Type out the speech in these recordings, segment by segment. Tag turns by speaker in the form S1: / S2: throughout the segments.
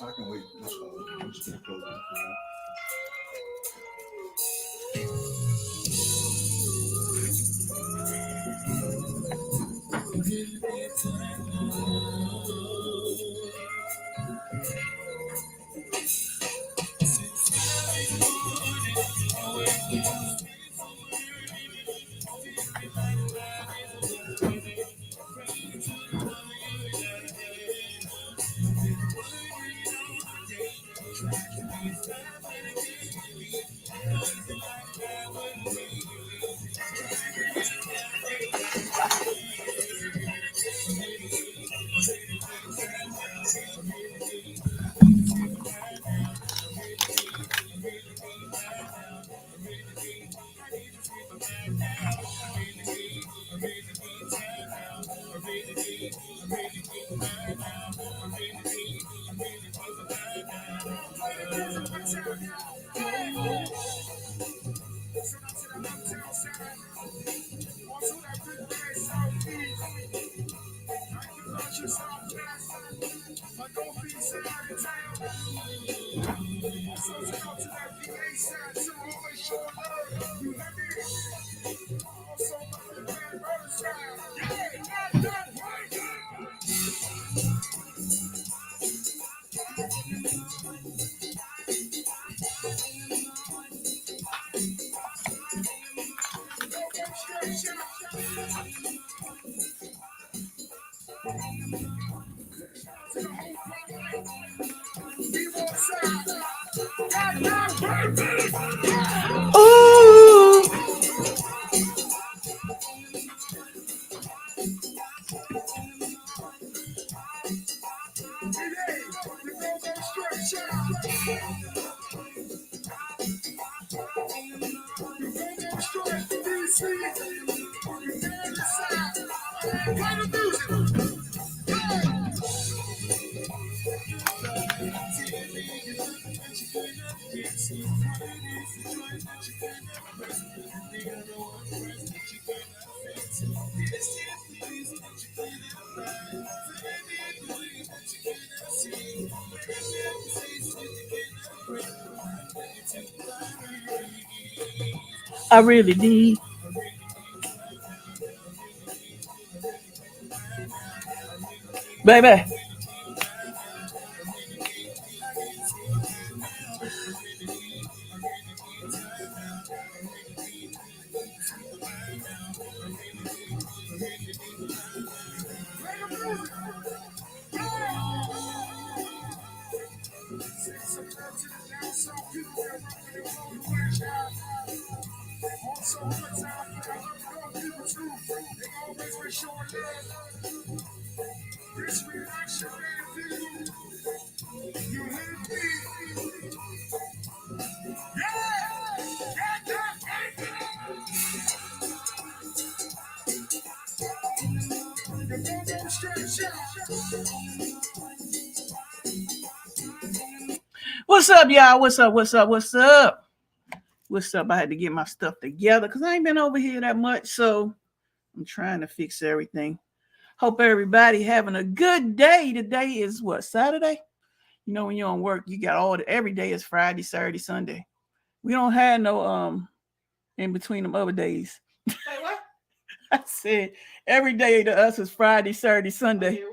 S1: I can wait. That's fine. I'm just gonna close it.
S2: Ooh. I really did. Baby. What's up, y'all? What's up? What's up? What's up? What's up? I had to get my stuff together because I ain't been over here that much, so I'm trying to fix everything. Hope everybody having a good day. Today is what, Saturday? You know, when you're on work, you got every day is Friday, Saturday, Sunday. We don't have no in between them other days.
S3: Say what?
S2: I said every day to us is Friday, Saturday, Sunday.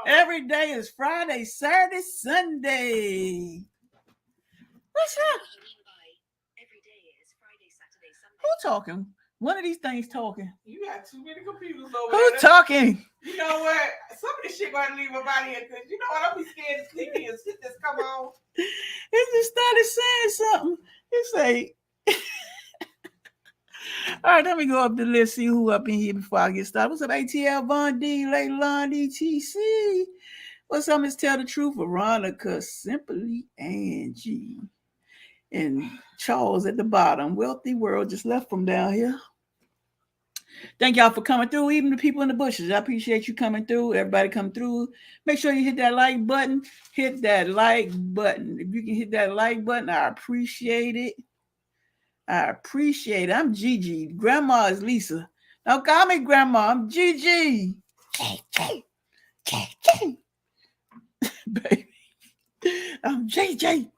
S2: Every day is Friday, Saturday, Sunday. What's up?
S3: Every day is Friday, Saturday, Sunday.
S2: Who talking? One of these things talking.
S3: You got too many computers over
S2: Who
S3: there.
S2: talking?
S3: You know what? Some of this shit gonna leave about here because you know what? I'll be scared to sleep here and shit just come on.
S2: It just started saying something. It say, all right, let me go up the list, see who up in here before I get started. What's up, ATL, Von D, Leylon, DTC? What's up, Miss Tell the Truth, Veronica, Simply Angie, and Charles at the bottom. Wealthy World just left from down here. Thank y'all for coming through, even the people in the bushes. I appreciate you coming through. Everybody come through. Make sure you hit that like button. Hit that like button. If you can hit that like button, I appreciate it. I appreciate it. I'm Gigi. Grandma is Lisa. Don't call me Grandma. I'm Gigi. baby. I'm JJ.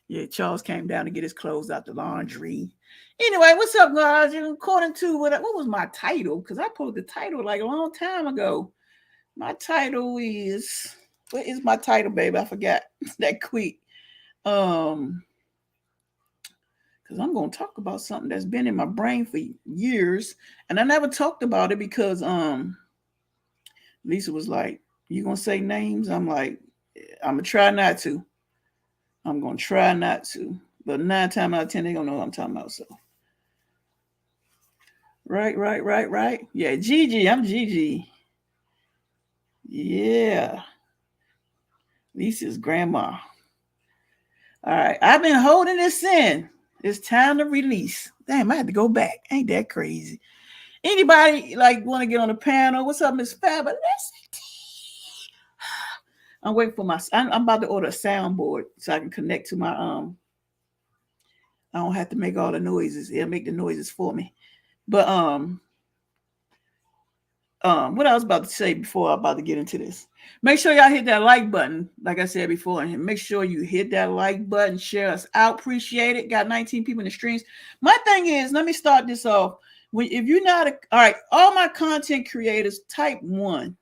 S2: Yeah, Charles came down to get his clothes out the laundry. Anyway, what's up, guys? According to what was my title? Because I posted the title like a long time ago. My title is, what is my title, baby? I forgot that quick. Because I'm gonna talk about something that's been in my brain for years, and I never talked about it because Lisa was like, "You gonna say names?" I'm like, "I'm gonna try not to. I'm gonna try not to." But 9 times out of 10, they gonna know what I'm talking about. So, right. Yeah, Gigi, I'm Gigi. Yeah, Lisa's grandma. All right, I've been holding this in. It's time to release. Damn, I had to go back. Ain't that crazy? Anybody like want to get on the panel? What's up, Miss Fabulous? I'm waiting for my. I'm about to order a soundboard so I can connect to my. I don't have to make all the noises. It'll make the noises for me. But what I was about to say before I'm about to get into this. Make sure y'all hit that like button, like I said before, and make sure you hit that like button, share us out. Appreciate it. Got 19 people in the streams. My thing is, let me start this off. If you're not all right, all my content creators, type 1.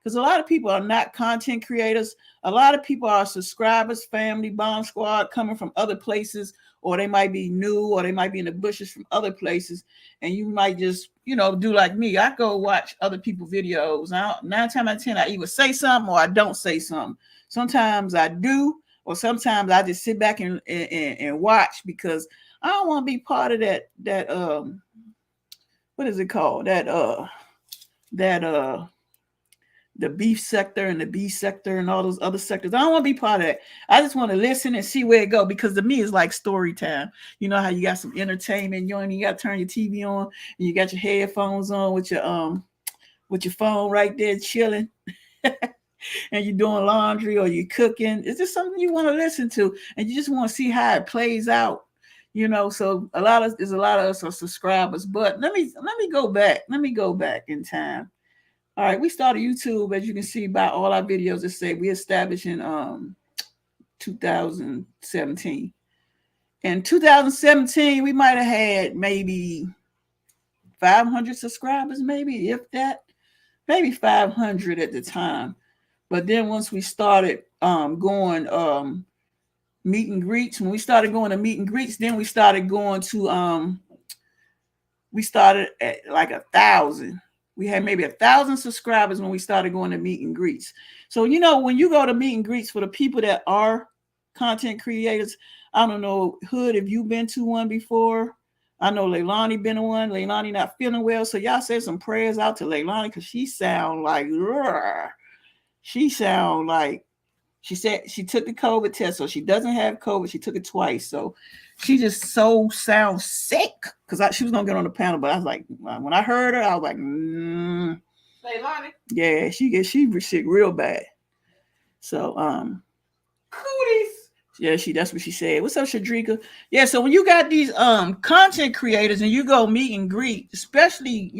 S2: Because a lot of people are not content creators. A lot of people are subscribers, family, bomb squad, coming from other places, or they might be new, or they might be in the bushes from other places. And you might just, do like me. I go watch other people's videos. Now, 9 times out of 10, I either say something or I don't say something. Sometimes I do, or sometimes I just sit back and watch because I don't want to be part of that what is it called? The beef sector and the B sector and all those other sectors. I don't want to be part of that. I just want to listen and see where it go, because to me it's like story time. You know how you got some entertainment, you got to turn your TV on and you got your headphones on with your phone right there chilling. And you're doing laundry or you're cooking. It's just something you want to listen to, and you just want to see how it plays out. So there's a lot of us are subscribers. But let me go back. Let me go back in time. All right, we started YouTube, as you can see by all our videos that say we established in 2017. In 2017, we might have had maybe 500 subscribers, maybe, if that, maybe 500 at the time. But then once we started going meet and greets, when we started going to meet and greets, then we started going to we started at like 1,000. We had maybe 1,000 subscribers when we started going to meet and greets. So, when you go to meet and greets, for the people that are content creators, I don't know, Hood, if you've been to one before. I know Leilani been to one. Leilani not feeling well. So y'all say some prayers out to Leilani, because she sound like, she said she took the COVID test, so she doesn't have COVID. She took it twice. So she just sounds sick, because she was going to get on the panel. But I was like, when I heard her, I was like,
S3: Leilani?
S2: Yeah, she sick real bad. So,
S3: Cooties.
S2: Yeah, that's what she said. What's up, Shadrika? Yeah, so when you got these content creators and you go meet and greet, especially,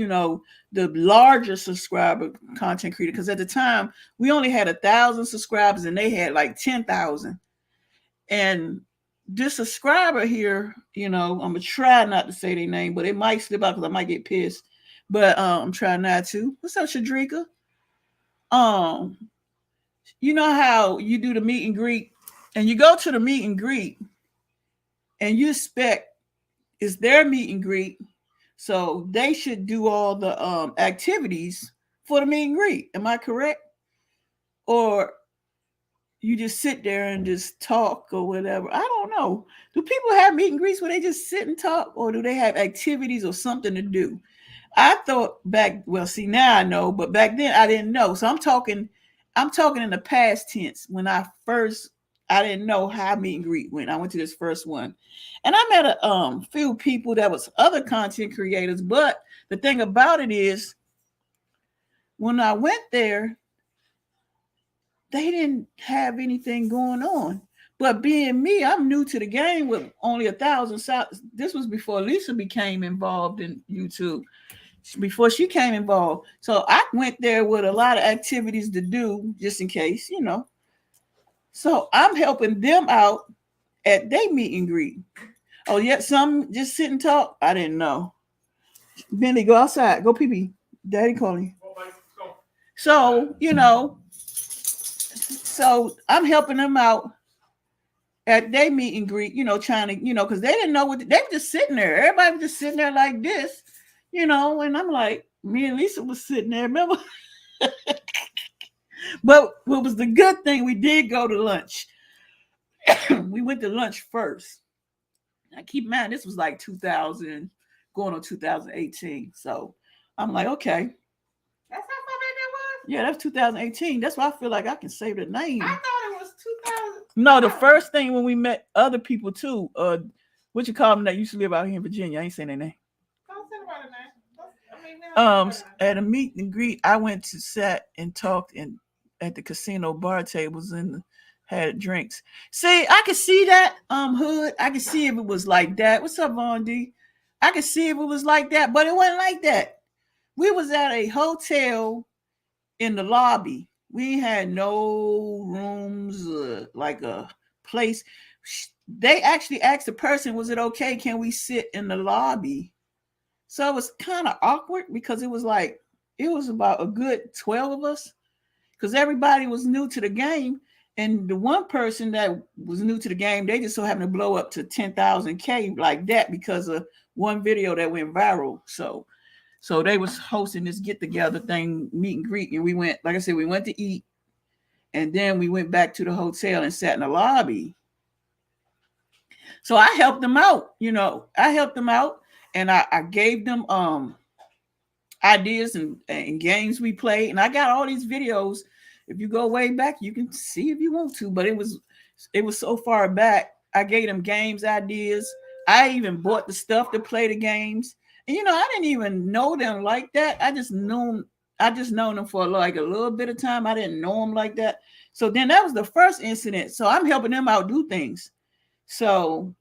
S2: the larger subscriber content creator, because at the time we only had 1,000 subscribers and they had like 10,000. And this subscriber here, I'm gonna try not to say their name, but it might slip out because I might get pissed. But I'm trying not to. What's up, Shadrika? You know how you do the meet and greet, and you go to the meet and greet, and you expect it's their meet and greet, so they should do all the activities for the meet and greet. Am I correct? Or you just sit there and just talk or whatever? I don't know. Do people have meet and greets where they just sit and talk, or do they have activities or something to do? I thought now I know, but back then I didn't know. So I'm talking in the past tense. When I didn't know how meet and greet went. I went to this first one, and I met a few people that was other content creators. But the thing about it is, when I went there, they didn't have anything going on. But being me, I'm new to the game with only 1,000. This was before Lisa became involved in YouTube. Before she came involved. So I went there with a lot of activities to do, just in case, So I'm helping them out at their meet and greet. Oh, yeah, some just sit and talk. I didn't know. Benny, go outside. Go pee pee. Daddy calling. So, so I'm helping them out at their meet and greet, trying to, because they didn't know what they were just sitting there. Everybody was just sitting there like this, and I'm like, me and Lisa was sitting there, remember? But what was the good thing? We did go to lunch. We went to lunch first. Now keep in mind, this was like 2000, going on 2018. So I'm like, okay.
S3: That's how far back that was?
S2: Yeah, that's 2018. That's why I feel like I can say the name.
S3: I thought it was 2000.
S2: No, the first thing when we met other people too, what you call them that used to live out here in Virginia? I ain't saying their name.
S3: Don't say about it, man.
S2: At a meet and greet, I went to sat and talked at the casino bar tables and had drinks. See, I could see that hood. I could see if it was like that. What's up, Von D? I could see if it was like that, but it wasn't like that. We was at a hotel in the lobby. We had no rooms, like a place. They actually asked the person, was it okay? Can we sit in the lobby? So it was kind of awkward because it was about a good 12 of us because everybody was new to the game. And the one person that was new to the game, they just so happened to blow up to 10,000K like that because of one video that went viral. So they was hosting this get together thing, meet and greet. And we went, like I said, we went to eat. And then we went back to the hotel and sat in the lobby. So I helped them out, and I gave them ideas and games we played. And I got all these videos. If you go way back, you can see if you want to, but it was so far back. I gave them games ideas. I even bought the stuff to play the games. And I didn't even know them like that. I just known them for like a little bit of time. I didn't know them like that. So then that was the first incident. So I'm helping them out do things. So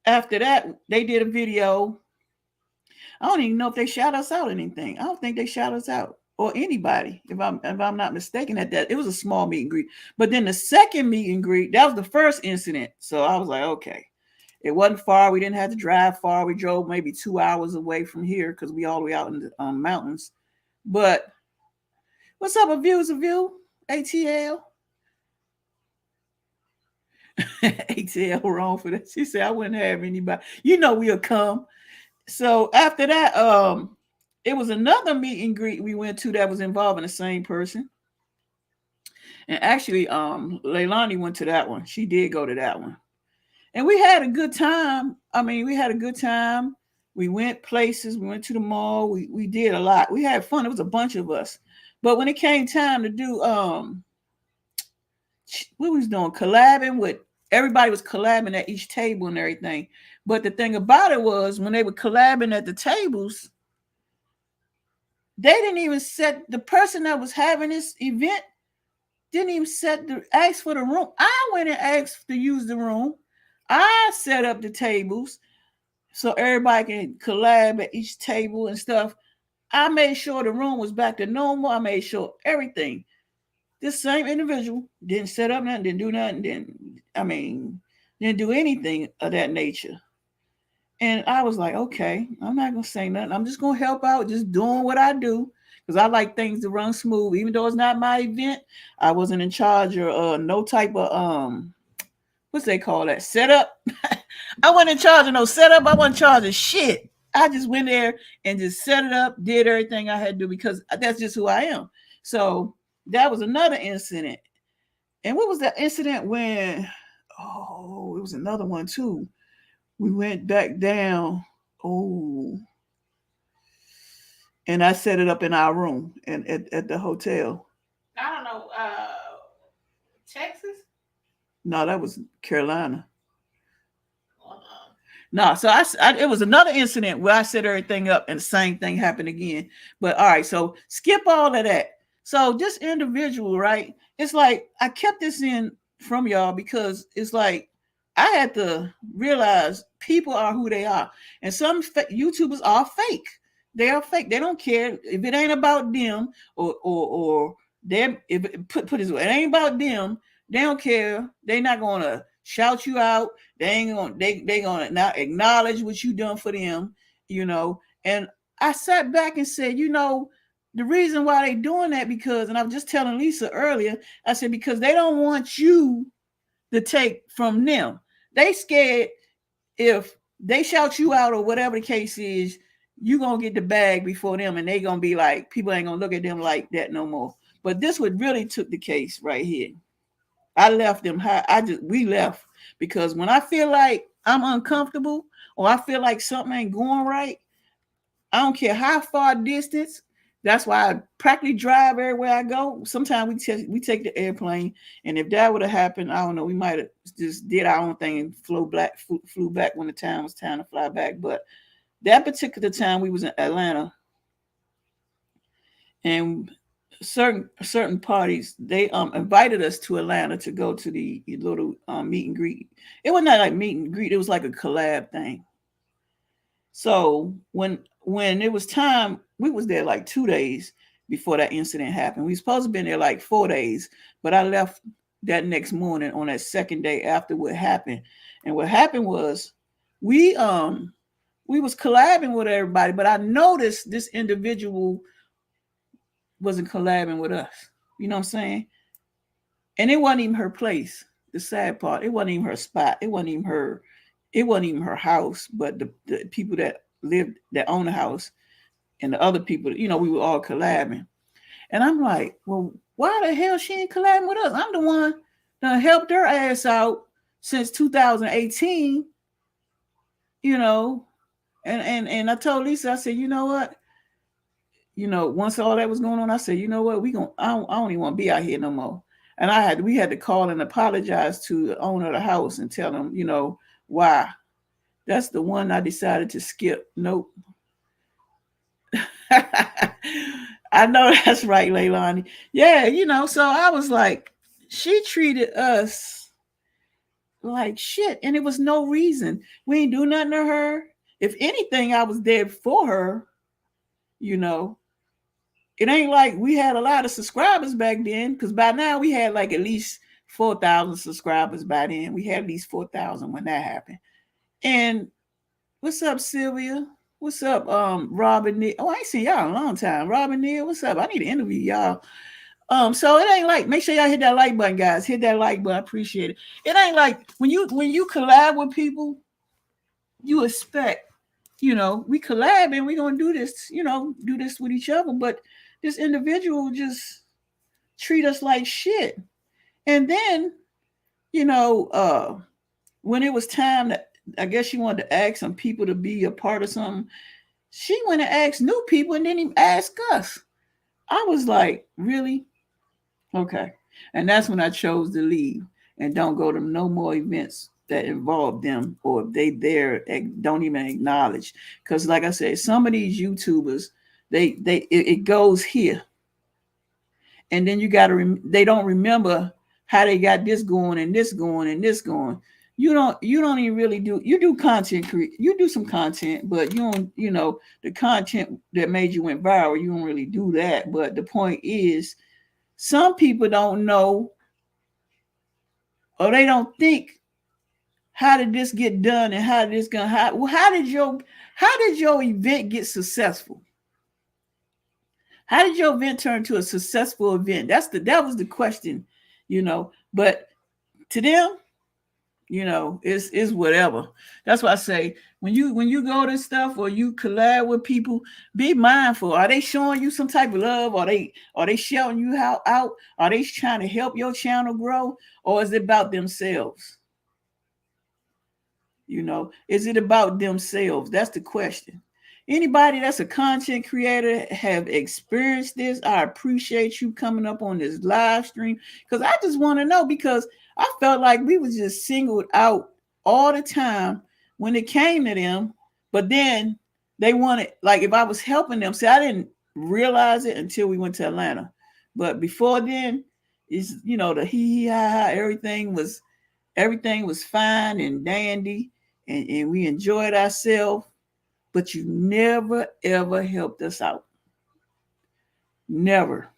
S2: after that, they did a video. I don't even know if they shout us out or anything. I don't think they shout us out or anybody, if I'm not mistaken at that. It was a small meet and greet. But then the second meet and greet, that was the first incident. So I was like, okay. It wasn't far. We didn't have to drive far. We drove maybe 2 hours away from here because we all the way out in the mountains. But what's up, a view is a view? ATL? ATL wrong for that. She said, I wouldn't have anybody. We'll come. So after that, it was another meet and greet we went to that was involving the same person. And actually, Leilani went to that one. She did go to that one. And we had a good time. We had a good time. We went places. We went to the mall. We did a lot. We had fun. It was a bunch of us. But when it came time to do, we was doing collabing with, everybody was collabing at each table and everything. But the thing about it was when they were collabing at the tables, they didn't even set, the person that was having this event didn't even ask for the room. I went and asked to use the room. I set up the tables so everybody can collab at each table and stuff. I made sure the room was back to normal. I made sure everything. This same individual didn't set up nothing, didn't do nothing, didn't do anything of that nature. And I was like, okay, I'm not going to say nothing. I'm just going to help out, just doing what I do. Because I like things to run smooth. Even though it's not my event, I wasn't in charge of no type of, what's they call that? Setup. I wasn't in charge of no setup. I wasn't in charge of shit. I just went there and just set it up, did everything I had to do because that's just who I am. So that was another incident. And what was that incident when, it was another one too. We went back down. And I set it up in our room and at the hotel.
S3: I don't know. Texas?
S2: No, that was Carolina. No, so it was another incident where I set everything up and the same thing happened again. But all right, so skip all of that. So this individual, right? It's like I kept this in from y'all because it's like I had to realize people are who they are. And some YouTubers are fake. They are fake. They don't care if it ain't about them or them. If put it this way, it ain't about them. They don't care. They not gonna shout you out. They ain't gonna they gonna not acknowledge what you done for them, you know. And I sat back and said, the reason why they doing that because, and I was just telling Lisa earlier, I said because they don't want you to take from them. They scared if they shout you out or whatever the case is, you gonna get the bag before them, and they gonna be like, people ain't gonna look at them like that no more. But this would really took the case right here. I left them high. We left because when I feel like I'm uncomfortable or I feel like something ain't going right, I don't care how far distance. That's why I practically drive everywhere I go. Sometimes we take the airplane, and if that would have happened, I don't know, we might have just did our own thing and flew back when the time was time to fly back. But that particular time, we was in Atlanta, and certain parties they invited us to Atlanta to go to the little meet and greet. It was not like meet and greet; it was like a collab thing. So when it was time, we was there like 2 days before that incident happened. We supposed to been there like 4 days, but I left that next morning on that second day after what happened. And what happened was we was collabing with everybody, but I noticed this individual wasn't collabing with us. You know what I'm saying? And it wasn't even her place. The sad part, it wasn't even her spot. It wasn't even her house, but the people that lived that own the house and the other people, we were all collabing. And I'm like, well, why the hell she ain't collabing with us? I'm the one that helped her ass out since 2018, you know. And I told Lisa, I said, you know what? Once all that was going on, I said, you know what? I don't even want to be out here no more. And we had to call and apologize to the owner of the house and tell them, why. That's the one I decided to skip. Nope. I know that's right, Leilani. Yeah, so I was like, she treated us like shit, and it was no reason. We ain't do nothing to her. If anything, I was there for her, you know. It ain't like we had a lot of subscribers back then, because by now we had like at least 4,000 subscribers by then. We had at least 4,000 when that happened. And what's up, Sylvia? What's up, Robin Neal? Oh, I ain't seen y'all in a long time. Robin Neal, what's up? I need to interview y'all. So it ain't like, make sure y'all hit that like button, guys. Hit that like button. I appreciate it. It ain't like when you collab with people, you expect, we collab and we're gonna do this, do this with each other. But this individual just treat us like shit. And then, you know, uh, when it was time that I guess she wanted to ask some people to be a part of something, she went and asked new people and didn't even ask us. I was like, really? Okay. And that's when I chose to leave and don't go to no more events that involve them, or if they there don't even acknowledge. Because like I said, some of these YouTubers, it goes here. And then you got to, they don't remember how they got this going and this going and this going. You don't even really you do content, you do some content, but you don't, the content that made you went viral, you don't really do that. But the point is, some people don't know, or they don't think, how did this get done and how did this gonna happen? Well, how did your event get successful? How did your event turn to a successful event? That was the question, But to them, it's whatever. That's why I say, when you go to stuff or you collab with people, be mindful. Are they showing you some type of love? Are they shouting you out? Are they trying to help your channel grow? Or is it about themselves? Is it about themselves? That's the question. Anybody that's a content creator have experienced this, I appreciate you coming up on this live stream, because I just want to know, because I felt like we was just singled out all the time when it came to them. But then they wanted, like, if I was helping them, see, I didn't realize it until we went to Atlanta. But before then, it's, the hee ha ha, everything was fine and dandy, and we enjoyed ourselves. But you never ever helped us out. Never.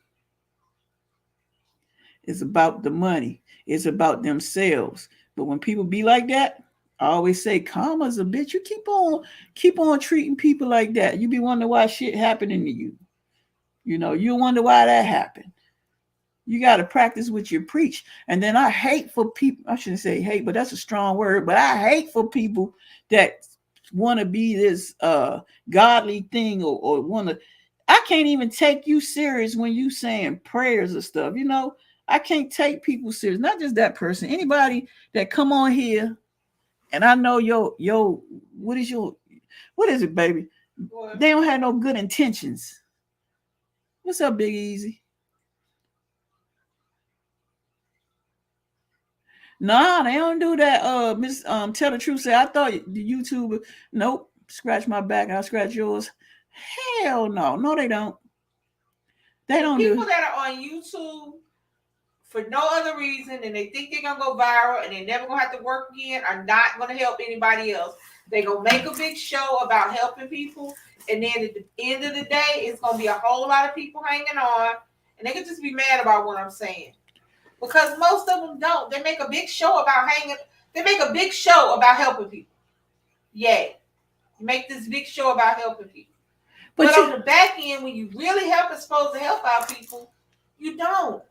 S2: It's about the money. It's about themselves. But when people be like that, I always say karma's a bitch. You keep on treating people like that. You be wondering why shit happening to you. You wonder why that happened. You got to practice what you preach. And then I hate for people, I shouldn't say hate, but that's a strong word, but I hate for people that want to be this godly thing or want to, I can't even take you serious when you saying prayers or stuff. I can't take people serious. Not just that person. Anybody that come on here, and I know what is it, baby?
S3: What?
S2: They don't have no good intentions. What's up, Big Easy? Nah, they don't do that. Miss Tell the Truth say I thought the YouTuber. Nope. Scratch my back, I'll scratch yours. Hell no. No, they don't. They don't
S3: People
S2: do
S3: that are on YouTube for no other reason and they think they're gonna go viral and they're never gonna have to work again are not gonna help anybody else. They're gonna make a big show about helping people, and then at the end of the day, it's gonna be a whole lot of people hanging on, and they can just be mad about what I'm saying. Because most of them don't. They make a big show about helping people. Yay. Make this big show about helping people. But on the back end, when you really supposed to help out people, you don't.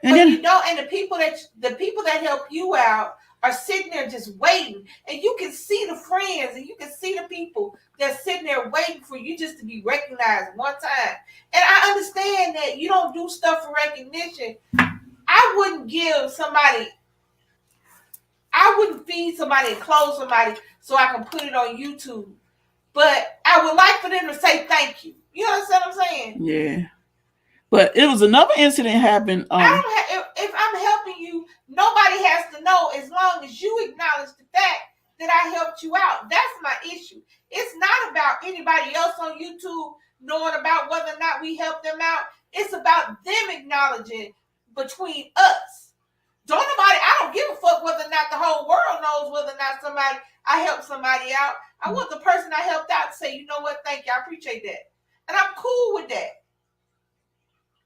S3: You don't, and the people that help you out are sitting there just waiting. And you can see the friends and you can see the people that's sitting there waiting for you just to be recognized one time. And I understand that you don't do stuff for recognition. I wouldn't feed somebody and clothe somebody so I can put it on YouTube. But I would like for them to say thank you. You understand what I'm saying?
S2: Yeah. But it was another incident happened.
S3: If I'm helping you, nobody has to know as long as you acknowledge the fact that I helped you out. That's my issue. It's not about anybody else on YouTube knowing about whether or not we helped them out. It's about them acknowledging between us. I don't give a fuck whether or not the whole world knows whether or not I helped somebody out. I want the person I helped out to say, you know what, thank you, I appreciate that. And I'm cool with that.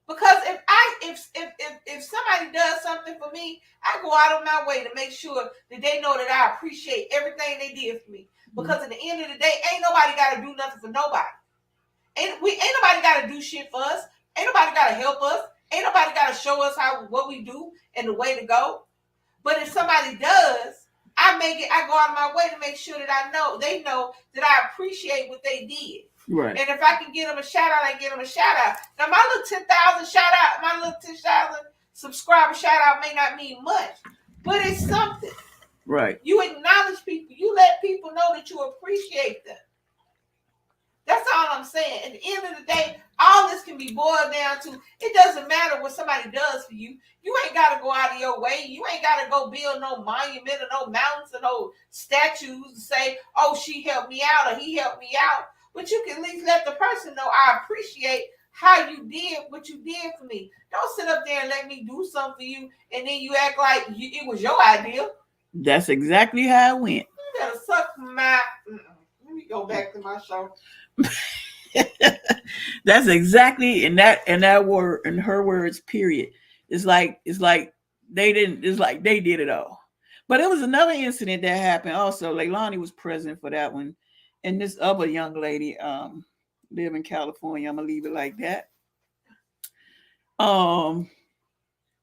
S3: Because if somebody does something for me, I go out of my way to make sure that they know that I appreciate everything they did for me. Because at the end of the day, ain't nobody got to do nothing for nobody. Ain't nobody got to do shit for us. Ain't nobody got to help us. Ain't nobody got to show us what we do and the way to go. But if somebody does, I go out of my way to make sure that they know that I appreciate what they did.
S2: Right.
S3: And if I can get them a shout out, I get them a shout out. Now, my little 10,000 shout out, my little 10,000 subscriber shout out may not mean much, but it's something.
S2: Right.
S3: You acknowledge people. You let people know that you appreciate them. That's all I'm saying. At the end of the day, all this can be boiled down to, it doesn't matter what somebody does for you. You ain't got to go out of your way. You ain't got to go build no monument or no mountains or no statues and say, oh, she helped me out or he helped me out. But you can at least let the person know I appreciate how you did what you did for me. Don't sit up there and let me do something for you and then you act like it was your idea.
S2: That's exactly how it went.
S3: You better suck my... Let me go back to my show.
S2: That's exactly in that word, in her words, period. It's like they did it all. But it was another incident that happened also. Leilani was present for that one. And this other young lady live in California. I'm gonna leave it like that.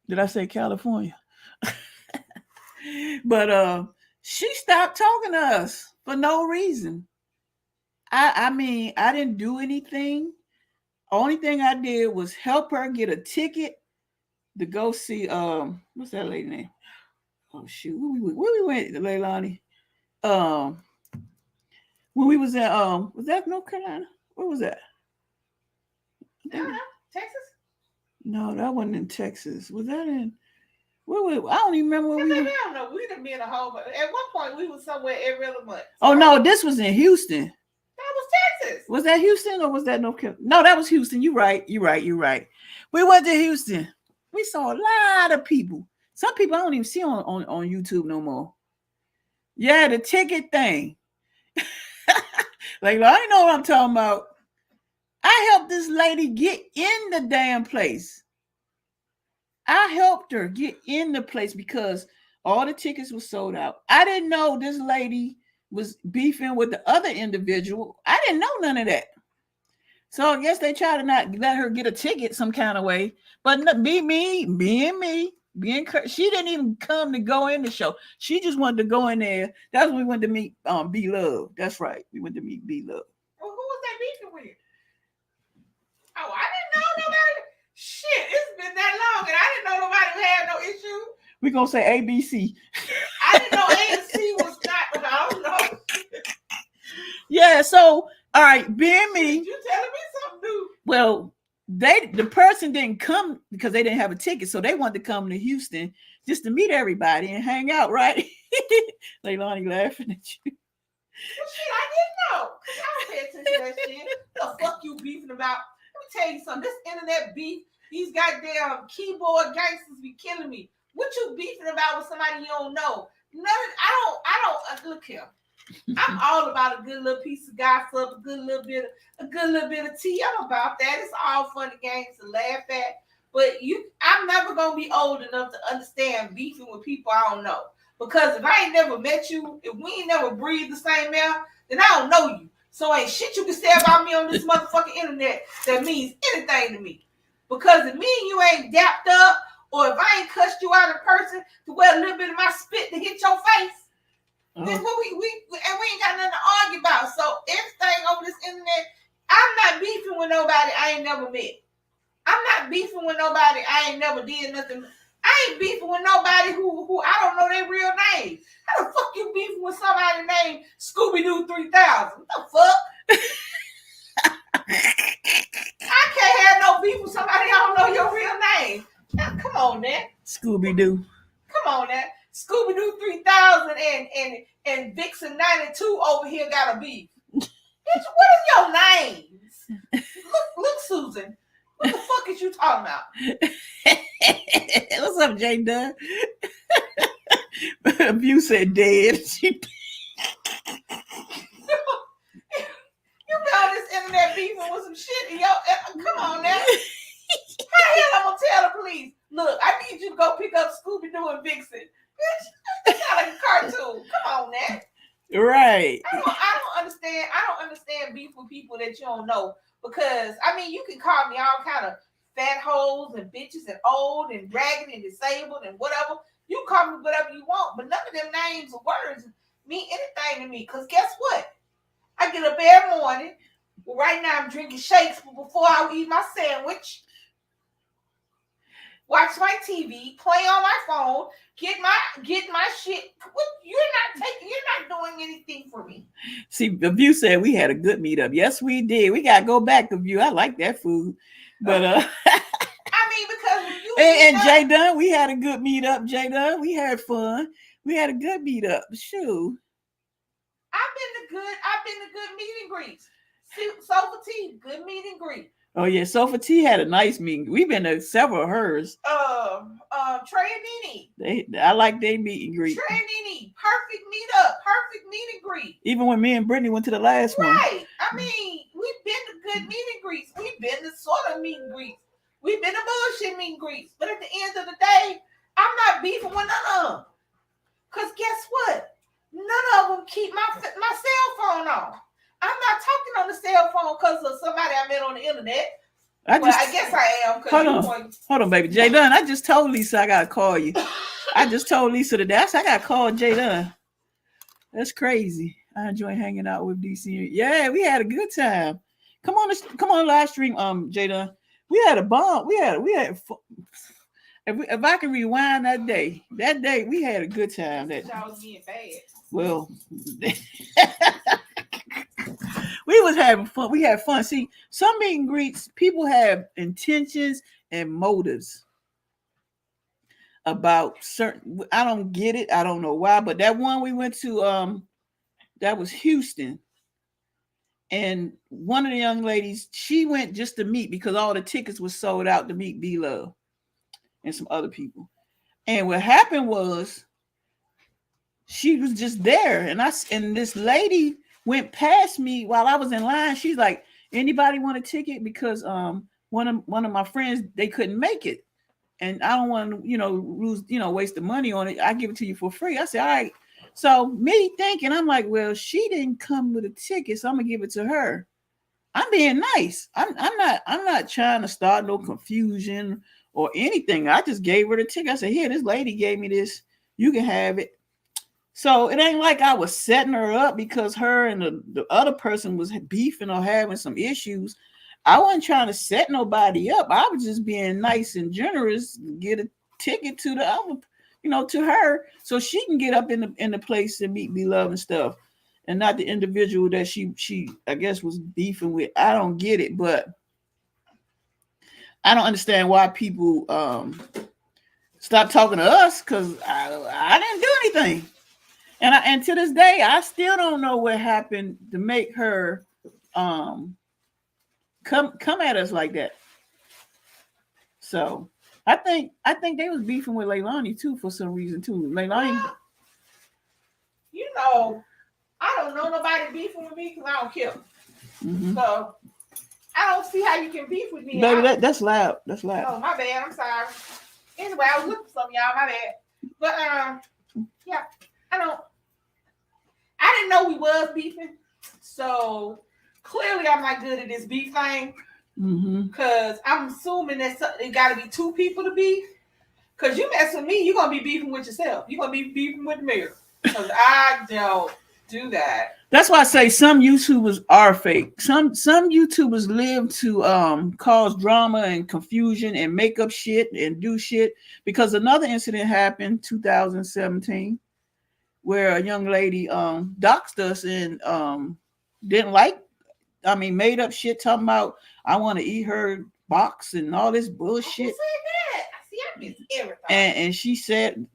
S2: Did I say California? But she stopped talking to us for no reason. I mean, I didn't do anything. Only thing I did was help her get a ticket to go see what's that lady name? Oh shoot, where we went, Leilani? When we was in was that North Carolina? Where was that?
S3: Texas?
S2: No, that wasn't in Texas. Was that in where? I don't even remember where we were.
S3: I don't know. We done been a whole. At one point, we was somewhere every other month.
S2: Oh no, this was in Houston.
S3: That was Texas.
S2: Was that Houston or was that North Carolina? No, that was Houston. You're right. We went to Houston. We saw a lot of people. Some people I don't even see on YouTube no more. Yeah, the ticket thing. Like, I know what I'm talking about. I helped this lady get in the damn place. I helped her get in the place because all the tickets were sold out. I didn't know this lady was beefing with the other individual. I didn't know none of that. So I guess they try to not let her get a ticket some kind of way. But be me, being me, she didn't even come to go in the show. She just wanted to go in there. That's when we went to meet B Love. That's right. We went to meet B Love.
S3: Well, who was that beefing with? Oh, I didn't know nobody. Shit, it's been that long, and I didn't know nobody had no issue.
S2: We're gonna say ABC.
S3: I didn't know ANC was not, but I don't know.
S2: Yeah, so all right, being me.
S3: You telling me something new?
S2: Well, the person didn't come because they didn't have a ticket, so they wanted to come to Houston just to meet everybody and hang out, right? Leilani laughing at you.
S3: Well, shit, I didn't know. I don't pay attention to that shit. What the fuck you beefing about? Let me tell you something. This internet beef, these goddamn keyboard gangsters be killing me. What you beefing about with somebody you don't know? I don't look here. I'm all about a good little piece of gossip, a good little bit of tea. I'm about that. It's all funny games to laugh at. But I'm never gonna be old enough to understand beefing with people I don't know. Because if I ain't never met you, if we ain't never breathed the same air, then I don't know you. So ain't shit you can say about me on this motherfucking internet that means anything to me. Because if me and you ain't dapped up, or if I ain't cussed you out in person to wear a little bit of my spit to hit your face, then we ain't got nothing to argue about. So everything over this internet, I'm not beefing with nobody I ain't never met. I'm not beefing with nobody I ain't never did nothing. I ain't beefing with nobody who I don't know their real name. How the fuck you beefing with somebody named Scooby-Doo 3000? What the fuck? I can't have no beef with somebody I don't know your real name. Now, come on, man.
S2: Scooby-Doo.
S3: Come on, now. Scooby-Doo 3000 and Vixen 92 over here got a beef. Bitch, what are your names? Look, Susan. What the fuck is you talking about?
S2: What's up, J Dunn? You said dead.
S3: You got this internet beefing with some shit. Come on now. How the hell I'm gonna tell the police? Look, I need you to go pick up Scooby-Doo and Vixen. Bitch, it's not like a cartoon. Come on now.
S2: Right.
S3: I don't understand. I don't understand beef with people that you don't know. Because I mean, you can call me all kind of fat hoes and bitches and old and ragged and disabled and whatever. You call me whatever you want, but none of them names or words mean anything to me. Because guess what? I get up every morning. Well, right now I'm drinking shakes, but before I eat my sandwich, watch my TV, play on my phone, get my shit. You're not doing anything for me.
S2: See, the View said we had a good meetup. Yes, we did. We gotta go back to View. I like that food, but
S3: I mean, because you
S2: and J Dunn, we had a good meetup. J Dunn, we had fun. We had a good meetup. Shoot,
S3: I've been to good meet and greets. Sofa Tea, good meet and greet.
S2: Oh yeah, Sofa T had a nice meeting. We've been to several of hers.
S3: Trey and Nene.
S2: I like their meet and greet.
S3: Trey and Nene, perfect meetup, perfect meet and greet.
S2: Even when me and Brittany went to the last one.
S3: Right. I mean, we've been to good meet and greets. We've been to sort of meet and greets. We've been to bullshit meet and greets. But at the end of the day, I'm not beefing with none of them. Because guess what? None of them keep my cell phone on. I'm not talking on the cell phone because of somebody I met on the internet. I guess I am.
S2: Hold on, baby. J Dunn, I just told Lisa I gotta call you. I just told Lisa today. I said I gotta call J Dunn. That's crazy. I enjoy hanging out with DC. Yeah, we had a good time. Come on, live stream, J Dunn. We had a bomb. We had fun. If I can rewind that day we had a good time. That
S3: I was being bad.
S2: Well, we was having fun. We had fun. See, some meet and greets, people have intentions and motives about certain. I don't get it. I don't know why, but that one we went to, that was Houston. And one of the young ladies, she went just to meet because all the tickets were sold out to meet B Love and some other people. And what happened was she was just there, and this lady went past me while I was in line. She's like, "Anybody want a ticket?" Because one of my friends, they couldn't make it, and I don't want to, lose, waste the money on it. I give it to you for free. I said, all right. So me thinking, I'm like, well, she didn't come with a ticket, so I'm gonna give it to her. I'm being nice. I'm not trying to start no confusion or anything. I just gave her the ticket. I said, here, this lady gave me this. You can have it. So it ain't like I was setting her up because her and the other person was beefing or having some issues. I wasn't trying to set nobody up. I was just being nice and generous to get a ticket to the other, to her, so she can get up in the place and meet beloved and stuff, and not the individual that she I guess was beefing with. I don't get it, but I don't understand why people stop talking to us, because I didn't do anything. And to this day, I still don't know what happened to make her come at us like that. So I think they was beefing with Leilani too for some reason too. Leilani,
S3: I don't know nobody beefing with me because I don't care. Mm-hmm. So I don't see how you can beef with me.
S2: Baby, that's loud. That's loud.
S3: Oh, my bad. I'm sorry. Anyway, I was looking for some y'all. My bad. But yeah, I didn't know we was beefing. So clearly I'm not good at this beef thing. Because I'm assuming that it got to be two people to beef. Because you mess with me, you're going to be beefing with yourself. You're going to be beefing with the mirror. Because I don't do that.
S2: That's why I say some YouTubers are fake. Some YouTubers live to cause drama and confusion and make up shit and do shit. Because another incident happened 2017 where a young lady doxed us and made up shit talking about I want to eat her box and all this bullshit.
S3: Who said that? I miss everything.
S2: And she said,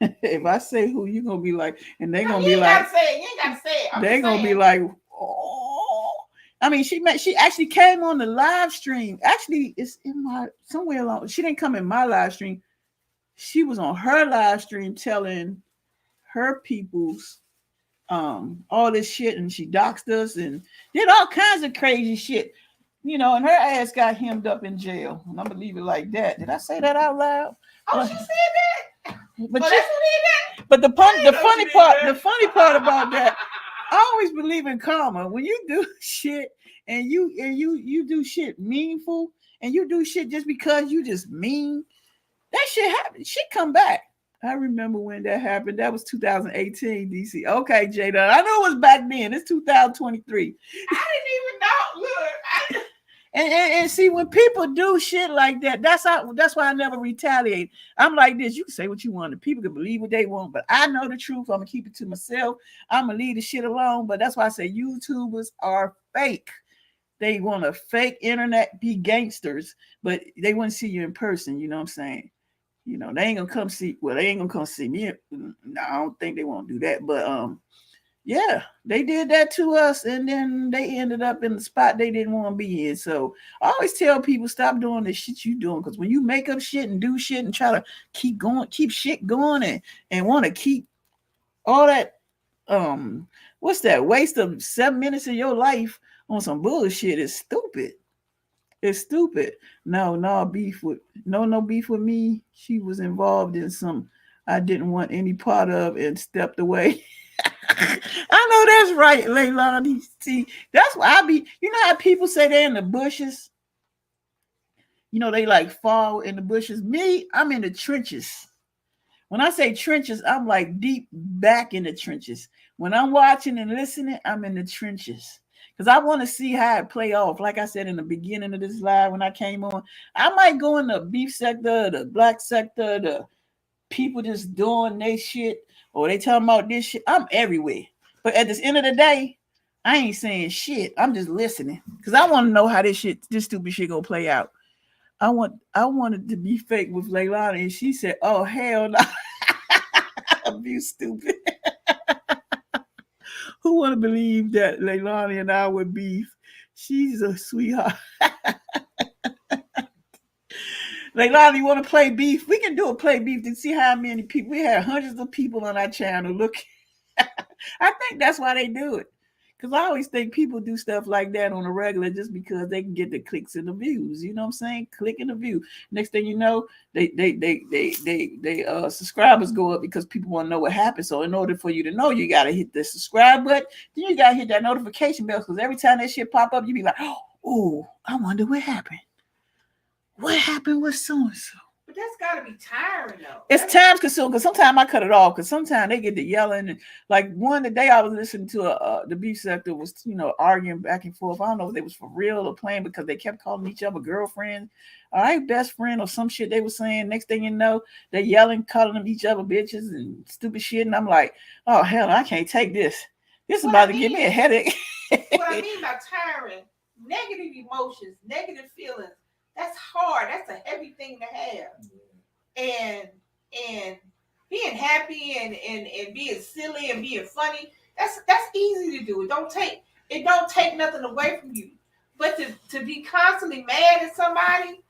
S2: if I say who, you're gonna be like, and they're gonna be like,
S3: you ain't gotta say it.
S2: They're gonna be like, oh. I mean, she actually came on the live stream. Actually, it's in my somewhere along. She didn't come in my live stream. She was on her live stream telling her people's all this shit, and she doxed us and did all kinds of crazy shit, and her ass got hemmed up in jail. And I'm gonna leave it like that. Did I say that out loud?
S3: Oh, she said that.
S2: But
S3: that's who did that.
S2: But the funny part about that, I always believe in karma. When you do shit and you do shit meaningful, and you do shit just because you just mean, that shit happen. Shit come back. I remember when that happened. That was 2018, DC. Okay, Jada. I know it was back then. It's 2023.
S3: I didn't even know. Look,
S2: and see, when people do shit like that, that's why I never retaliate. I'm like this. You can say what you want, and people can believe what they want, but I know the truth. I'm gonna keep it to myself. I'm gonna leave the shit alone. But that's why I say YouTubers are fake. They want to fake internet be gangsters, but they wouldn't see you in person. You know what I'm saying? They ain't gonna come see. Well, they ain't gonna come see me. No, I don't think they won't do that. But yeah, they did that to us, and then they ended up in the spot they didn't want to be in. So I always tell people, stop doing the shit you doing, because when you make up shit and do shit and try to keep shit going and want to keep all that what's that, waste of 7 minutes of your life on some bullshit is stupid. It's stupid. No beef with me. She was involved in some I didn't want any part of and stepped away. I know that's right, Leilani. See, that's why I be. You know how people say they're in the bushes? They like fall in the bushes. Me, I'm in the trenches. When I say trenches, I'm like deep back in the trenches. When I'm watching and listening, I'm in the trenches. Because I want to see how it play off. Like I said in the beginning of this live when I came on, I might go in the beef sector, the black sector, the people just doing their shit, or they talking about this shit. I'm everywhere. But at the end of the day, I ain't saying shit. I'm just listening. Because I want to know how this stupid shit gonna play out. I wanted to be fake with Leilani, and she said, oh, hell no. You stupid. Who want to believe that Leilani and I would beef? She's a sweetheart. Leilani, you want to play beef? We can do a play beef to see how many people. We had hundreds of people on our channel. Look, I think that's why they do it. Because I always think people do stuff like that on a regular just because they can get the clicks and the views. You know what I'm saying? Click and the view. Next thing you know, they subscribers go up because people want to know what happened. So in order for you to know, you gotta hit the subscribe button. Then you gotta hit that notification bell because every time that shit pop up, you be like, oh, I wonder what happened. What happened with so and so?
S3: But that's gotta be tiring though.
S2: It's time consuming because sometimes I cut it off because sometimes they get to yelling and like one the day I was listening to the beef sector was arguing back and forth. I don't know if they was for real or playing because they kept calling each other girlfriend, all right, best friend or some shit they were saying. Next thing you know, they yelling, calling them each other bitches and stupid shit. And I'm like, oh hell, I can't take this. This is about to give me a headache.
S3: What I mean by tiring, negative emotions, negative feelings. That's hard. That's a heavy thing to have. And being happy and being silly and being funny, that's easy to do. It don't take nothing away from you. But to be constantly mad at somebody,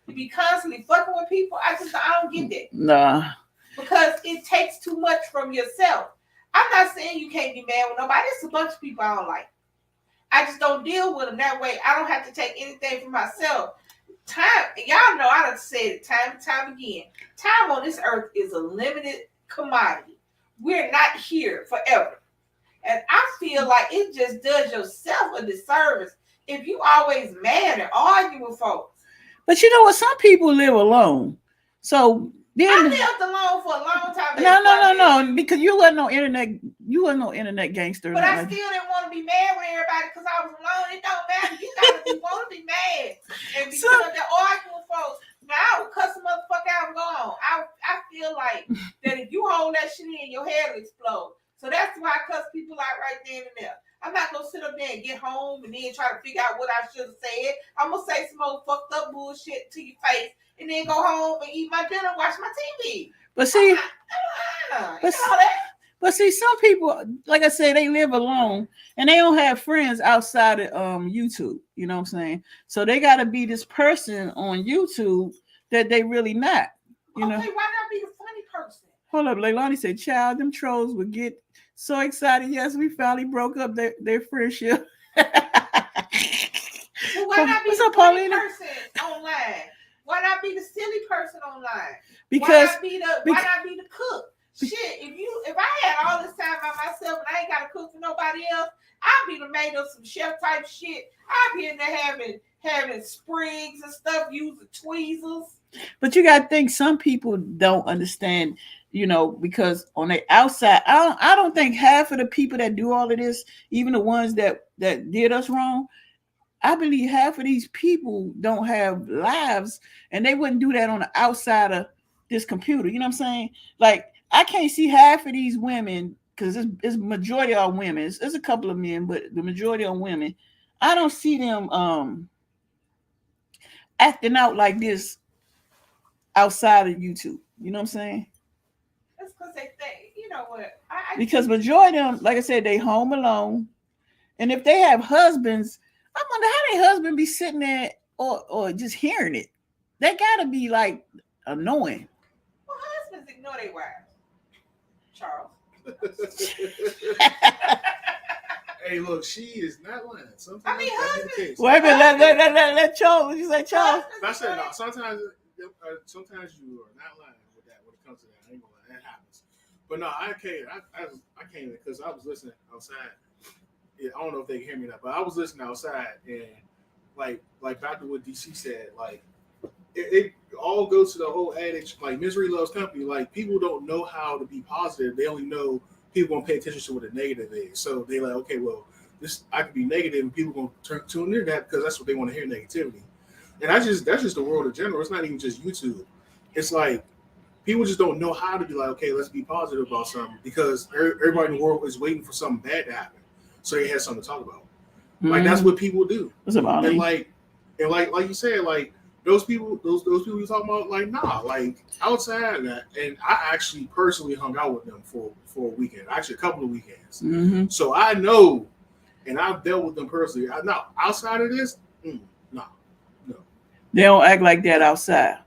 S3: to be constantly fucking with people, I don't get that.
S2: Nah.
S3: Because it takes too much from yourself. I'm not saying you can't be mad with nobody. There's a bunch of people I don't like. I just don't deal with them that way. I don't have to take anything for myself. Time, y'all know I done said it time and time again. Time on this earth is a limited commodity. We're not here forever. And I feel like it just does yourself a disservice if you always mad and argue with folks.
S2: But you know what? Some people live alone. So then
S3: I lived alone for a long time.
S2: No, because you wasn't no internet gangster.
S3: But I still didn't want to be mad with everybody because I was alone. It don't matter. You gotta want to be mad. And because they're arguing with folks, now I would cuss the motherfucker out and go on. I feel like that if you hold that shit in, your head will explode. So that's why I cuss people out right then and there. I'm not gonna sit up there and get home and then try to figure out what I should have said. I'm gonna say some old fucked up bullshit to your face and then go home and eat my dinner, watch my TV.
S2: But see, but see, some people, like I said, they live alone and they don't have friends outside of YouTube. You know what I'm saying? So they got to be this person on YouTube that they really not. You know?
S3: Why not be the funny person?
S2: Hold up, Leilani said, "Child, them trolls would get so excited. Yes, we finally broke up their friendship."
S3: Well, why not be the funny person online? Why not be the silly person online?
S2: Because
S3: why not be the cook? Shit, if I had all this time by myself and I ain't gotta cook for nobody else, I'd be the made of some chef type shit. I'd be in there having sprigs and stuff, using tweezers.
S2: But you gotta think some people don't understand, because on the outside, I don't think half of the people that do all of this, even the ones that did us wrong, I believe half of these people don't have lives and they wouldn't do that on the outside of this computer. You know what I'm saying? Like, I can't see half of these women because it's majority are women. There's a couple of men, but the majority are women. I don't see them acting out like this outside of YouTube. You know what I'm saying?
S3: That's because they think, you know what?
S2: Because majority of them, like I said, they home alone. And if they have husbands, I wonder how their husband be sitting there or just hearing it. They gotta be like annoying.
S3: Well, husbands ignore their wives. Charles.
S1: Hey, look, she is not lying. Sometimes
S3: husbands.
S2: Wait a minute, let Charles. You say Charles?
S1: I said no. Sometimes you are not lying with that when it comes to that. I ain't gonna lie, that happens. But no, I came because I was listening outside. Yeah, I don't know if they can hear me now, but I was listening outside and like back to what DC said, like it all goes to the whole adage, like misery loves company. Like people don't know how to be positive. They only know people gonna pay attention to what the negative is. So they like, okay, well, I could be negative and people gonna tune into that because that's what they want to hear, negativity. And that's just the world in general. It's not even just YouTube. It's like people just don't know how to be like, okay, let's be positive about something because everybody in the world is waiting for something bad to happen. So they had something to talk about. Like that's what people do. And like you said, like those people you talking about, like nah, like outside of that. And I actually personally hung out with them for a weekend, actually a couple of weekends. Mm-hmm. So I know, and I've dealt with them personally. Now outside of this, no.
S2: They don't act like that outside.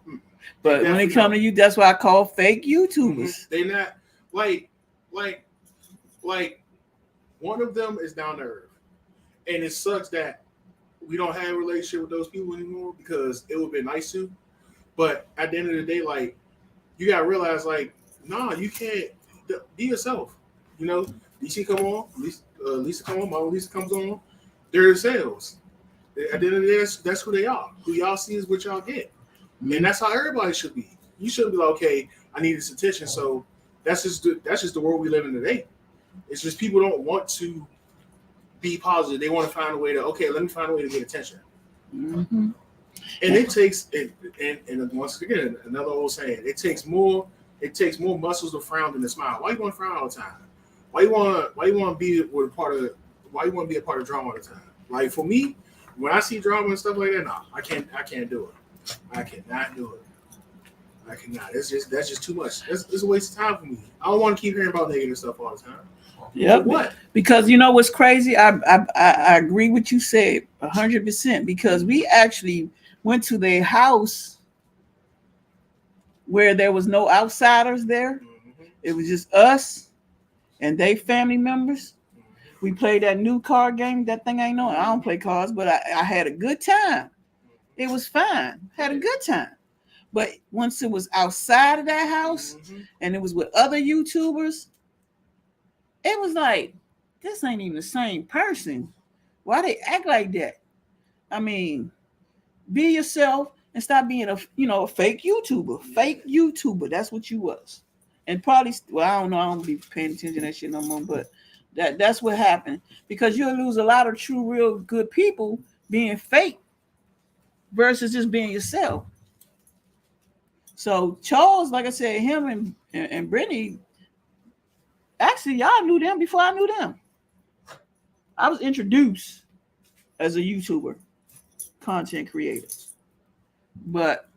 S2: But when they come to you, that's why I call fake YouTubers.
S1: Mm-hmm. They not like one of them is down to earth. And it sucks that we don't have a relationship with those people anymore because it would have been nice to. But at the end of the day, like, you gotta realize, like, nah, you can't be yourself. You know, DC come on, Lisa come on, Mama Lisa comes on. They're themselves. At the end of the day, that's who they are. Who y'all see is what y'all get, and that's how everybody should be. You shouldn't be like, okay, I need this attention, so that's just the world we live in today. It's just people don't want to be positive. They want to find a way to, okay, let me find a way to get attention.
S2: Mm-hmm.
S1: And it takes, and once again, another old saying, it takes more muscles to frown than to smile. Why you want to frown all the time? Why you want to be a part of drama all the time? Like, for me, when I see drama and stuff like that, nah, I can't do it. I cannot do it. I cannot. That's just too much. It's a waste of time for me. I don't want to keep hearing about negative stuff all the time.
S2: Yep.
S1: What?
S2: Because you know what's crazy? I agree with you said 100%. Because we actually went to their house where there was no outsiders there. Mm-hmm. It was just us and they family members. Mm-hmm. We played that new card game. That thing I know. I don't play cards, but I had a good time. It was fine. Had a good time. But once it was outside of that house, mm-hmm. and it was with other YouTubers, it was like, this ain't even the same person. Why they act like that? I mean, be yourself and stop being a fake YouTuber. Fake YouTuber. That's what you was. And probably, well, I don't know. I don't be paying attention to that shit no more. But that's what happened. Because you'll lose a lot of true, real good people being fake versus just being yourself. So Charles, like I said, him and Brittany, actually, y'all knew them before I knew them. I was introduced as a YouTuber, content creator. But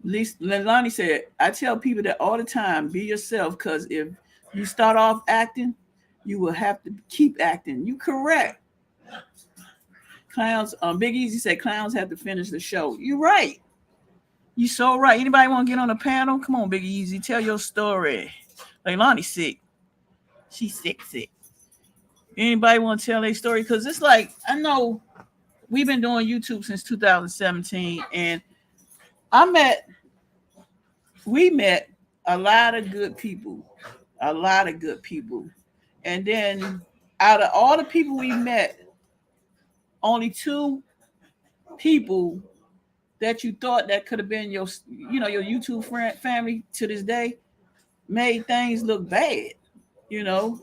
S2: Leilani said, I tell people that all the time, be yourself, because if you start off acting, you will have to keep acting. You correct. Clowns, Big Easy said clowns have to finish the show. You're right. You so right. Anybody want to get on a panel? Come on, Big Easy. Tell your story. Leilani's sick. She's sick. Anybody want to tell their story? Because it's like, I know we've been doing YouTube since 2017, and we met a lot of good people. And then out of all the people we met, only 2 people that you thought that could have been your YouTube family to this day made things look bad, and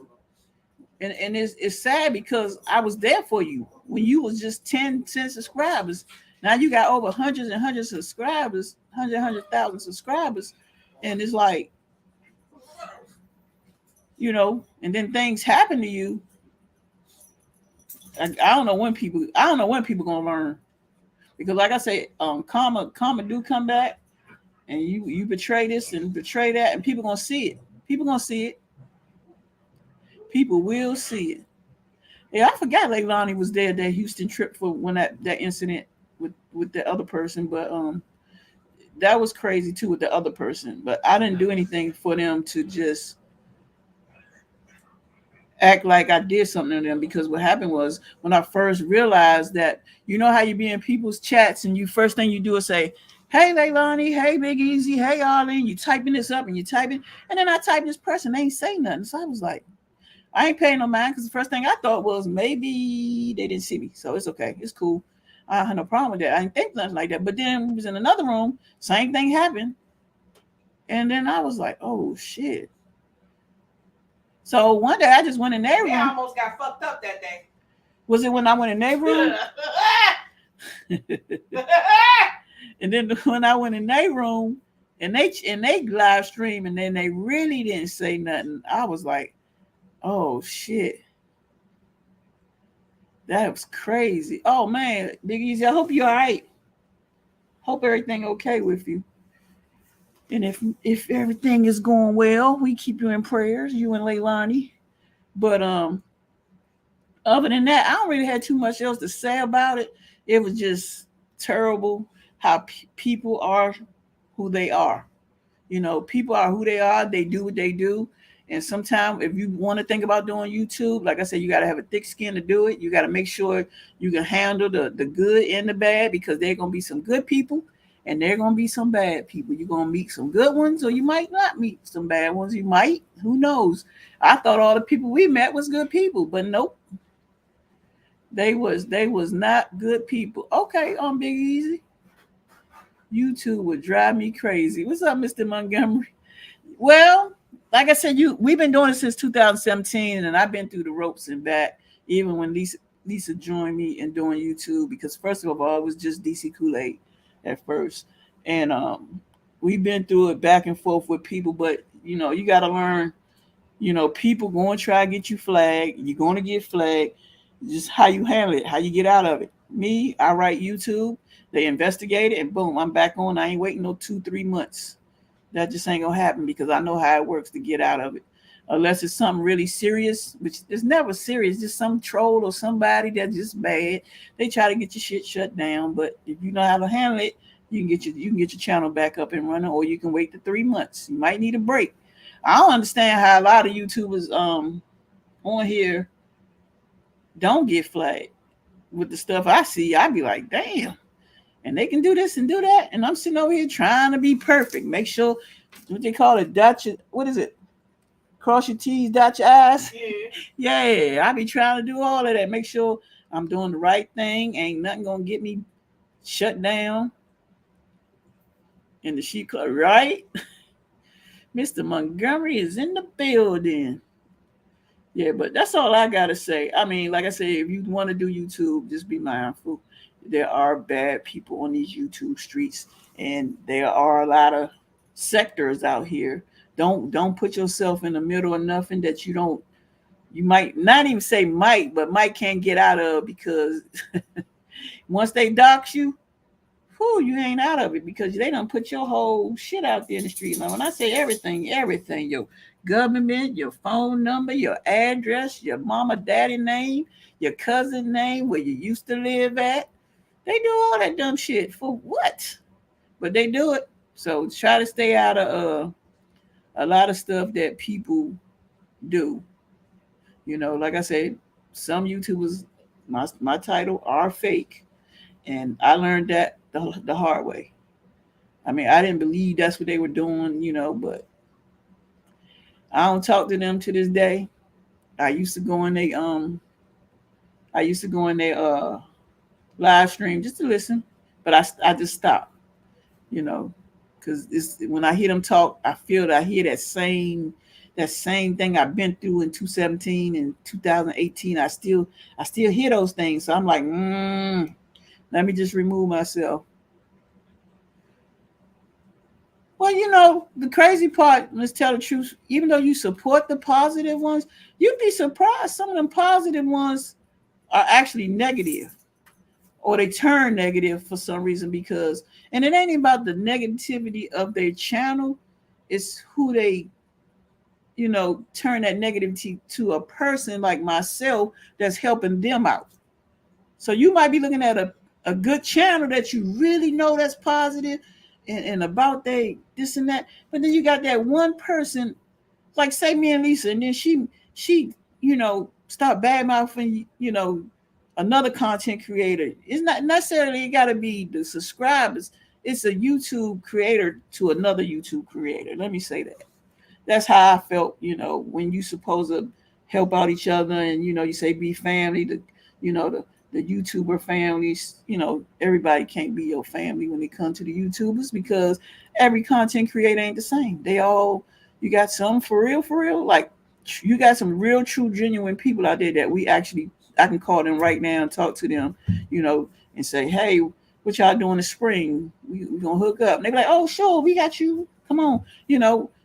S2: it's sad because I was there for you when you was just 10 subscribers. Now you got over hundreds and hundreds of subscribers, 100,000 subscribers, and it's like, and then things happen to you. I don't know when people gonna learn. Because like I say, karma do come back, and you betray this and betray that, and people gonna see it. People will see it. Yeah, I forgot Leilani was there that Houston trip for when that incident with the other person, but that was crazy too with the other person. But I didn't do anything for them to just act like I did something to them, because what happened was, when I first realized that, how you be in people's chats and first thing you do is say, hey Leilani, hey Big Easy, hey Arlene, you typing this up and you typing, and then I type this person, they ain't say nothing. So I was like, I ain't paying no mind, because the first thing I thought was maybe they didn't see me. So it's okay, it's cool. I had no problem with that. I didn't think nothing like that. But then we was in another room, same thing happened. And then I was like, oh shit. So one day I just went in their room.
S3: I almost got fucked up that day.
S2: Was it when I went in their room? And then when I went in their room and they live stream, and then they really didn't say nothing, I was like, oh shit. That was crazy. Oh man, Big Easy, I hope you're all right. Hope everything okay with you. And if everything is going well, we keep you in prayers, you and Leilani. But other than that, I don't really have too much else to say about it. It was just terrible how people are who they are. People are who they are. They do what they do. And sometimes if you want to think about doing YouTube, like I said, you got to have a thick skin to do it. You got to make sure you can handle the good and the bad, because there are going to be some good people and there are going to be some bad people. You're going to meet some good ones, or you might not meet some bad ones. You might, who knows? I thought all the people we met was good people, but nope. They was not good people. Okay, on Big Easy. YouTube would drive me crazy. What's up, Mr. Montgomery? Well, like I said, we've been doing it since 2017, and I've been through the ropes and back. Even when Lisa joined me in doing YouTube, because first of all, it was just DC KOOLAID at first, and we've been through it back and forth with people. But you got to learn. People going to try to get you flagged. You're going to get flagged. Just how you handle it, how you get out of it. Me, I write YouTube. They investigate it, and boom, I'm back on. I ain't waiting no 2-3 months. That just ain't gonna happen, because I know how it works to get out of it. Unless it's something really serious, which is never serious, just some troll or somebody that's just bad. They try to get your shit shut down. But if you know how to handle it, you can get your channel back up and running, or you can wait the 3 months. You might need a break. I don't understand how a lot of YouTubers on here don't get flagged. With the stuff I see, I'd be like, damn. And they can do this and do that, and I'm sitting over here trying to be perfect. Make sure, what they call it, what is it? Cross your T's, dot your I's. Yeah, I be trying to do all of that. Make sure I'm doing the right thing. Ain't nothing gonna get me shut down in the sheep club, right? Mr. Montgomery is in the building. Yeah, but that's all I gotta say. I mean, like I said, if you want to do YouTube, just be mindful. There are bad people on these YouTube streets, and there are a lot of sectors out here. Don't put yourself in the middle of nothing that you might not even say might can't get out of, because once they dox you, you ain't out of it, because they done put your whole shit out there in the street. Now, when I say everything, your government, your phone number, your address, your mama, daddy name, your cousin name, where you used to live at. They do all that dumb shit for what? But they do it. So try to stay out of a lot of stuff that people do. Like I said, some YouTubers, my title, are fake. And I learned that the hard way. I mean, I didn't believe that's what they were doing, but I don't talk to them to this day. I used to go in their live stream just to listen, but I just stopped, because when I hear them talk, I feel that I hear that same thing I've been through in 2017 and 2018. I still hear those things, so I'm like, let me just remove myself. Well, the crazy part, let's tell the truth, even though you support the positive ones, you'd be surprised some of them positive ones are actually negative. Or they turn negative for some reason, and it ain't about the negativity of their channel. It's who they, turn that negativity to a person like myself that's helping them out. So you might be looking at a good channel that you really know that's positive and about this and that. But then you got that one person, like say me and Lisa, and then she start bad mouthing, another content creator. It's not necessarily it got to be the subscribers. It's a YouTube creator to another YouTube creator. Let me say that. That's how I felt, when you supposed to help out each other, and you say be family. The YouTuber families, everybody can't be your family when it comes to the YouTubers, because every content creator ain't the same. You got some for real, like you got some real, true, genuine people out there that I can call them right now and talk to them, and say, hey, what y'all doing this spring? We gonna hook up. And they be like, oh, sure, we got you. Come on.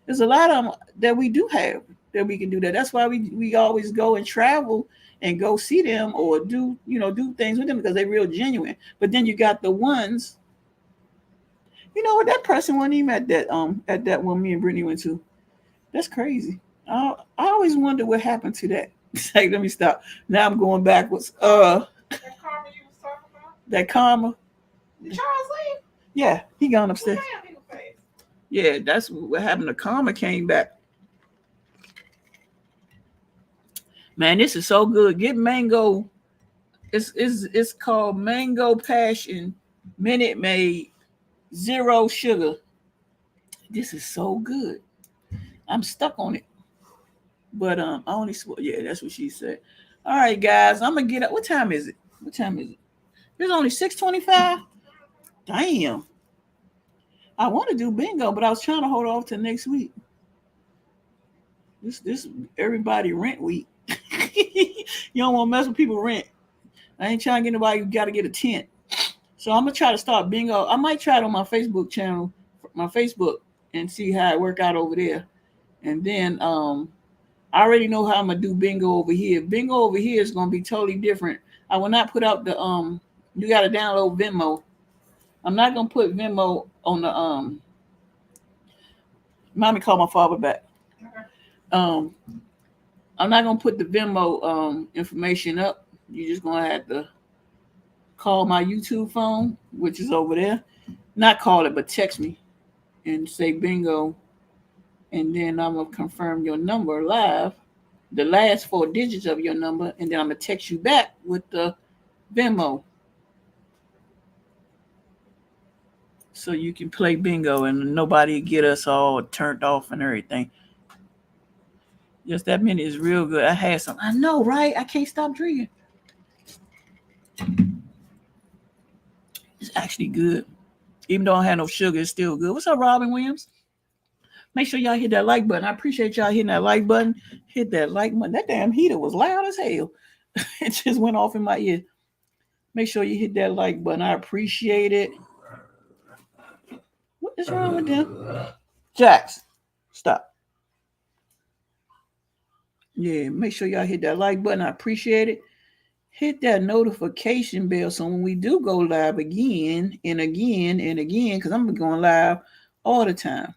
S2: There's a lot of them that we do have that we can do that. That's why we always go and travel and go see them, or do things with them, because they're real genuine. But then you got the ones, that person wasn't even at that one me and Brittany went to. That's crazy. I always wonder what happened to that. Hey, let me stop. Now I'm going backwards.
S3: That karma you was talking about?
S2: That karma.
S3: Did Charles leave?
S2: Yeah, he gone upstairs.
S3: Damn, he was fast.
S2: Yeah, that's what happened. The karma came back. Man, this is so good. Get mango. It's called Mango Passion Minute Maid, zero sugar. This is so good. I'm stuck on it. But I only yeah, that's what she said. All right, guys, I'm gonna get up. What time is it? What time is it? It's only 6:25. Damn. I want to do bingo, but I was trying to hold off till next week. This everybody rent week. You don't want to mess with people rent. I ain't trying to get nobody who got to get a tent. So I'm gonna try to start bingo. I might try it on my Facebook channel, my Facebook, and see how it work out over there. And then I already know how I'm gonna do bingo over here. Bingo over here is gonna be totally different. I will not put out the you gotta download Venmo. I'm not gonna put Venmo on the mommy call my father back. I'm not gonna put the Venmo information up. You're just gonna have to call my YouTube phone, which is over there. Not call it, but text me and say bingo. And then I'm gonna confirm your number live, the last 4 digits of your number, and then I'm gonna text you back with the Venmo. So you can play bingo and nobody get us all turned off and everything. Yes, that minute is real good. I had some. I know, right? I can't stop drinking. It's actually good. Even though I had no sugar, it's still good. What's up, Robin Williams? Make sure y'all hit that like button. I appreciate y'all hitting that like button. Hit that like button. That damn heater was loud as hell. It just went off in my ear. Make sure you hit that like button. I appreciate it. What is wrong with them? Jax, stop. Yeah, make sure y'all hit that like button. I appreciate it. Hit that notification bell so when we do go live again and again and again, because I'm going live all the time.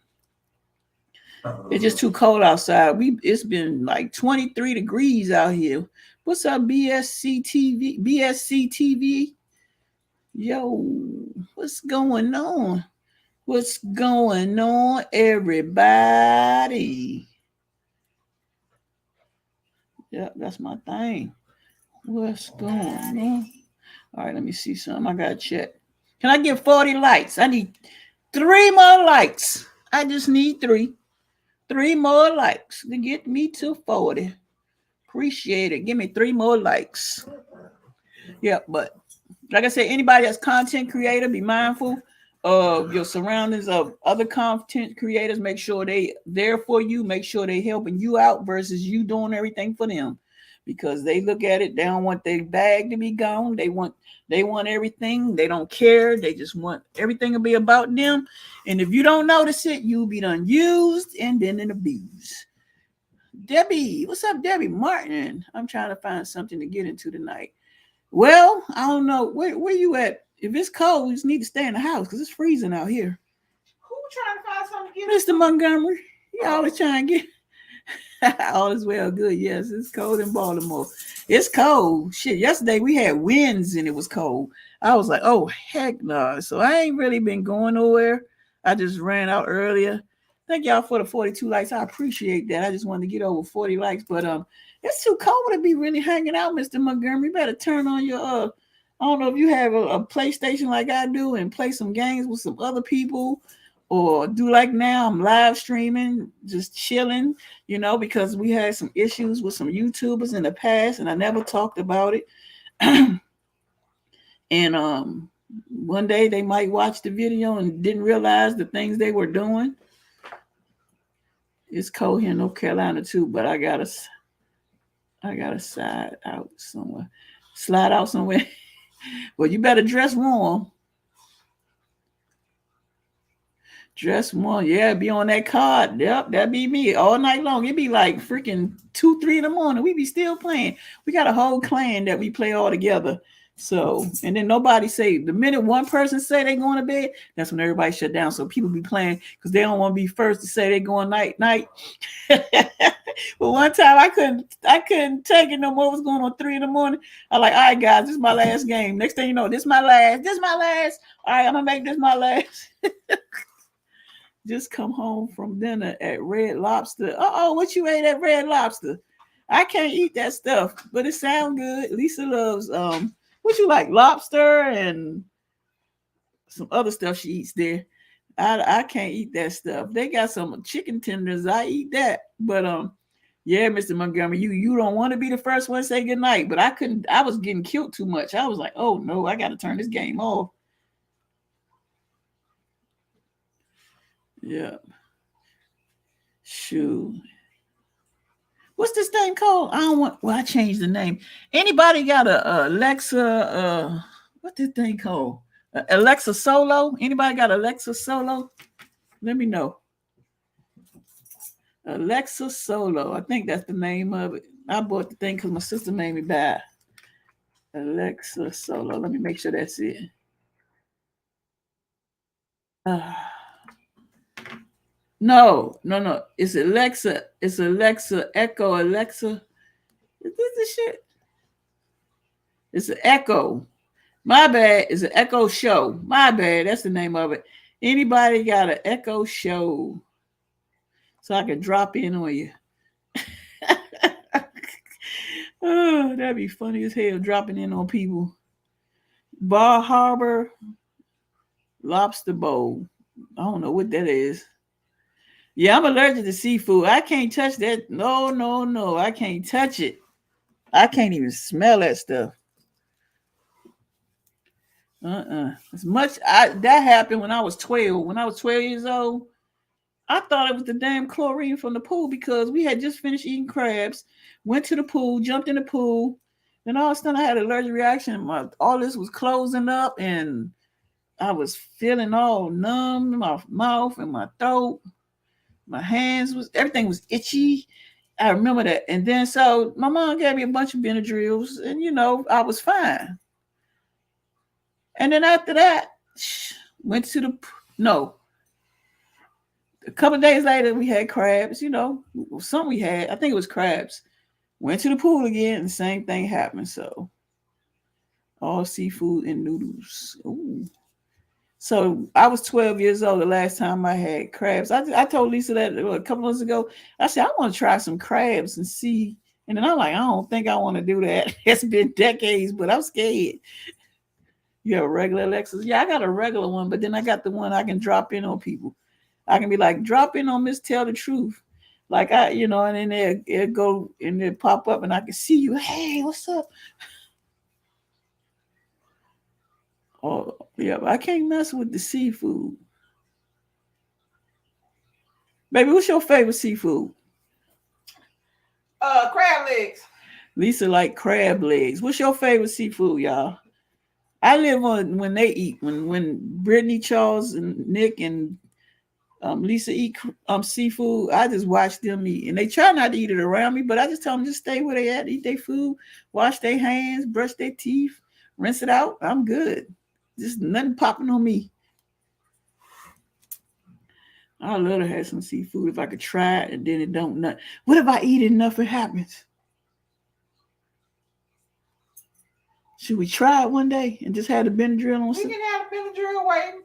S2: It's just too cold outside. It's been like 23 degrees out here. What's up, BSC TV? BSC TV? Yo, what's going on? What's going on, everybody? Yeah, that's my thing. What's going on? All right, let me see something. I gotta check. Can I get 40 likes? I need 3 more likes. I just need 3. 3 more likes to get me to 40. Appreciate it. Give me 3 more likes. Yeah, but like I said, anybody that's content creator, be mindful of your surroundings of other content creators. Make sure they there for you. Make sure they helping you out versus you doing everything for them. Because they look at it, they don't want their bag to be gone. They want everything. They don't care. They just want everything to be about them. And if you don't notice it, you'll be done used and then abused. Debbie, what's up, Debbie Martin? I'm trying to find something to get into tonight. Well, I don't know. Where you at? If it's cold, you just need to stay in the house because it's freezing out here.
S3: Who trying to find something to get
S2: Mr. Montgomery, he always trying to get all is well good. Yes, it's cold in Baltimore. It's cold. Shit, yesterday we had winds and it was cold. I was like, oh, heck no. So I ain't really been going nowhere. I just ran out earlier. Thank y'all for the 42 likes. I appreciate that. I just wanted to get over 40 likes, but it's too cold to be really hanging out, Mr. Montgomery. You better turn on your I don't know if you have a PlayStation like I do and play some games with some other people, or do like now, I'm live streaming, just chilling, because we had some issues with some YouTubers in the past and I never talked about it. And one day they might watch the video and didn't realize the things they were doing. It's cold here in North Carolina too, but I gotta slide out somewhere. Well, you better dress warm. Dress warm. Yeah, be on that card. Yep, that'd be me all night long. It'd be like freaking 2, 3 in the morning. We be still playing. We got a whole clan that we play all together. So, and then nobody say, the minute one person say they going to bed, that's when everybody shut down. So people be playing because they don't want to be first to say they going night. But one time I couldn't take it no more. It was going on 3 in the morning. I like, all right, guys, this is my last game. Next thing you know, this is my last. All right, I'm gonna make this my last. Just come home from dinner at Red Lobster. What you ate at Red Lobster? I can't eat that stuff, but it sounds good. Lisa loves what you like, lobster and some other stuff she eats there. I can't eat that stuff. They got some chicken tenders. I eat that. But yeah, Mr. Montgomery, you don't want to be the first one to say goodnight. But I couldn't, I was getting killed too much. I was like, oh no, I gotta turn this game off. Yeah. Shoot. What's this thing called? I don't want. Well, I changed the name. Anybody got a Alexa? What's this thing called? Alexa Solo? Anybody got Alexa Solo? Let me know. Alexa Solo. I think that's the name of it. I bought the thing because my sister made me buy it. Alexa Solo. Let me make sure that's it. No. It's Alexa. It's Alexa Echo. Alexa. Is this the shit? It's an Echo. My bad. It's an Echo Show. My bad. That's the name of it. Anybody got an Echo Show? So I can drop in on you. Oh, that'd be funny as hell, dropping in on people. Bar Harbor Lobster Bowl. I don't know what that is. Yeah, I'm allergic to seafood. I can't touch that. No. I can't touch it. I can't even smell that stuff. As much that happened when I was 12. When I was 12 years old, I thought it was the damn chlorine from the pool because we had just finished eating crabs, went to the pool, jumped in the pool, then all of a sudden I had an allergic reaction. All this was closing up and I was feeling all numb in my mouth and my throat. My hands everything was itchy. I remember that. And then so my mom gave me a bunch of Benadryls and I was fine. And then after that, went to a couple of days later, we had crabs, something we had. I think it was crabs. Went to the pool again, and the same thing happened. So, all seafood and noodles. Ooh. So, I was 12 years old the last time I had crabs. I told Lisa that a couple months ago. I said, I want to try some crabs and see. And then I'm like, I don't think I want to do that. It's been decades, but I'm scared. You have a regular Alexa? Yeah, I got a regular one, but then I got the one I can drop in on people. I can be like, drop in on Miss Tell the Truth. Like and then it'll go and it'll pop up and I can see you. Hey, what's up? Oh, yeah, but I can't mess with the seafood. Baby, what's your favorite seafood?
S3: Crab legs.
S2: Lisa like crab legs. What's your favorite seafood, y'all? I live on when they eat. When Brittany, Charles, and Nick and Lisa eat seafood, I just watch them eat. And they try not to eat it around me, but I just tell them just stay where they at, eat their food, wash their hands, brush their teeth, rinse it out. I'm good. Just nothing popping on me. I'd love to have some seafood if I could try it and then it don't nut. What if I eat it enough it happens? Should we try it one day and just have the Benadryl on?
S3: We can have the Benadryl waiting.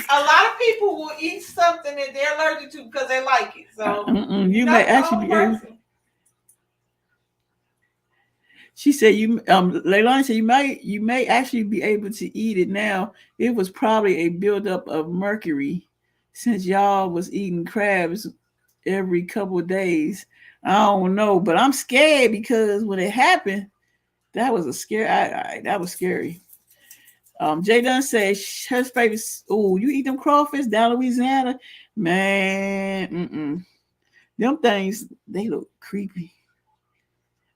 S3: A lot of people will eat something that they're allergic to because they like it. So
S2: you may actually be able. She said Leilani said you may actually be able to eat it now. It was probably a buildup of mercury since y'all was eating crabs every couple of days. I don't know, but I'm scared because when it happened, that was a scare. That was scary. Jay Dunn says her favorite. Oh, you eat them crawfish down Louisiana, man. Them things they look creepy.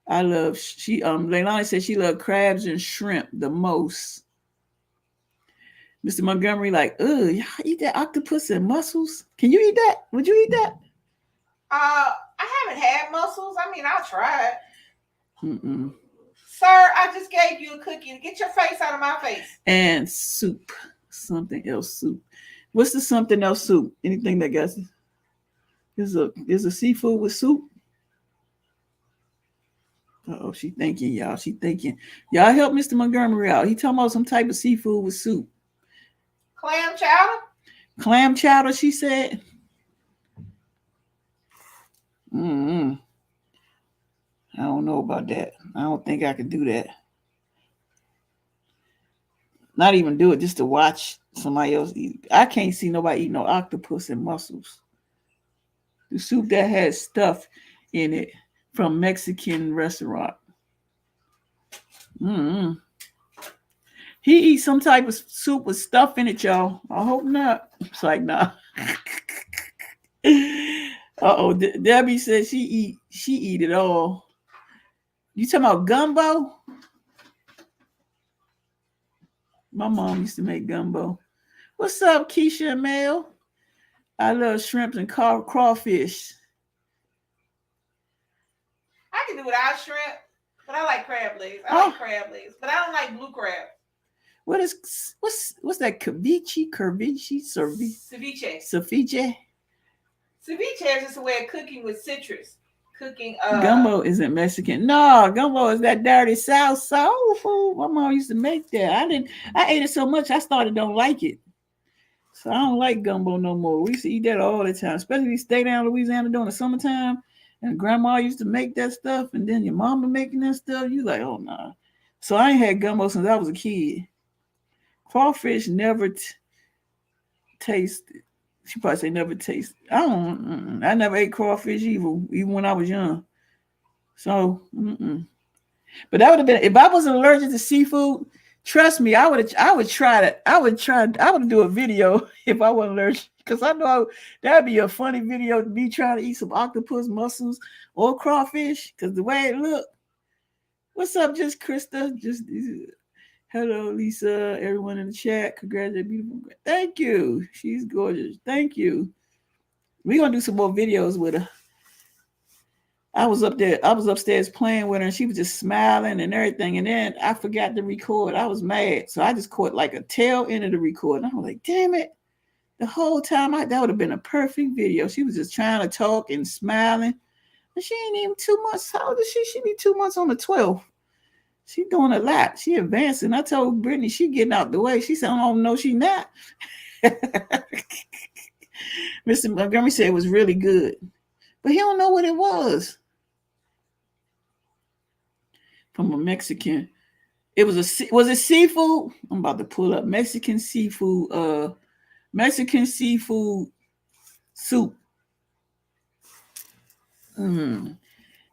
S2: I love Leilani said she loved crabs and shrimp the most. Mr. Montgomery like, y'all eat that octopus and mussels? Can you eat that? Would you eat that?
S3: I haven't had mussels. I mean, I'll try it. Sir, I just gave you a cookie. Get your face out of my face.
S2: And soup. Something else soup. What's the something else soup? Anything that gets is a seafood with soup? Oh, she thinking, y'all. She thinking. Y'all help Mr. Montgomery out. He talking about some type of seafood with soup.
S3: Clam chowder?
S2: Clam chowder, she said. I don't know about that. I don't think I can do that. Not even do it just to watch somebody else eat. I can't see nobody eat no octopus and mussels. The soup that has stuff in it from Mexican restaurant. Mm-mm. He eats some type of soup with stuff in it, y'all. I hope not. It's like, nah. Uh-oh. Debbie says she eat it all. You talking about gumbo? My mom used to make gumbo. What's up, Keisha and Mel? I love shrimps and crawfish.
S3: I can do without shrimp, but I like crab legs. I like crab legs, but I don't like blue crab.
S2: What's that? Ceviche? Ceviche?
S3: Ceviche is just a way of cooking with citrus.
S2: Gumbo isn't Mexican. No, gumbo is that dirty South soul food. My mom used to make that. I ate it so much I started don't like it. So I don't like gumbo no more. We used to eat that all the time, especially if you stay down in Louisiana during the summertime. And grandma used to make that stuff, and then your mama making that stuff. You like, oh nah. So I ain't had gumbo since I was a kid. Crawfish never tasted. She probably say never tasted. I never ate crawfish even when I was young. So, but that would have been if I wasn't allergic to seafood. Trust me, I would try that. I would do a video if I wasn't allergic, because I know that'd be a funny video to be trying to eat some octopus, mussels, or crawfish. Because the way it looked. What's up, just Krista? Just hello, Lisa. Everyone in the chat, congratulations, beautiful. Thank you. She's gorgeous. Thank you. We're gonna do some more videos with her. I was upstairs playing with her, and she was just smiling and everything. And then I forgot to record. I was mad, so I just caught like a tail end of the record. And I was like, "Damn it!" The whole time, that would have been a perfect video. She was just trying to talk and smiling, and she ain't even 2 months. How old is she? She be 2 months on the 12th. She doing a lot. She advancing. I told Brittany she getting out the way. She said, "Oh no, she not." Mr. Montgomery said it was really good, but he don't know what it was. From a Mexican. Was it seafood? I'm about to pull up Mexican seafood soup.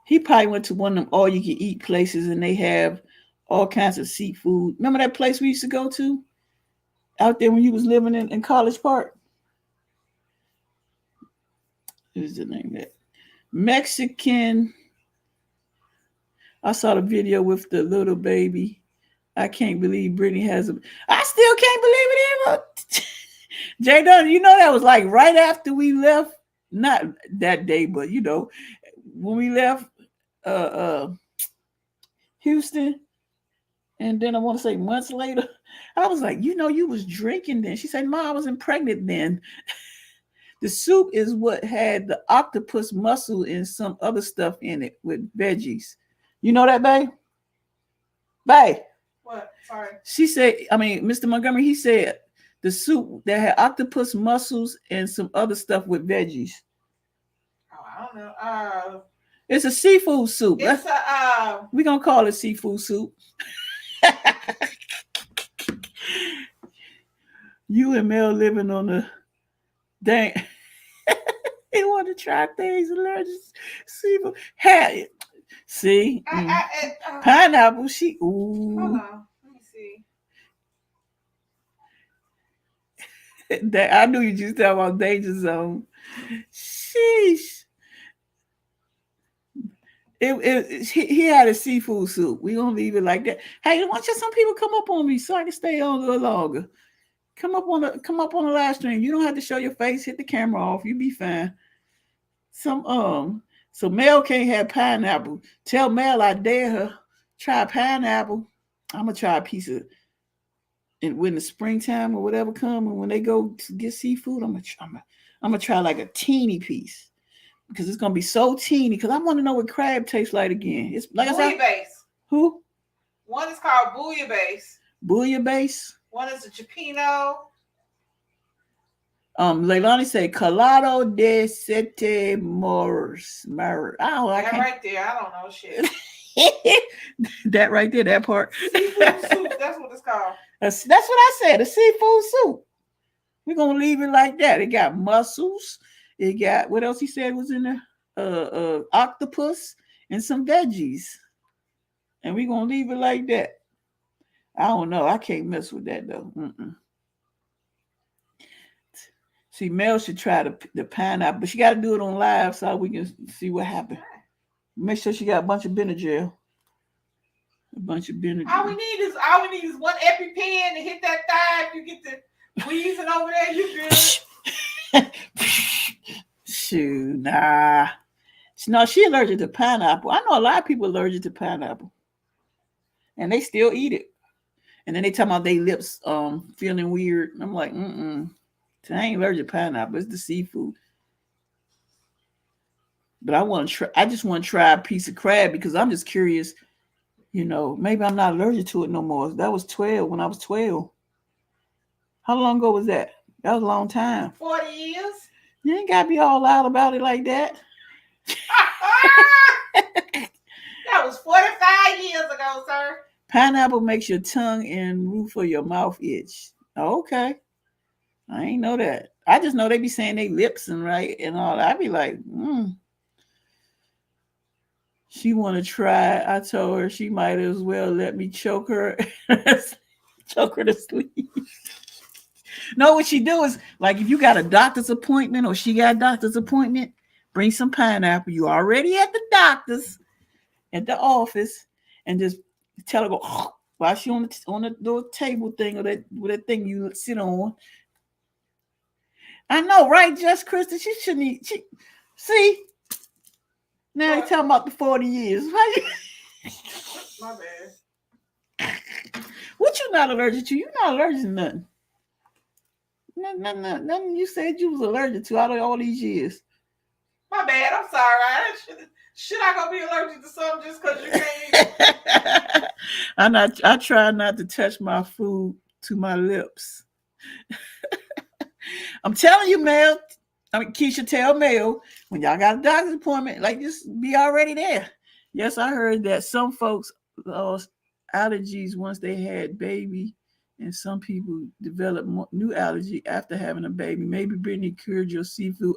S2: He probably went to one of them all you can eat places, and they have all kinds of seafood. Remember that place we used to go to out there when you was living in College Park? What is the name of that? Mexican. I saw the video with the little baby. I can't believe Brittany has a. I still can't believe it either. Jay Dunn, you know that was like right after we left. Not that day, but you know, when we left Houston, and then I want to say months later, I was like, you know, you was drinking then. She said, "Ma, I wasn't pregnant then." The soup is what had the octopus mussel and some other stuff in it with veggies. You know that, babe? Babe.
S3: What? Sorry.
S2: She said, Mr. Montgomery, he said the soup that had octopus mussels and some other stuff with veggies.
S3: Oh, I don't know.
S2: It's a seafood soup.
S3: It's
S2: we're gonna call it seafood soup. You and Mel living on the dang. He want to try things allergic seafood. Hey, see, pineapple. She ooh.
S3: Hold on, let me see.
S2: That I knew you just talking about danger zone. Sheesh. He had a seafood soup. We gonna leave it like that. Hey, why don't you some people come up on me so I can stay on a little longer? Come up on the live stream. You don't have to show your face. Hit the camera off. You be fine. So Mel can't have pineapple. Tell Mel I dare her. Try pineapple. I'm gonna try a piece of. And when the springtime or whatever come, and when they go to get seafood, I'm gonna try like a teeny piece, because it's gonna be so teeny. Because I want to know what crab tastes like again. It's like
S3: bouillabaisse.
S2: Who?
S3: One is called bouillabaisse.
S2: Bouillabaisse.
S3: One is a cioppino.
S2: Leilani said Colado de Sete Moros.
S3: That right there, I don't know shit.
S2: That right there, that part.
S3: Seafood soup, that's what it's called.
S2: That's what I said, a seafood soup. We're gonna leave it like that. It got mussels. It got what else he said was in there? Octopus and some veggies. And we're gonna leave it like that. I don't know. I can't mess with that though. See, Mel should try the pineapple, but she got to do it on live so we can see what happened. Make sure she got a bunch of Benadryl. A bunch of Benadryl.
S3: All we need is one EpiPen to hit that thigh. If you get the wheezing over there, you good.
S2: Shoot, nah. No, she allergic to pineapple. I know a lot of people allergic to pineapple, and they still eat it. And then they talk about their lips feeling weird. I'm like, I ain't allergic to pineapple. It's the seafood. But I just want to try a piece of crab because I'm just curious. You know, maybe I'm not allergic to it no more. That was 12 when I was 12. How long ago was that? That was a long time.
S3: 40 years.
S2: You ain't got to be all out about it like that.
S3: That was 45 years ago, sir.
S2: Pineapple makes your tongue and roof of your mouth itch. Oh, okay. I ain't know that. I just know they be saying they lips and right and all that. I be like, She want to try. I told her she might as well let me choke her to sleep. No, what she do is, like, if you got a doctor's appointment or she got a doctor's appointment, bring some pineapple. You already at the doctor's, at the office, and just tell her go while she on the table thing or that thing you sit on. I know, right, Just Krista? She shouldn't eat. See? Now you're talking about the 40 years.
S3: My bad.
S2: What you not allergic to? You're not allergic to nothing. Nothing you said you was allergic to out of all these years.
S3: My bad. I'm sorry. Should I go be allergic to something just because you can't eat?
S2: I try not to touch my food to my lips. I'm telling you, Mel. Keisha, tell Mel when y'all got a doctor's appointment, like, just be already there. Yes, I heard that some folks lost allergies once they had baby, and some people develop new allergy after having a baby. Maybe Brittany cured your seafood.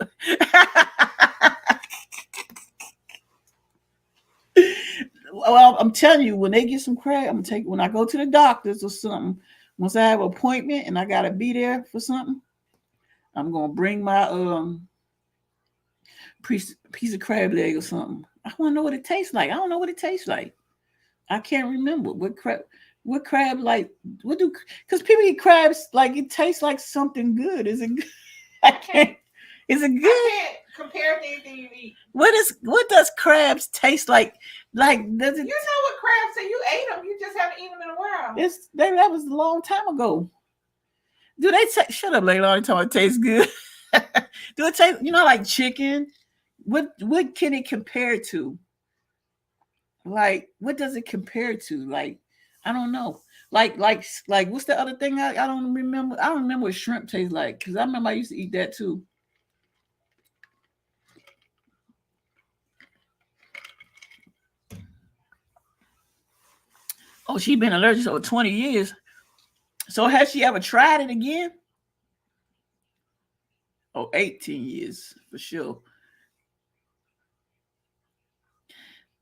S2: Well, I'm telling you, when they get some crab, when I go to the doctors or something, once I have an appointment and I gotta be there for something, I'm gonna bring my piece of crab leg or something. I want to know what it tastes like. I don't know what it tastes like. I can't remember what crab like. Because people eat crabs like it tastes like something good. Is it good? Is it good?
S3: I can't compare it to anything you eat.
S2: What does crabs taste like? Like, does it?
S3: You know what crabs say? You ate them. You just haven't eaten them in a while.
S2: That was a long time ago. Do they shut up, Layla? Tell me it tastes good. Do it taste, like chicken? What can it compare to? Like, what does it compare to? Like, I don't know. Like what's the other thing? I don't remember. I don't remember what shrimp tastes like because I remember I used to eat that too. Oh, she's been allergic for 20 years. So has she ever tried it again? Oh, 18 years for sure.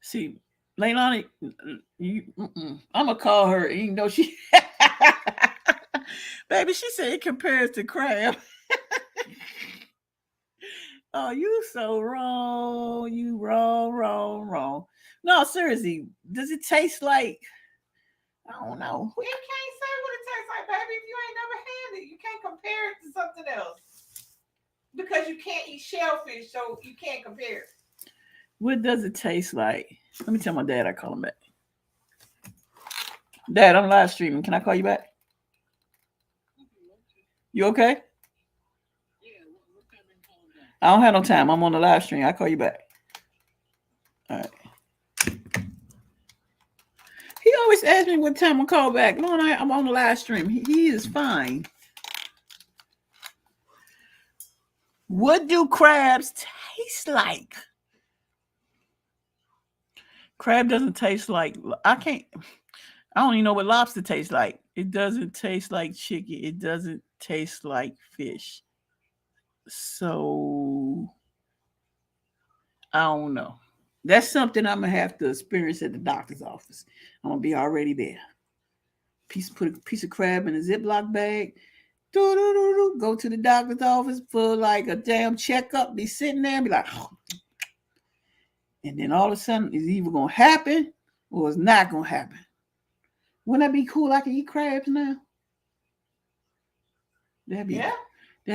S2: See, Leilani, I'm going to call her even though she... Baby, she said it compares to crab. Oh, you so wrong. You wrong. No, seriously, does it taste like... I don't know.
S3: You can't say what it tastes like, baby. If you ain't never had it, you can't compare it to something else. Because you can't eat shellfish, so you can't compare it.
S2: What does it taste like? Let me tell my dad I call him back. Dad, I'm live streaming. Can I call you back? You okay? I don't have no time. I'm on the live stream. I'll call you back. All right. He always asks me what time I call back. No, I'm on the live stream. He is fine. What do crabs taste like? Crab doesn't taste like, I don't even know what lobster tastes like. It doesn't taste like chicken. It doesn't taste like fish. So I don't know. That's something I'm gonna have to experience at the doctor's office. I'm gonna be already there. Put a piece of crab in a Ziploc bag. Go to the doctor's office for like a damn checkup. Be sitting there and be like, and then all of a sudden it's either gonna happen or it's not gonna happen. Wouldn't that be cool? I can eat crabs now. That'd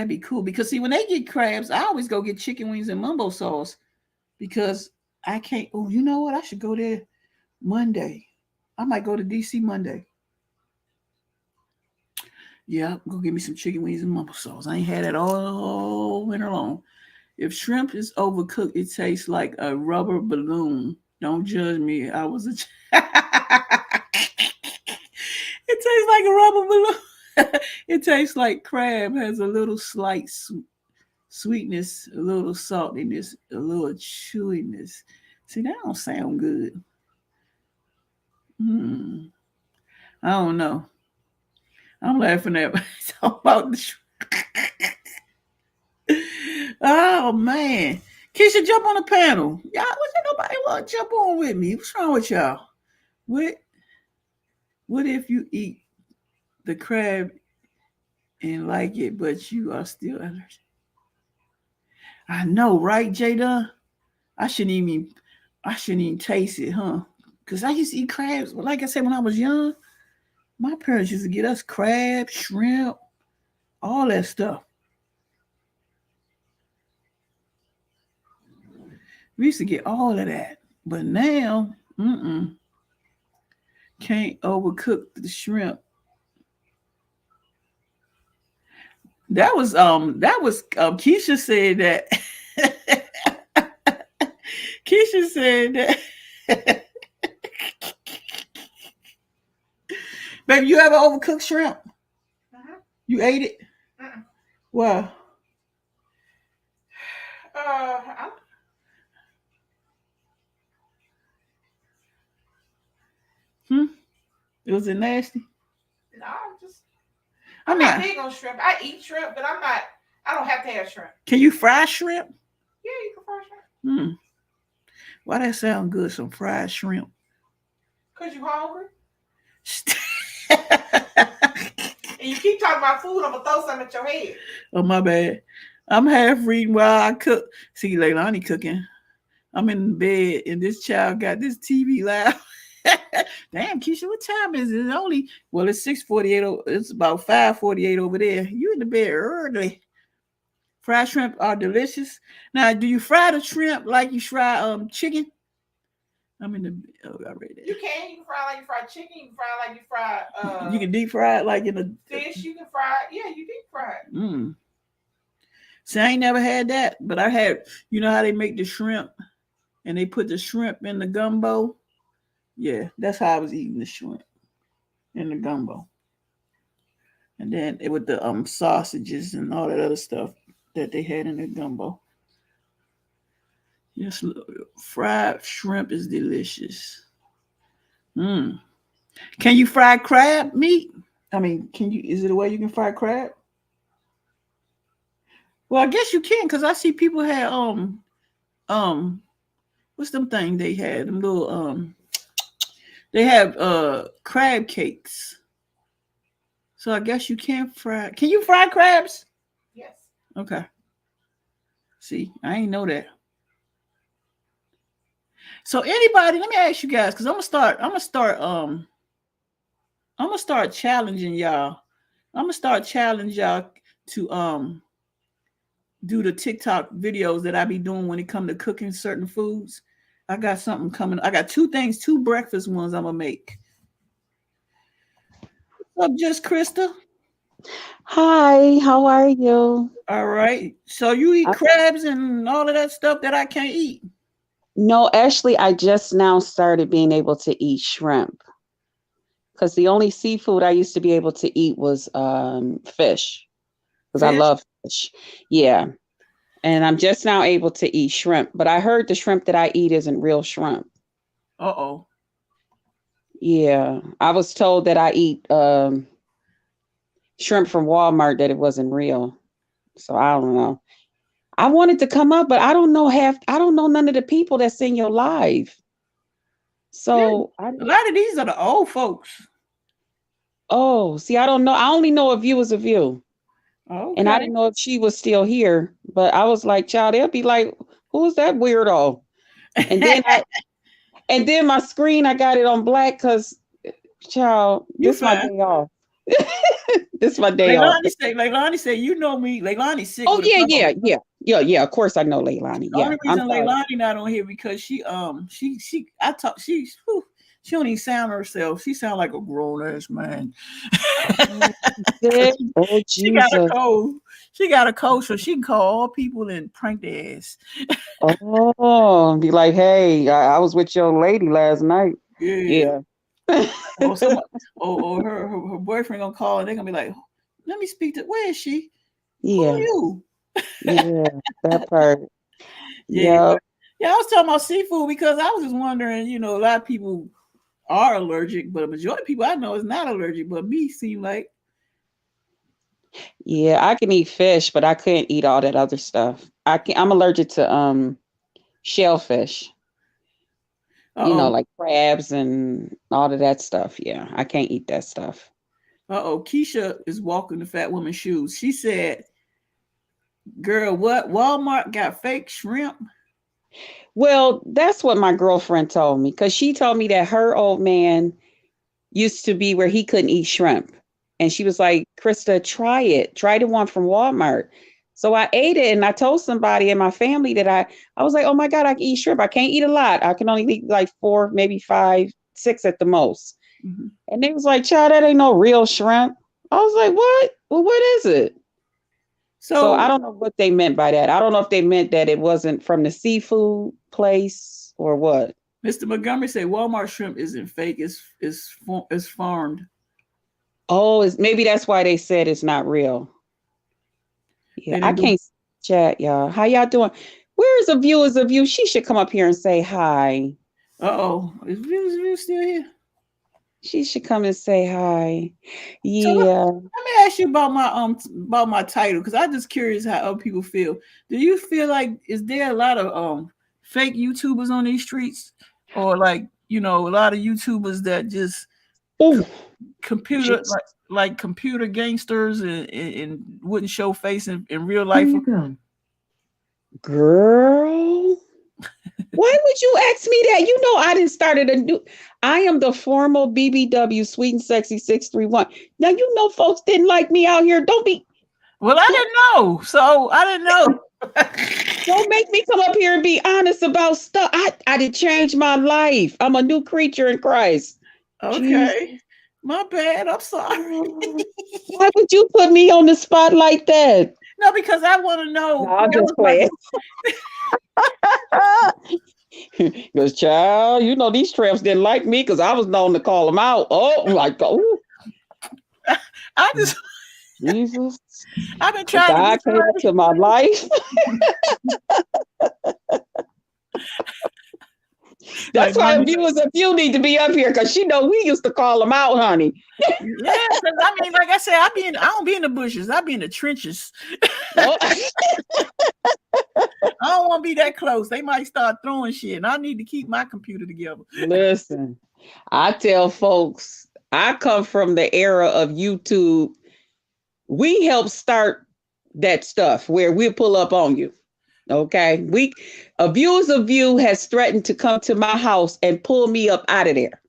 S2: be cool. Because see, when they get crabs, I always go get chicken wings and mumbo sauce because I can't. Oh, you know what? I should go there Monday. I might go to DC Monday. Yeah, go get me some chicken wings and mumbo sauce. I ain't had that all winter long. If shrimp is overcooked, it tastes like a rubber balloon. Don't judge me. I was a It tastes like a rubber balloon. It tastes like crab has a little slight sweetness, a little saltiness, a little chewiness. See, that don't sound good. I don't know. I'm laughing at talking about the Oh man. Keisha, jump on the panel. Y'all, nobody want to jump on with me? What's wrong with y'all? What if you eat the crab and like it, but you are still allergic? I know, right, Jada? I shouldn't even taste it, huh? Because I used to eat crabs. But like I said, when I was young, my parents used to get us crab, shrimp, all that stuff. We used to get all of that. But now, can't overcook the shrimp. That was Keisha said that. Keisha said that. Baby, you ever overcooked shrimp? You ate it? Wow. Was it nasty?
S3: No, I'm not big on shrimp. I eat shrimp, but I don't have to have shrimp.
S2: Can you fry shrimp?
S3: Yeah, you can fry shrimp.
S2: Why that sound good? Some fried shrimp.
S3: Cause you hungry. And you keep talking about food, I'm gonna throw something at your head.
S2: Oh my bad. I'm half reading while I cook. See, Leilani cooking. I'm in bed and this child got this TV loud. Damn, Keisha, what time is it? It's 6:48. It's about 5:48 over there. You in the bed early. Fried shrimp are delicious. Now, do you fry the shrimp like you fry chicken? I'm in the I read that.
S3: You can fry like you fry chicken. You can fry like you fry.
S2: You can deep fry it like in a
S3: fish. You can fry. Yeah, you deep fry it.
S2: See, I ain't never had that, but I had. You know how they make the shrimp, and they put the shrimp in the gumbo. Yeah, that's how I was eating the shrimp in the gumbo, and then with the sausages and all that other stuff that they had in the gumbo. Yes, fried shrimp is delicious. Can you fry crab meat? I mean, is it a way you can fry crab? Well, I guess you can, because I see people had what's them thing they had? Them little they have crab cakes. So I guess you can fry. Can you fry crabs?
S3: Yes.
S2: Okay. See, I ain't know that. So anybody, let me ask you guys, because I'm gonna start challenging y'all. I'm gonna start challenging y'all to do the TikTok videos that I be doing when it come to cooking certain foods. I got something coming. I got two breakfast ones I'm gonna make. What's up, Just Krista?
S4: Hi, how are you?
S2: All right. So you eat crabs and all of that stuff that I can't eat?
S4: No, actually, I just now started being able to eat shrimp because the only seafood I used to be able to eat was fish because I love fish. Yeah. And I'm just now able to eat shrimp. But I heard the shrimp that I eat isn't real shrimp.
S2: Uh-oh.
S4: Yeah. I was told that I eat shrimp from Walmart, that it wasn't real. So I don't know. I wanted to come up, but I don't know none of the people that's in your live.
S2: Yeah.
S4: So
S2: A lot of these are the old folks.
S4: see, I don't know. I only know a view is a view.
S2: Okay.
S4: And I didn't know if she was still here, but I was like, child, they'll be like, who's that weirdo? And then my screen, I got it on black because, child,
S2: You
S4: this is my
S2: fine.
S4: day off. This is my day off.
S2: Leilani say, you know me. Leilani's sick
S4: Oh
S2: with a cold.
S4: yeah. Of course I know Leilani.
S2: The
S4: Yeah,
S2: only
S4: I'm
S2: reason
S4: sorry.
S2: Leilani not on here because she don't even sound herself. She sound like a grown ass man.
S4: Oh
S2: She got a
S4: Jesus.
S2: cold. She got a cold, so she can call all people and prank their ass.
S4: Oh, be like, hey, I was with your lady last night.
S2: Yeah.
S4: Yeah.
S2: Or someone, or her boyfriend gonna call and they're gonna be like, "Let me speak to. Where is she? Who are
S4: Yeah.
S2: you?"
S4: Yeah. That part.
S2: Yeah.
S4: Yeah.
S2: Yeah, I was talking about seafood because I was just wondering, a lot of people are allergic, but a majority of people I know is not allergic, but me seem like,
S4: Yeah. I can eat fish, but I couldn't eat all that other stuff. I'm allergic to shellfish.
S2: uh-oh,
S4: Like crabs and all of that stuff. Yeah. I can't eat that stuff.
S2: Keisha is walking the fat woman's shoes. She said, girl, what? Walmart got fake shrimp?
S4: Well, that's what my girlfriend told me because she told me that her old man used to be where he couldn't eat shrimp. And she was like, Krista, try it. Try the one from Walmart. So I ate it and I told somebody in my family that I was like, oh my God, I can eat shrimp. I can't eat a lot. I can only eat like 4, maybe 5, 6 at the most.
S2: Mm-hmm.
S4: And they was like, child, that ain't no real shrimp. I was like, what? Well, what is it? So I
S2: So,
S4: don't know what they meant by that. I don't know if they meant that it wasn't from the seafood place or what.
S2: Mr. Montgomery said Walmart shrimp isn't fake. It's farmed.
S4: Oh, maybe that's why they said it's not real. Yeah,
S2: They
S4: I
S2: didn't do.
S4: can't chat, y'all. How y'all doing? Where's a viewers of you? She should come up here and say hi.
S2: Uh-oh, is View still here?
S4: She should come and say hi.
S2: So
S4: Yeah.
S2: let me ask you about my title because I'm just curious how other people feel. Do you feel like is there a lot of fake YouTubers on these streets, or like a lot of YouTubers that just
S4: Oh,
S2: computer like computer gangsters and wouldn't show face in real life?
S4: girl. Why would you ask me that? I didn't started a new. I am the formal BBW Sweet and Sexy 631. Now folks didn't like me out here. Don't be.
S2: Well, I didn't know, so I didn't know.
S4: Don't make me come up here and be honest about stuff. I did change my life. I'm a new creature in Christ.
S2: Okay,
S4: Jeez.
S2: my bad. I'm sorry.
S4: Why would you put me on the spot like that?
S2: No, because I want to know.
S4: No, I'm just playing. Because, child, these tramps didn't like me because I was known to call them out. Oh, like, oh.
S2: I just,
S4: Jesus.
S2: I've been trying
S4: God
S2: to
S4: came into my life. That's why viewers of you need to be up here because we used to call them out, honey.
S2: Yeah, because I mean, like I said, I don't be in the bushes. I be in the trenches.
S4: Oh.
S2: I don't want to be that close. They might start throwing shit, and I need to keep my computer together.
S4: Listen, I tell folks, I come from the era of YouTube. We helped start that stuff where we'll pull up on you. Okay. Viewers of you has threatened to come to my house and pull me up out of there.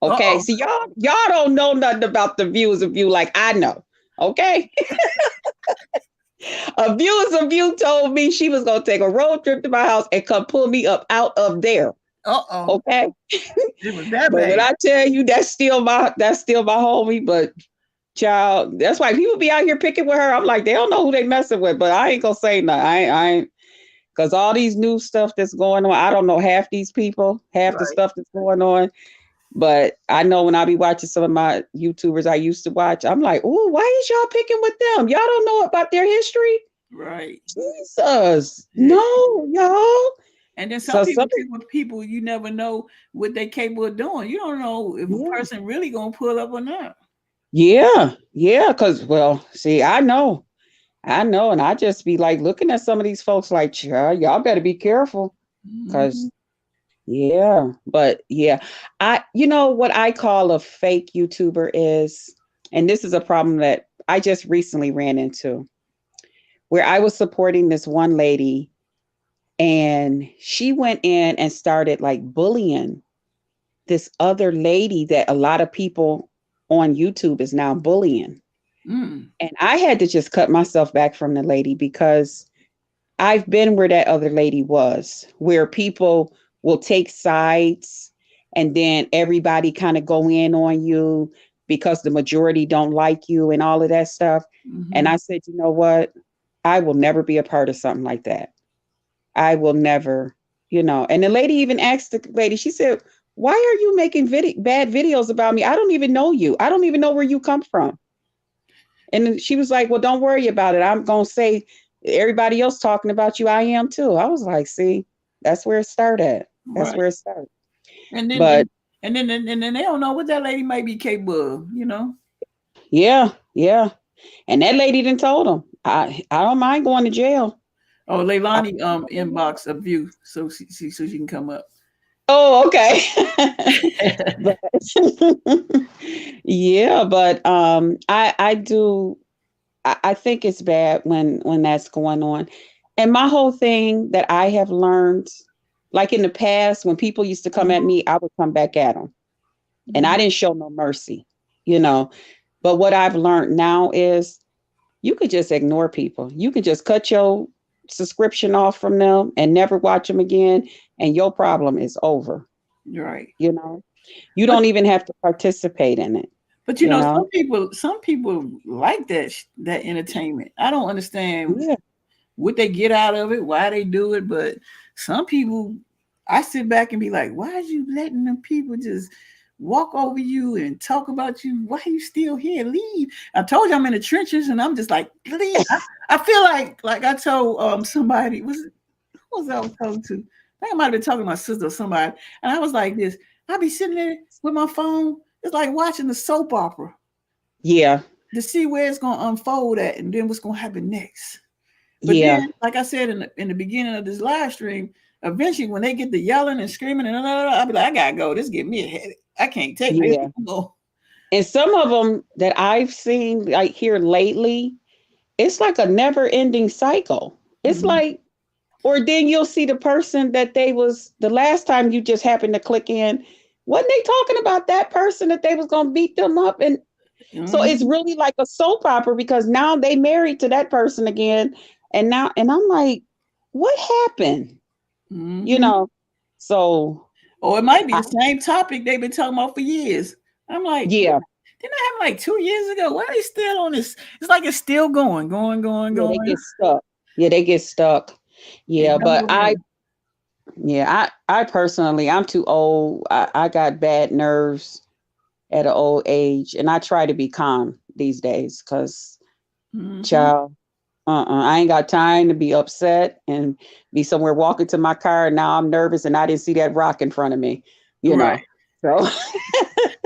S4: Okay.
S2: Uh-oh.
S4: See, y'all don't know nothing about the viewers of you like I know. Okay. A viewers of you told me she was going to take a road trip to my house and come pull me up out of there.
S2: Uh-oh.
S4: Okay.
S2: It was that
S4: But
S2: bad.
S4: when I tell you that's still my homie, but child, that's why people be out here picking with her. I'm like, they don't know who they messing with, but I ain't gonna say nothing. I ain't, because all these new stuff that's going on, I don't know half these people, half the stuff that's going on. But I know when I be watching some of my YouTubers I used to watch, I'm like, oh, why is y'all picking with them? Y'all don't know about their history?
S2: Right.
S4: Jesus.
S2: Yeah.
S4: No, y'all.
S2: And then some
S4: So
S2: people,
S4: some
S2: people, you never know what they capable of doing. You don't know if a
S4: yeah.
S2: person really gonna pull up or not.
S4: Yeah. Yeah. Cause well, see, I know, and I just be like looking at some of these folks like, "Child, y'all better be careful.
S2: Mhm.
S4: Cause yeah, but yeah, you know what I call a fake YouTuber is, and this is a problem that I just recently ran into, where I was supporting this one lady, and she went in and started like bullying this other lady that a lot of people on YouTube is now bullying.
S2: Mm.
S4: And I had to just cut myself back from the lady because I've been where that other lady was, where people will take sides and then everybody kind of go in on you because the majority don't like you and all of that stuff. And
S2: Mhm.
S4: I said, you know what? I will never be a part of something like that. I will never, you know. And the lady even asked the lady, she said, why are you making bad videos about me? I don't even know you. I don't even know where you come from. And she was like, well, don't worry about it. I'm going to say everybody else talking about you. I am too. I was like, see, that's where it started. That's
S2: Right.
S4: where it started.
S2: And then
S4: But
S2: and then they don't know what that lady might be capable of, you know.
S4: yeah, yeah. And that lady didn't told him, I don't mind going to jail.
S2: Oh,
S4: I,
S2: Leilani inbox a view so she can come up.
S4: oh, okay. But yeah, but I do I think it's bad when that's going on. And my whole thing that I have learned, like in the past, when people used to come at me, I would come back at them, and I
S2: Mhm.
S4: didn't show no mercy, you know. But what I've learned now is you could just ignore people. You can just cut your subscription off from them and never watch them again, and your problem is over.
S2: Right.
S4: You know, you
S2: But
S4: don't even have to participate in it.
S2: but you
S4: You
S2: know,
S4: know,
S2: some people like that entertainment. I don't understand
S4: yeah,
S2: what they get out of it, why they do it, but some people, I sit back and be like, why are you letting them people just walk over you and talk about you? Why are you still here? Leave. I told you I'm in the trenches and I'm just like, leave. I feel like I told somebody, who was I was talking to? I think I might have been talking to my sister or somebody, and I was like this. I be sitting there with my phone. It's like watching the soap opera
S4: yeah,
S2: to see where it's gonna unfold at and then what's gonna happen next. But then,
S4: yeah,
S2: like I said in the beginning of this live stream, eventually when they get the yelling and screaming and I'll be like, I gotta go. This give me a headache. I can't take this
S4: yeah.
S2: anymore.
S4: And some of them that I've seen like here lately, it's like a never ending cycle. It's
S2: Mhm.
S4: like, or then you'll see the person that they was the last time you just happened to click in. Wasn't they talking about that person that they was going to beat them up? And so it's
S2: Mhm.
S4: really like a soap opera because now they married to that person again. And I'm like, what happened? You
S2: Mhm.
S4: know, so
S2: Or it might be
S4: I,
S2: the same topic they've been talking about for years. I'm like,
S4: yeah,
S2: didn't that happen like 2 years ago? Why are they still on this? It's like it's still going,
S4: yeah, they
S2: going.
S4: get stuck. Yeah, they get stuck.
S2: It
S4: Yeah, but
S2: never ends.
S4: I personally, I'm too old. I got bad nerves at an old age, and I try to be calm these days because,
S2: Mhm.
S4: child, I ain't got time to be upset and be somewhere walking to my car. And now I'm nervous, and I didn't see that rock in front of me, you
S2: Right.
S4: know. So,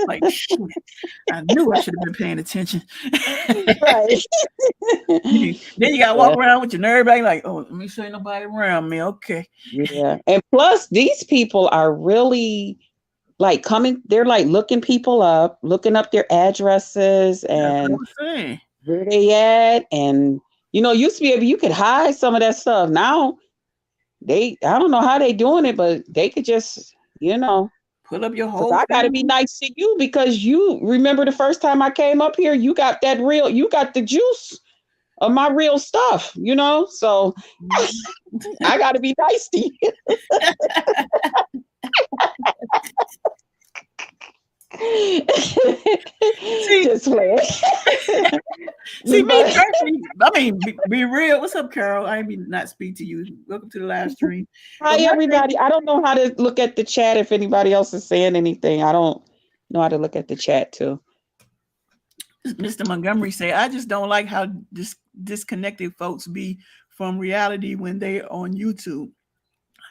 S2: Like shit. I knew I should have been paying attention.
S4: right.
S2: Then you gotta walk
S4: Yeah,
S2: around with your nerve back, like, oh, let me show you nobody around me. Okay.
S4: yeah. And plus, these people are really like coming. They're like looking people up, looking up their addresses
S2: That's what
S4: and
S2: I'm saying.
S4: where they at, and used to be able you could hide some of that stuff. Now I don't know how they doing it, but they could just
S2: Put up your
S4: because
S2: whole
S4: I got to be
S2: family.
S4: nice to you because you remember the first time I came up here, you got you got the juice of my real stuff. So
S2: Mhm.
S4: I got to be nice to you.
S2: See,
S4: Just play.
S2: see, me
S4: But
S2: personally, I mean, be real. What's up, Carol? I ain't be not speak to you. Welcome to the live stream.
S4: hi
S2: But my thing,
S4: everybody. I don't know how to look at the chat if anybody else is saying anything. I don't know how to look at the chat too.
S2: Mr. Montgomery say, I just don't like how disconnected folks be from reality when they're on YouTube.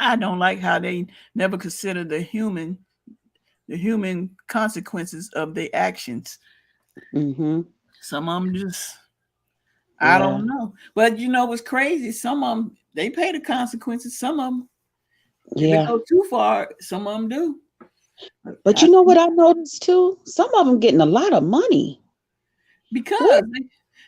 S2: I don't like how they never consider the human consequences of their actions.
S4: Mm-hmm.
S2: Some of them just, I
S4: Yeah.
S2: don't know. But you know what's crazy? Some of them, they pay the consequences. Some of them, if it
S4: Yeah.
S2: goes too far, some of them do.
S4: But you know what I noticed too? Some of them getting a lot of money.
S2: Because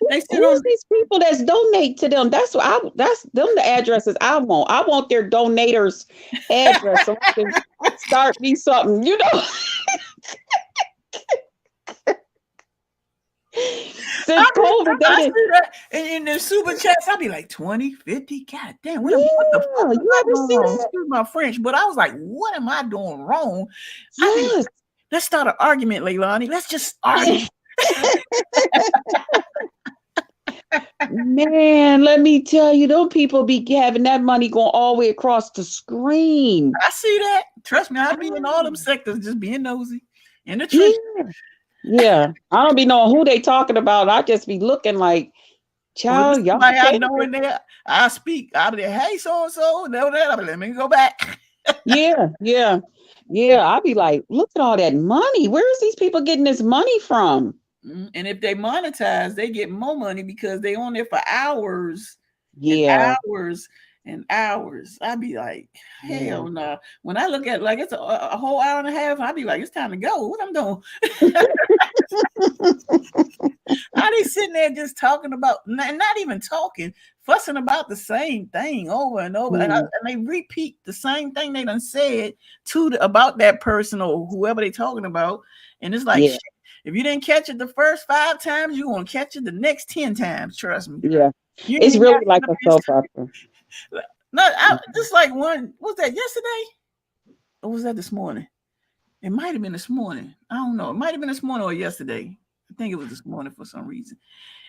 S2: they sit
S4: Who's
S2: on.
S4: these people that's donate to them? That's what that's them the addresses I want. I want their donators address so I can start me something, you know. Since COVID, they
S2: I
S4: did.
S2: see that in the super chats. I'll be like 20, 50. God damn, what the fuck
S4: Yeah,
S2: am
S4: you
S2: I
S4: ever
S2: doing
S4: see
S2: wrong?
S4: that?
S2: Excuse my French, but I was like, what am I doing wrong? I be
S4: Yes.
S2: let's start an argument, Leilani. Let's just argue.
S4: Man, let me tell you, those people be having that money going all the way across the screen.
S2: I see that. Trust me, I be in all them sectors just being nosy. In the
S4: Yeah,
S2: trenches.
S4: yeah. I don't be knowing who they talking about. I just be looking like,
S2: Or
S4: child, y'all
S2: somebody I
S4: okay?
S2: know in there, I speak. I'll be like, hey, so and so, know that. I'll be like, let me go back.
S4: Yeah, yeah, yeah. I be like, look at all that money. Where is these people getting this money from?
S2: And if they monetize, they get more money because they on there for hours and
S4: Yeah,
S2: hours and hours. I'd be like,
S4: yeah.
S2: hell no. When I look at like it's a whole hour and a half, I'd be like, it's time to go. What I'm doing? Are they sitting there just talking about, not even talking, fussing about the same thing over and over, and they repeat the same thing they done said about that person or whoever they talking about, and it's like,
S4: Yeah,
S2: shit, if you didn't catch it the first 5 times, you gonna catch it the next 10 times. Trust me.
S4: yeah.
S2: You ain't
S4: It's
S2: even
S4: really
S2: got
S4: like
S2: to
S4: a
S2: finish.
S4: soap opera.
S2: No, just like one. Was that yesterday? Or was that this morning? It might have been this morning. I don't know. It might have been this morning or yesterday. I think it was this morning for some reason.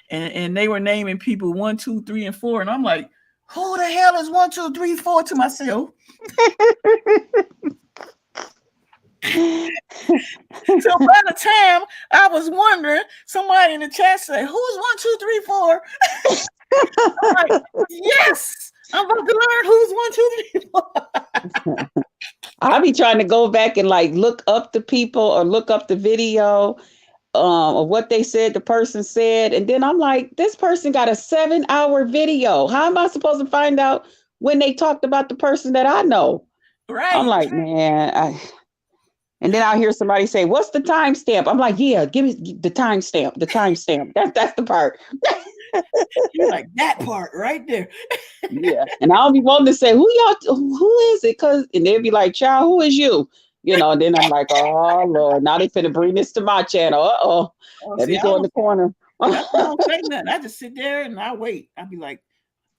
S2: And they were naming people 1, 2, 3, and 4, and I'm like, who the hell is 1, 2, 3, 4 to myself? So by the time I was wondering, somebody in the chat said, "Who's 1, 2, 3, 4?" I'm like, yes, I'm about to learn who's 1, 2, 3, 4.
S4: I'll be trying to go back and like look up the people or look up the video of what they said the person said, and then I'm like, this person got a 7-hour video. How am I supposed to find out when they talked about the person that I know? I'm
S2: Right.
S4: like, man, and then I'll hear somebody say, what's the timestamp? I'm like, yeah, give me the timestamp. The timestamp. That's the part.
S2: You're like that part right there.
S4: Yeah. And I'll be wanting to say, who is it? And they'll be like, child, who is you? You know, and then I'm like, oh Lord, now they finna bring this to my channel. Uh-oh. Let me go in the corner.
S2: I don't say nothing. I just sit there and I wait. I'll be like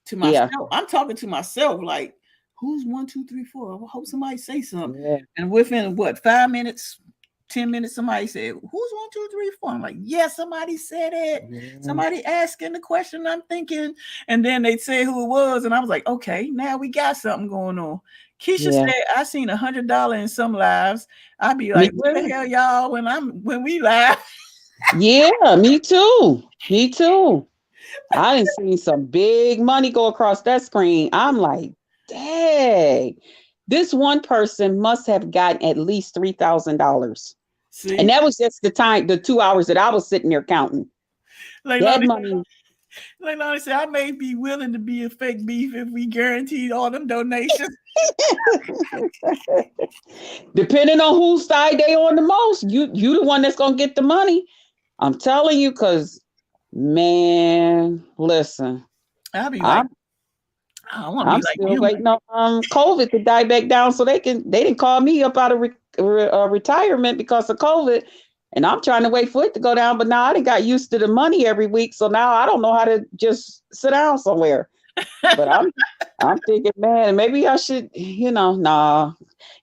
S2: to myself.
S4: Yeah.
S2: I'm talking to myself like, who's 1, 2, 3, 4? I hope somebody say something.
S4: Yeah.
S2: And within 5 minutes, 10 minutes, somebody said, who's 1, 2, 3, 4? I'm like, yeah, somebody said it.
S4: Yeah.
S2: Somebody asking the question. I'm thinking, and then they say who it was, and I was like, okay, now we got something going on. Keisha said, I seen $100 in some lives. I'd be like, what the hell, y'all? When we live.
S4: Yeah, me too. Me too. I didn't see some big money go across that screen. I'm like, dang, this one person must have gotten at least $3,000. And that was just the 2 hours that I was sitting there counting. That money.
S2: Like I said, I may be willing to be a fake beef if we guaranteed all them donations.
S4: Depending on whose side they on the most, you the one that's gonna get the money. I'm telling you, because man, listen,
S2: I'll be like,
S4: I'm still waiting on COVID to die back down so they didn't call me up out of retirement because of COVID. And I'm trying to wait for it to go down, but now I done got used to the money every week. So now I don't know how to just sit down somewhere. But I'm thinking, man, maybe I should, nah.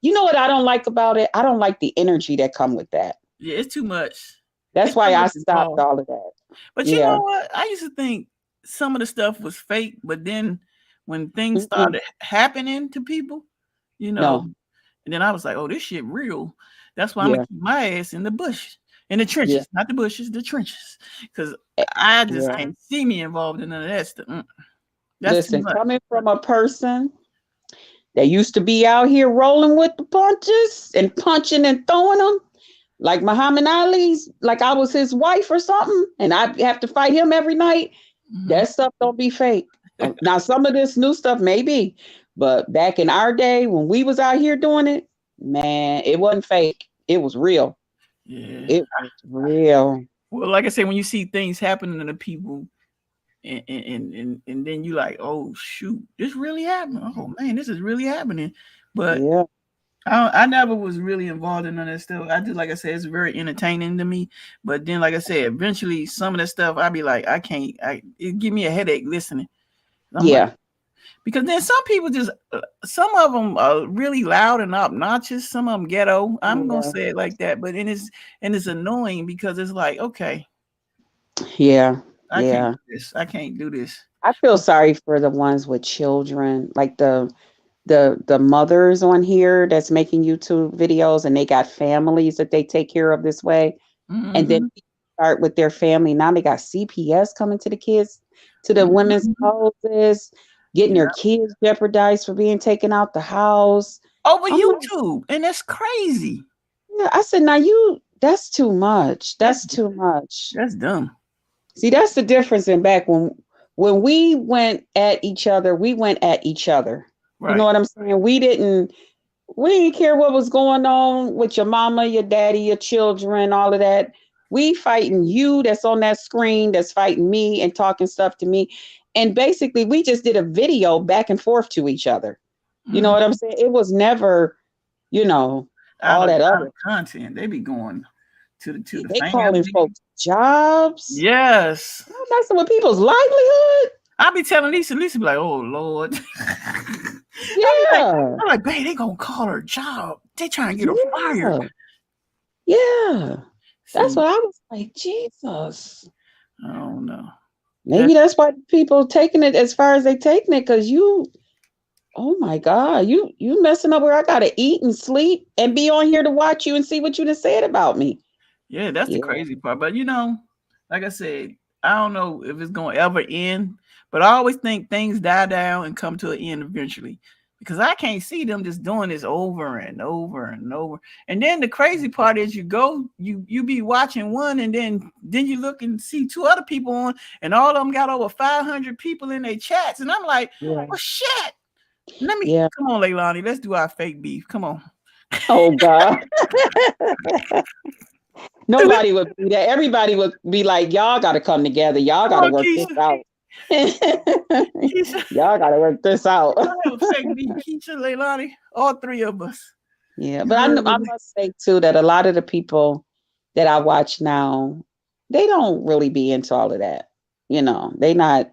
S4: You know what I don't like about it? I don't like the energy that come with that.
S2: Yeah, it's too much.
S4: That's why I stopped all of that.
S2: But you know what? I used to think some of the stuff was fake, but then when things started happening to people, and then I was like, oh, this shit real. That's why I'm gonna keep my ass in the bush. In the trenches,
S4: Yeah.
S2: not the bushes, the trenches. Because I just
S4: Yeah.
S2: can't see me involved in none of that stuff. That's too
S4: Listen,
S2: much.
S4: coming from a person that used to be out here rolling with the punches and punching and throwing them, like Muhammad Ali's, like I was his wife or something, and I have to fight him every night. That stuff don't be fake. Now, some of this new stuff may be, but back in our day when we was out here doing it, man, it wasn't fake. It was real.
S2: Yeah.
S4: It was real.
S2: Well, like I said, when you see things happening to the people, and then you like, oh shoot, this really happened. Oh man, this is really happening. But
S4: Yeah.
S2: I never was really involved in none of that stuff. I just, like I said, it's very entertaining to me. But then, like I said, eventually some of that stuff, I'd be like, it give me a headache listening. I'm
S4: Yeah.
S2: like, because then some people just, some of them are really loud and obnoxious. Some of them ghetto. I'm gonna
S4: Yeah.
S2: say it like that. But it's annoying because it's like, okay,
S4: Yeah.
S2: I can't
S4: Yeah.
S2: do this. I can't do this.
S4: I feel sorry for the ones with children, like the mothers on here that's making YouTube videos and they got families that they take care of this way. And then
S2: Mhm.
S4: start with their family. Now they got CPS coming to the kids, to the women's
S2: Mhm.
S4: houses, getting
S2: Yeah.
S4: their kids jeopardized for being taken out the house.
S2: Over
S4: I'm like,
S2: YouTube, and that's crazy.
S4: yeah. I said, now that's too much. That's too much.
S2: That's dumb.
S4: See, that's the difference in back when we went at each other, we went at each other. You know
S2: Right.
S4: what I'm saying? We didn't care what was going on with your mama, your daddy, your children, all of that. We fighting you that's on that screen, that's fighting me and talking stuff to me. And basically, we just did a video back and forth to each other. You know
S2: Mhm.
S4: what I'm saying? It was never, you know,
S2: Out
S4: all
S2: of
S4: that other.
S2: content, they be going to the
S4: They calling
S2: family.
S4: folks jobs.
S2: Yes.
S4: You're messing with people's livelihood.
S2: I be telling Lisa be like, oh Lord.
S4: Yeah.
S2: I'm like, babe, they gonna call her job. They trying to get her fired.
S4: Yeah. Yeah. That's
S2: See,
S4: what I was like, Jesus.
S2: I don't know.
S4: Maybe that's why people taking it as far as they taking it, because oh my God, you messing up where I gotta eat and sleep and be on here to watch you and see what you just said about me.
S2: Yeah, that's the
S4: Yeah,
S2: crazy part. But like I said, I don't know if it's gonna ever end. But I always think things die down and come to an end eventually. Because I can't see them just doing this over and over and over. And then the crazy part is you be watching one and then you look and see two other people on, and all of them got over 500 people in their chats. And I'm like,
S4: yeah,
S2: well shit. Let me
S4: yeah.
S2: come on, Leilani. Let's do our fake beef. Come on.
S4: Oh God. Nobody would be that. Everybody would be like, y'all gotta come together. Y'all
S2: Come
S4: gotta
S2: on,
S4: work this
S2: Keisha.
S4: out.
S2: Keisha.
S4: Y'all gotta work this out.
S2: I have a fake beef. Keisha, Leilani, all three of us.
S4: Yeah, but I must say too that a lot of the people that I watch now, they don't really be into all of that. They not.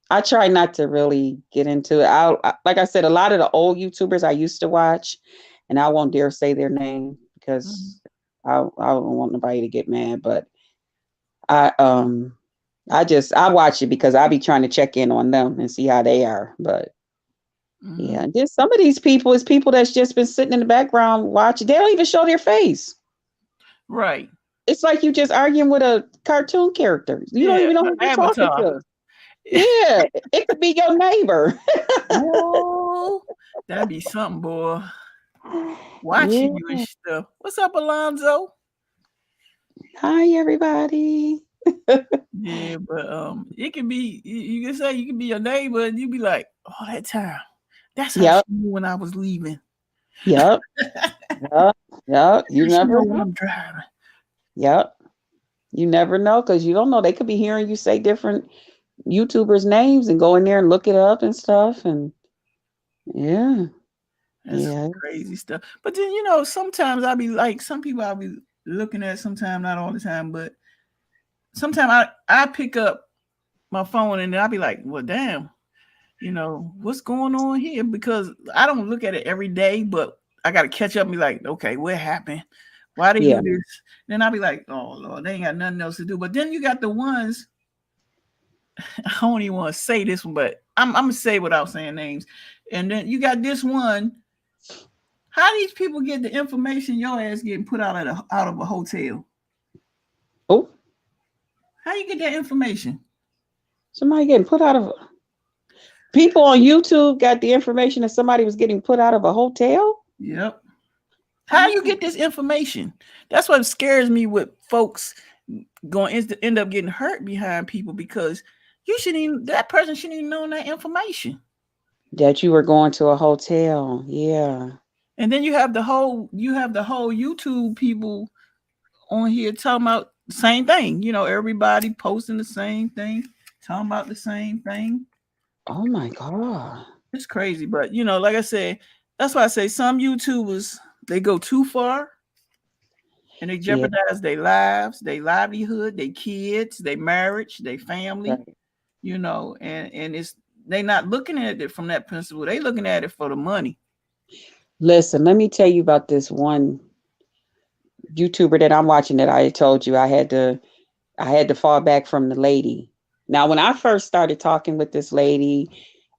S4: I try not to really get into it. Like I said, a lot of the old YouTubers I used to watch, and I won't dare say their name because I don't want nobody to get mad. But I I watch it because I be trying to check in on them and see how they are. But yeah, just some of these people is people that's just been sitting in the background watching. They don't even show their face.
S2: Right.
S4: It's like you just arguing with a cartoon character. You don't
S2: Yeah.
S4: even know who you're talking
S2: Avatar.
S4: to. Yeah, it could be your neighbor.
S2: Oh, that'd be something, boy. Watching you and stuff. What's up, Alonzo?
S4: Hi, everybody.
S2: Yeah, but it can be. You can say you can be your neighbor, and you be like, "Oh, that time. That's how
S4: Yep.
S2: she knew when I was leaving."
S4: Yep. Yep. You
S2: She
S4: never
S2: know when
S4: know.
S2: I'm driving.
S4: Yep. You never know because you don't know. They could be hearing you say different YouTubers' names and go in there and look it up and stuff. And yeah.
S2: That's some crazy stuff. But then sometimes I'll be like, some people I'll be looking at. Sometimes not all the time, but sometimes I pick up my phone and then I'll be like, well, damn. What's going on here? Because I don't look at it every day, but I got to catch up and be like, okay, what happened? Why they do this? Then I'll be like, oh, Lord, they ain't got nothing else to do. But then you got the ones, I don't even want to say this one, but I'm going to say without saying names. And then you got this one. How these people get the information your ass getting put out of a hotel?
S4: Oh,
S2: How you get that information?
S4: somebody getting put out of people on YouTube got the information that somebody was getting put out of a hotel.
S2: Yep. How you get this information? That's what scares me with folks going to end up getting hurt behind people because you shouldn't even that person shouldn't even know that information.
S4: That you were going to a hotel. Yeah.
S2: And then you have the whole YouTube people on here talking about the same thing. Everybody posting the same thing, talking about the same thing.
S4: Oh my God.
S2: It's crazy, but like I said, that's why I say some YouTubers they go too far and they
S4: Yeah.
S2: jeopardize their lives, their livelihood, their kids, their marriage, their family.
S4: Right.
S2: And it's they not looking at it from that principle. They looking at it for the money.
S4: Listen, let me tell you about this one YouTuber that I'm watching that I told you I had to fall back from the lady. Now, when I first started talking with this lady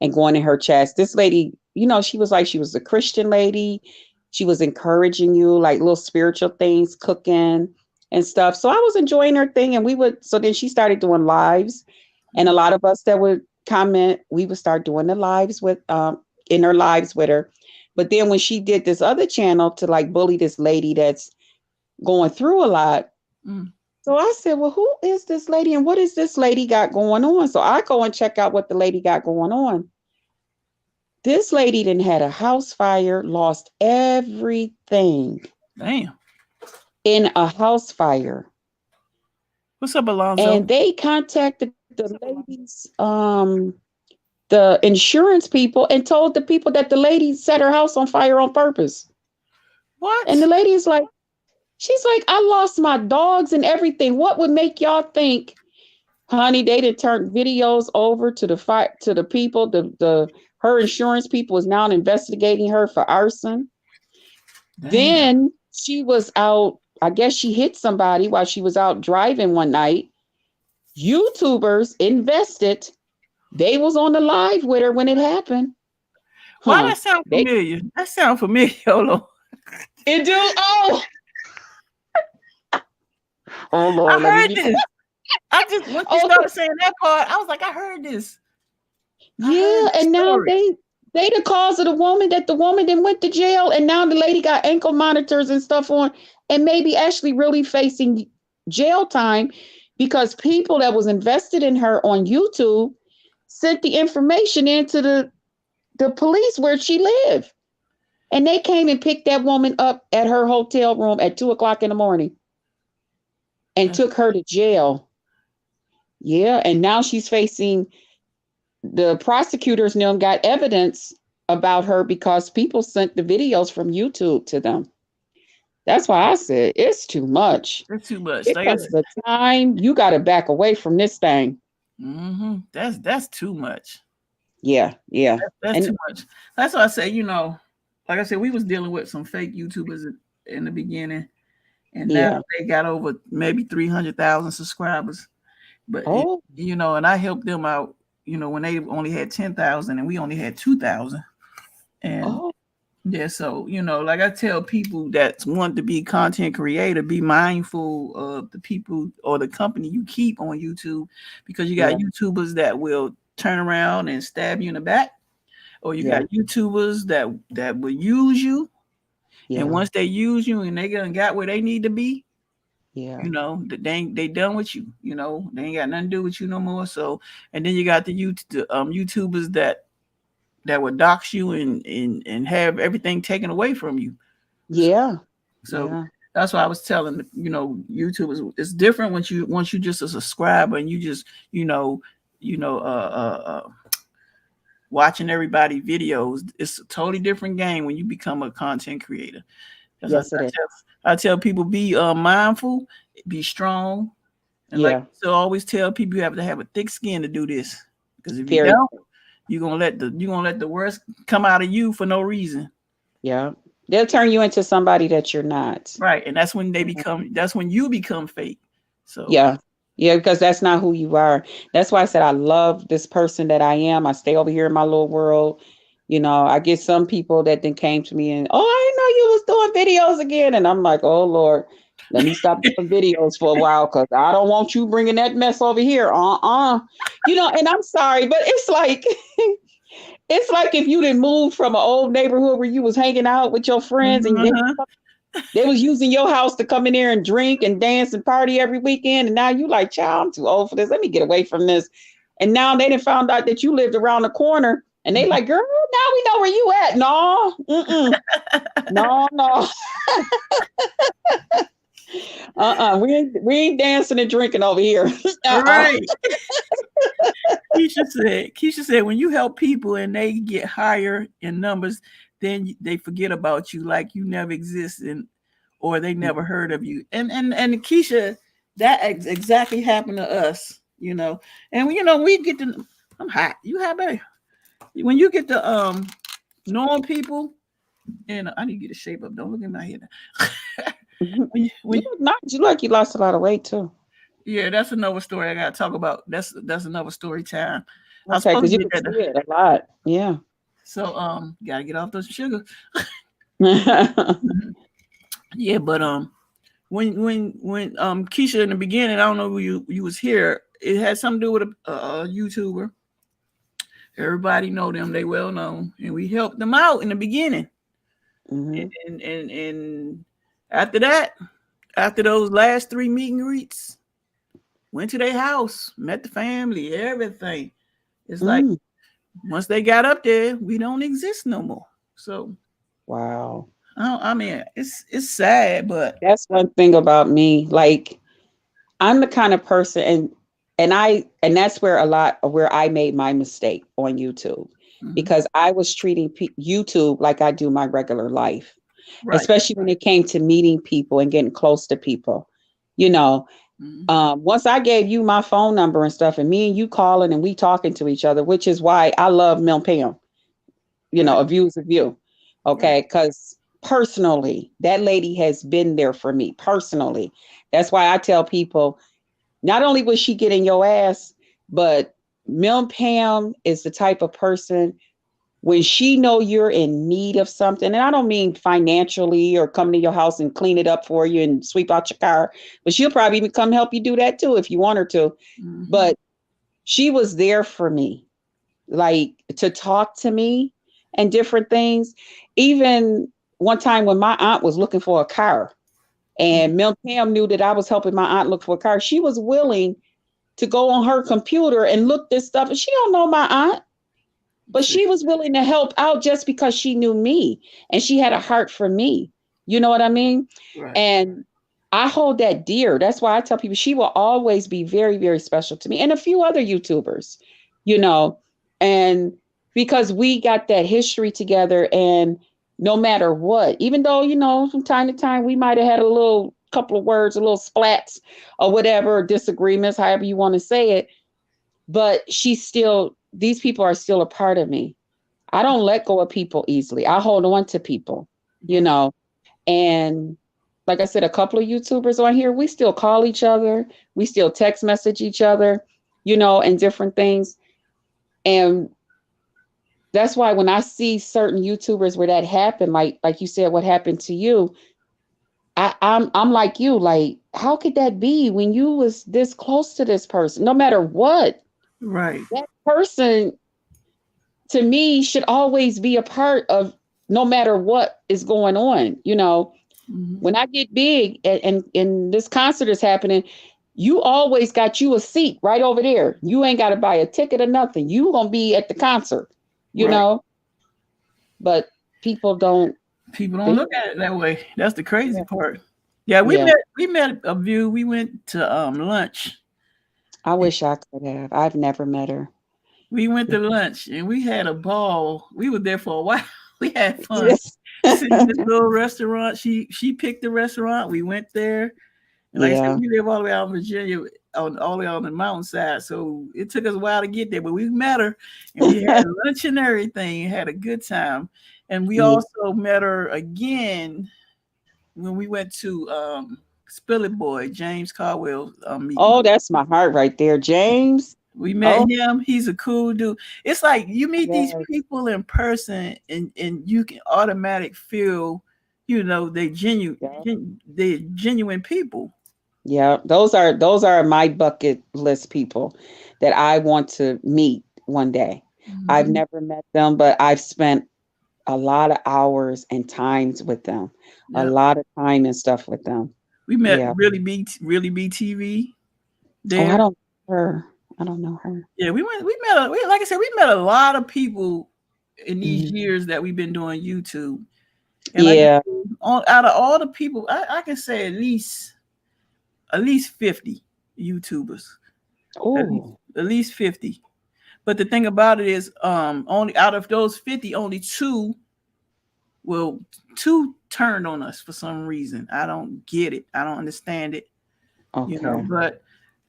S4: and going in her chats, this lady, she was a Christian lady. She was encouraging you, like little spiritual things, cooking and stuff. So I was enjoying her thing. So then she started doing lives. And a lot of us that would comment, we would start doing the lives in her lives with her. But then when she did this other channel to like bully this lady that's going through a lot,
S2: Mm.
S4: so I said, well, who is this lady and what is this lady got going on? So I go and check out what the lady got going on. This lady then had a house fire, lost everything
S2: Damn.
S4: in a house fire.
S2: What's up, Alonzo?
S4: And they contacted the ladies, the insurance people, and told the people that the lady set her house on fire on purpose.
S2: What?
S4: And the lady is like, she's like, I lost my dogs and everything. What would make y'all think, honey, they did turn videos over to the people, her insurance people is now investigating her for arson.
S2: Damn.
S4: Then she was out, I guess she hit somebody while she was out driving one night. YouTubers invested. They was on the live with her when it happened.
S2: Why that sound familiar? That sound familiar. Hold on.
S4: It do. Oh. Oh Lord,
S2: I heard this. I just once you started saying that part, I was like, I heard this.
S4: Yeah, and now they the cause of the woman then went to jail, and now the lady got ankle monitors and stuff on, and maybe actually really facing jail time because people that was invested in her on YouTube sent the information into the police where she lived, and they came and picked that woman up at her hotel room at 2:00 in the morning and took her to jail. Yeah, and now she's facing. The prosecutors now got evidence about her because people sent the videos from YouTube to them. That's why I said it's too much.
S2: It's too much.
S4: It comes the time you got to back away from this thing.
S2: Mm-hmm. That's too much.
S4: Yeah.
S2: That's too much. That's why I say, like I said, we was dealing with some fake YouTubers in the beginning, and now they got over maybe 300,000 subscribers. But and I helped them out. When they only had 10,000 and we only had 2,000. And so, like I tell people that want to be content creator, be mindful of the people or the company you keep on YouTube, because you got YouTubers that will turn around and stab you in the back, or you got YouTubers that will use you. Yeah. And once they use you and they got where they need to be, they done with you. They ain't got nothing to do with you no more. So, and then you got the YouTubers that would dox you and have everything taken away from you. So that's why I was telling YouTubers it's different once you just a subscriber and you just watching everybody videos. It's a totally different game when you become a content creator. I tell people be mindful, be strong, and like so always tell people you have to have a thick skin to do this, because if you don't, you're gonna let the worst come out of you for no reason.
S4: Yeah, they'll turn you into somebody that you're not.
S2: Right, and that's when that's when you become fake. So
S4: yeah, because that's not who you are. That's why I said I love this person that I am. I stay over here in my little world. I get some people that then came to me and, I didn't know you was doing videos again. And I'm like, oh Lord, Let me stop doing videos for a while because I don't want you bringing that mess over here. You know, and I'm sorry, but it's like it's like if you didn't move from an old neighborhood where you was hanging out with your friends and
S2: Uh-huh.
S4: they was using your house to come in there and drink and dance and party every weekend. And now you like, child, I'm too old for this. Let me get away from this. And now they done found out that you lived around the corner and they like, girl, now we know where you at. No, no. We ain't dancing and drinking over here.
S2: Right. Keisha said, when you help people and they get higher in numbers, then they forget about you like you never existed or they never heard of you. And Keisha, that exactly happened to us, you know. And we get to, I'm hot. You hot, baby. When you get to knowing people, and I need to get a shape up. Don't look at my head.
S4: You look like you lost a lot of weight too.
S2: Yeah, that's another story I gotta talk about. That's another story time.
S4: Okay, because you can see it a lot. Yeah.
S2: So gotta get off those sugar. Yeah, but when Keisha in the beginning, I don't know who you was here. It had something to do with a YouTuber. Everybody know them; they well known, and we helped them out in the beginning. Mm-hmm. And after that, after those last 3 meet and greets, went to their house, met the family, everything. It's like once they got up there, we don't exist no more. So,
S4: wow.
S2: I mean, it's sad, but
S4: that's one thing about me. Like, I'm the kind of person, and that's where where I made my mistake on YouTube, because I was treating YouTube like I do my regular life, especially when it came to meeting people and getting close to people. You know, once I gave you my phone number and stuff, and me and you calling and we talking to each other, which is why I love Mil Pam. You know, a view is a view. Okay, because personally, that lady has been there for me personally. That's why I tell people, not only will she get in your ass, but Mil Pam is the type of person when she know you're in need of something, and I don't mean financially or come to your house and clean it up for you and sweep out your car, but she'll probably even come help you do that too if you want her to. But she was there for me, like to talk to me and different things. Even one time when my aunt was looking for a car, and Mil Pam knew that I was helping my aunt look for a car, she was willing to go on her computer and look this stuff. And she don't know my aunt, but she was willing to help out just because she knew me and she had a heart for me. You know what I mean? Right. And I hold that dear. That's why I tell people she will always be very, very special to me, and a few other YouTubers, you know, and because we got that history together, and no matter what, even though, you know, from time to time we might have had a couple of words, a little splats or whatever, disagreements, however you want to say it, but these people are still a part of me. I don't let go of people easily. I hold on to people, you know, and like I said, a couple of YouTubers on here, we still call each other. We still text message each other, you know, and different things. And that's why when I see certain YouTubers where that happened, like you said, what happened to you, I'm like you, like, how could that be when you was this close to this person, no matter what?
S2: Right.
S4: That person, to me, should always be a part of no matter what is going on. You know, when I get big and this concert is happening, you always got you a seat right over there. You ain't got to buy a ticket or nothing. You gonna be at the concert, you know. But people don't
S2: look at it that way. That's the crazy part. Yeah, we met a view. We went to lunch.
S4: I wish I could have. I've never met her.
S2: We went to lunch and we had a ball. We were there for a while. We had fun. Sitting in this little restaurant. She picked the restaurant. We went there. And like I said, we live all the way out in Virginia, all the way on the mountainside. So it took us a while to get there, but we met her and we had lunch and everything, had a good time. And we also met her again when we went to Spillet Boy, James Caldwell meeting.
S4: Oh, that's my heart right there, James.
S2: We met him. He's a cool dude. It's like you meet these people in person and you can automatically feel you know, they
S4: Yeah.
S2: they genuine people.
S4: Yeah, those are my bucket list people that I want to meet one day. I've
S2: Mhm.
S4: never met them, but I've spent a lot of hours and times with them. A
S2: Yeah,
S4: lot of time and stuff with them.
S2: we met
S4: Yeah.
S2: really BTV
S4: Oh,
S2: there.
S4: her. I don't know her.
S2: Yeah, like I said, we met a lot of people in these
S4: Mhm.
S2: years that we've been doing YouTube. And like
S4: Yeah.
S2: out of all the people, I can say at least 50 YouTubers.
S4: Oh,
S2: At least 50. But the thing about it is, only out of those 50, only well, two turned on us for some reason. I don't get it. I don't understand it. You know,
S4: okay.
S2: but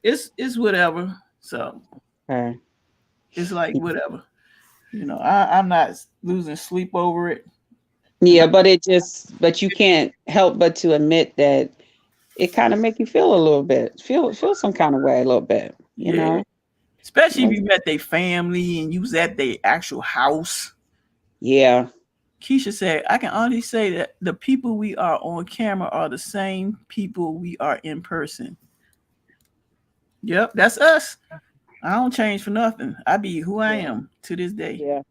S2: it's whatever. So
S4: Okay.
S2: it's like whatever. You know, I'm not losing sleep over it. And
S4: Yeah, but you can't help but to admit that it kind of make you feel a little bit, feel some kind of way a little bit, you
S2: yeah,
S4: know?
S2: especially if
S4: Like,
S2: you met their family and you was at their actual house.
S4: yeah.
S2: Keisha said, I can honestly say that the people we are on camera are the same people we are in person. Yep, that's us. I don't change for nothing. I be who I
S4: Yeah.
S2: am to this day.
S4: Yeah.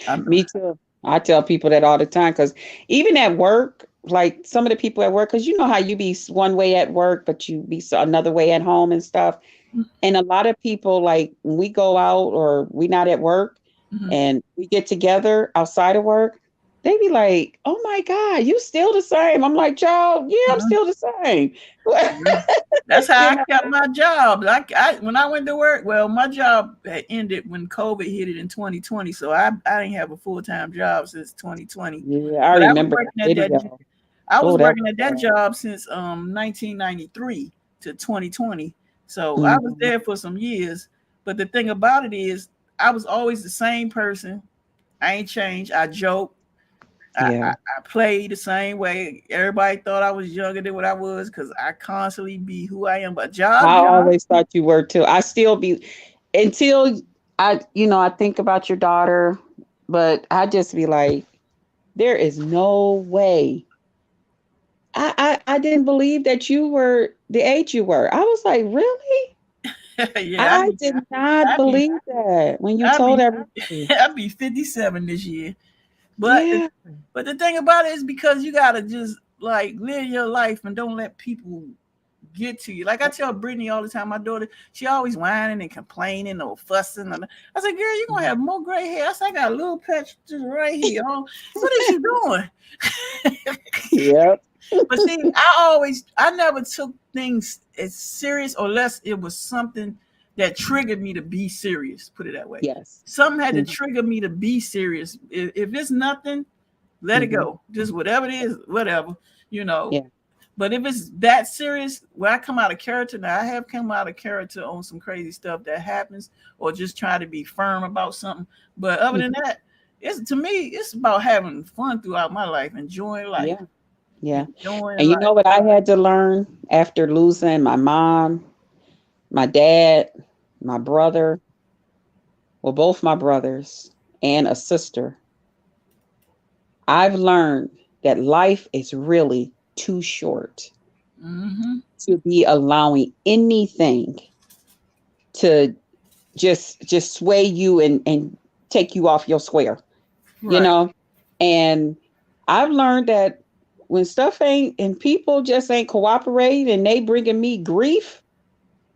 S2: I'm
S4: Me too. I tell people that all the time because even at work, like some of the people at work, because you know how you be one way at work, but you be another way at home and stuff. And a lot of people, like when we go out or we not at work
S2: mhm.
S4: and we get together outside of work, they be like, "Oh my God, you still the same." I'm like, "Y'all, yeah, I'm
S2: Uh-huh.
S4: still the same."
S2: Yeah. That's how
S4: You
S2: I
S4: know?
S2: kept my job. When I went to work, well, my job had ended when COVID hit it in 2020. So I didn't have a full time job since 2020.
S4: Yeah, I
S2: But
S4: remember that video.
S2: I was
S4: Oh, that
S2: working
S4: was
S2: at that
S4: bad.
S2: job since 1993 to 2020. So I was
S4: Mhm.
S2: there for some years. But the thing about it is, I was always the same person. I ain't changed. I joke.
S4: Yeah.
S2: I played the same way. Everybody thought I was younger than what I was because I constantly be who I am. But
S4: I
S2: job.
S4: always thought you were too. I still be until I think about your daughter, but I just be like, there is no way. I didn't believe that you were the age you were. I was like, really?
S2: Yeah,
S4: I did not
S2: I be,
S4: believe that when you
S2: I
S4: told
S2: be,
S4: everybody.
S2: I be 57 this year. But
S4: Yeah.
S2: but the thing about it is because you gotta just like live your life and don't let people get to you. Like I tell Brittany all the time, my daughter, she always whining and complaining or fussing. And I said, girl, you're gonna have more gray hair. I said, I got a little patch just right here. Oh, what is you doing?
S4: Yep.
S2: But see, I never took things as serious unless it was something that triggered me to be serious. Put it that way.
S4: Yes.
S2: Something had to
S4: Mhm.
S2: trigger me to be serious. If it's nothing, let it
S4: Mhm.
S2: go. Just whatever it is, whatever, you know.
S4: Yeah.
S2: But if it's that serious, where I come out of character, now I have come out of character on some crazy stuff that happens, or just try to be firm about something. But other than
S4: Mhm.
S2: that, it's to me, it's about having fun throughout my life, enjoying life,
S4: Yeah. Yeah.
S2: enjoying
S4: And you
S2: life.
S4: know what I had to learn after losing my mom, my dad, my brother, well, both my brothers, and a sister? I've learned that life is really too short
S2: Mm-hmm.
S4: to be allowing anything to just sway you and take you off your square, you
S2: Right.
S4: know? And I've learned that when stuff ain't and people just ain't cooperating and they bringing me grief,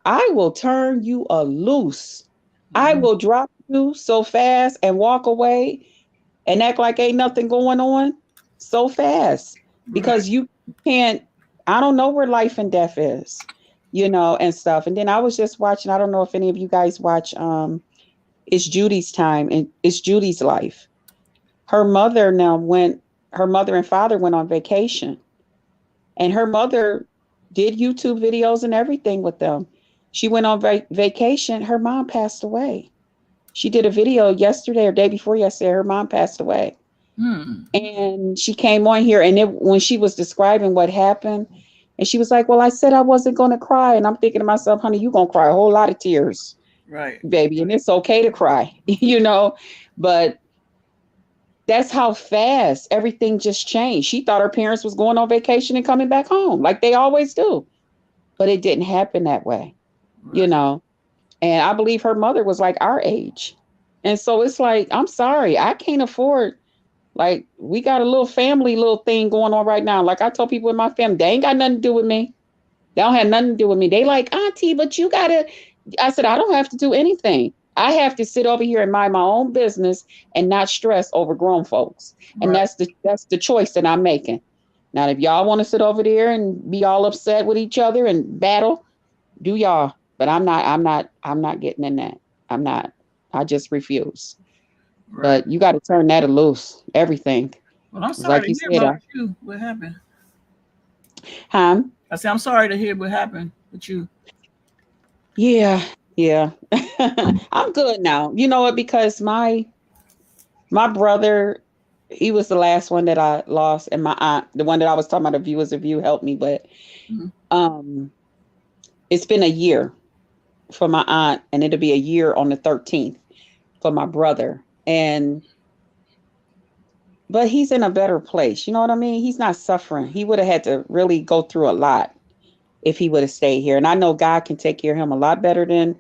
S4: I will turn you a loose. I
S2: Mm-hmm.
S4: will drop you so fast and walk away and act like ain't nothing going on so fast
S2: Right.
S4: because you can't. I don't know where life and death is, and stuff. And then I was just watching, I don't know if any of you guys watch It's Judy's Time and It's Judy's Life. Her mother now went her mother and father went on vacation, and her mother did YouTube videos and everything with them. She went on vacation, her mom passed away. She did a video yesterday or day before yesterday, her mom passed away.
S2: Hmm.
S4: And she came on here, and when she was describing what happened, and she was like, well, I said I wasn't going to cry. And I'm thinking to myself, honey, you're going to cry a whole lot of tears,
S2: Right.
S4: baby. And it's okay to cry, you know, but that's how fast everything just changed. She thought her parents was going on vacation and coming back home like they always do. But it didn't happen that way, you
S2: Right.
S4: know. And I believe her mother was like our age. And so it's like, I'm sorry, I can't afford, like, we got a little family little thing going on right now. Like I told people in my family, they ain't got nothing to do with me. They don't have nothing to do with me. They like, Auntie, but you gotta. I said, I don't have to do anything. I have to sit over here and mind my own business and not stress over grown folks. And
S2: Right.
S4: that's the choice that I'm making. Now, if y'all want to sit over there and be all upset with each other and battle, do y'all. But I'm not getting in that. I'm not. I just refuse.
S2: Right.
S4: But you got to turn that loose. Everything.
S2: Well, I'm
S4: Like
S2: sorry
S4: you
S2: to hear
S4: said,
S2: about you. What happened?
S4: huh?
S2: I said, I'm sorry to hear what happened with you.
S4: Yeah, yeah. I'm good now. You know what? Because my brother, he was the last one that I lost, and my aunt, the one that I was talking about, a view as a view, helped me. But
S2: Mhm.
S4: um, it's been a year for my aunt, and it'll be a year on the 13th for my brother. And but he's in a better place. You know what I mean? He's not suffering. He would have had to really go through a lot if he would have stayed here. And I know God can take care of him a lot better than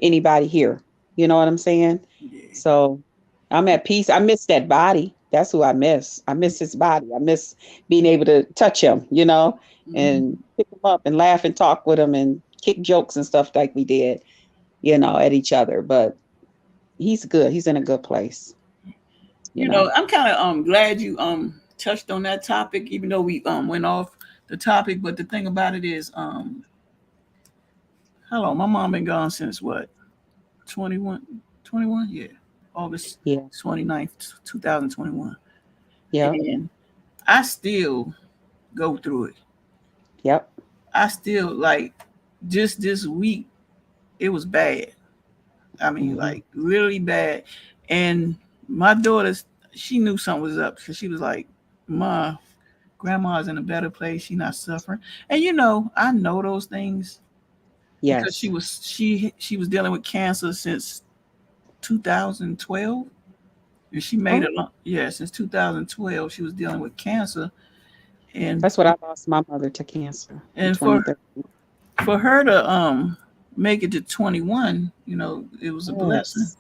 S4: anybody here. You know what I'm saying?
S2: Yeah.
S4: So I'm at peace. I miss that body. That's who I miss. I miss his body. I miss being able to touch him,
S2: Mhm.
S4: and pick him up and laugh and talk with him and kick jokes and stuff like we did, at each other. But he's good. He's in a good place, you
S2: You
S4: know.
S2: know, I'm kind of glad you touched on that topic, even though we went off the topic. But the thing about it is, how long? My mom been gone since what? 21, 21? Yeah, August
S4: Yeah.
S2: 29th, 2021.
S4: Yep.
S2: And I still go through it.
S4: Yep.
S2: I still like just this week. It was bad. I mean,
S4: Hmm.
S2: like really bad. And my daughter, she knew something was up because she was like, "Ma, grandma's in a better place. She's not suffering." And I know those things because
S4: Yes.
S2: she was dealing with cancer since 2012, and she made
S4: Oh,
S2: it. Yeah, since 2012, she was dealing with cancer, and
S4: that's what I lost my mother to cancer in
S2: and for
S4: 2013.
S2: for her to make it to 21, it was a blessing.
S4: Yes.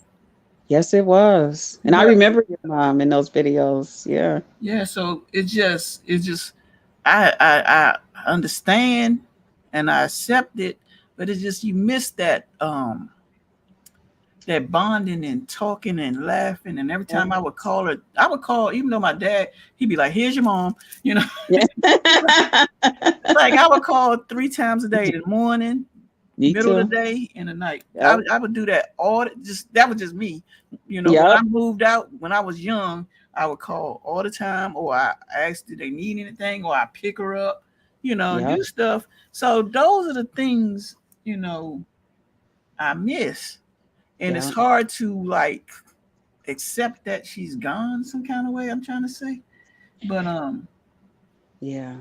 S4: Yes, it was. And I
S2: But
S4: remember your mom in those videos. Yeah.
S2: yeah, so it's just I understand and I accept it, but it's just you miss that bonding and talking and laughing. And every time I would call her, I would call, even though my dad, he'd be like, "Here's your mom," you know.
S4: Yeah.
S2: Like I would call 3 times a day, in the morning,
S4: Me
S2: middle of
S4: too.
S2: the day, and the night. I,
S4: Yep.
S2: I would do that just that was just me. When I
S4: Yep.
S2: moved out, when I was young, I would call all the time, or I asked, "Did they need anything?" Or I pick her up, and
S4: Yep.
S2: do stuff. So those are the things, you know, I miss. And it's
S4: Yep.
S2: hard to like accept that she's gone some kind of way, I'm trying to say. But
S4: Yeah.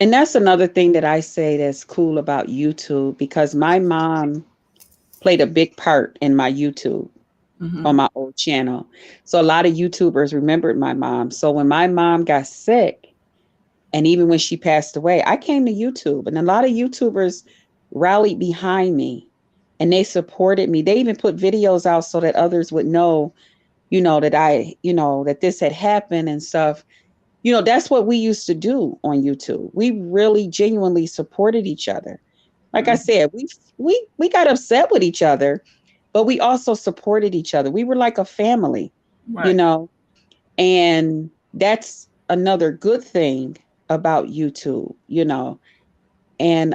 S4: And that's another thing that I say that's cool about YouTube because my mom played a big part in my YouTube
S2: mhm,
S4: on my old channel. So a lot of YouTubers remembered my mom. So when my mom got sick and even when she passed away, I came to YouTube and a lot of YouTubers rallied behind me and they supported me. They even put videos out so that others would know, that this had happened and stuff. That's what we used to do on YouTube. We really genuinely supported each other. Like I
S2: mhm,
S4: said, we got upset with each other, but we also supported each other. We were like a family, you
S2: right,
S4: know. And that's another good thing about YouTube. And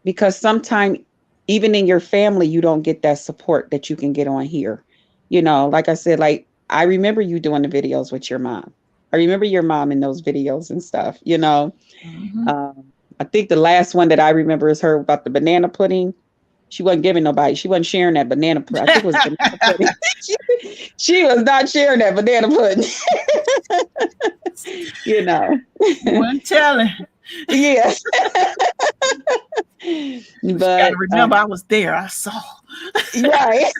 S4: because sometimes even in your family you don't get that support that you can get on here. Like I said, like I remember you doing the videos with your mom. I remember your mom in those videos and stuff.
S2: mhm.
S4: um, I think the last one that I remember is her about the banana pudding. She wasn't giving nobody, she wasn't sharing that banana pudding. I think it was banana pudding. she was not sharing that banana pudding. you know
S2: You weren't telling.
S4: yes.
S2: But you got to
S4: but
S2: remember, I was there. I saw.
S4: right.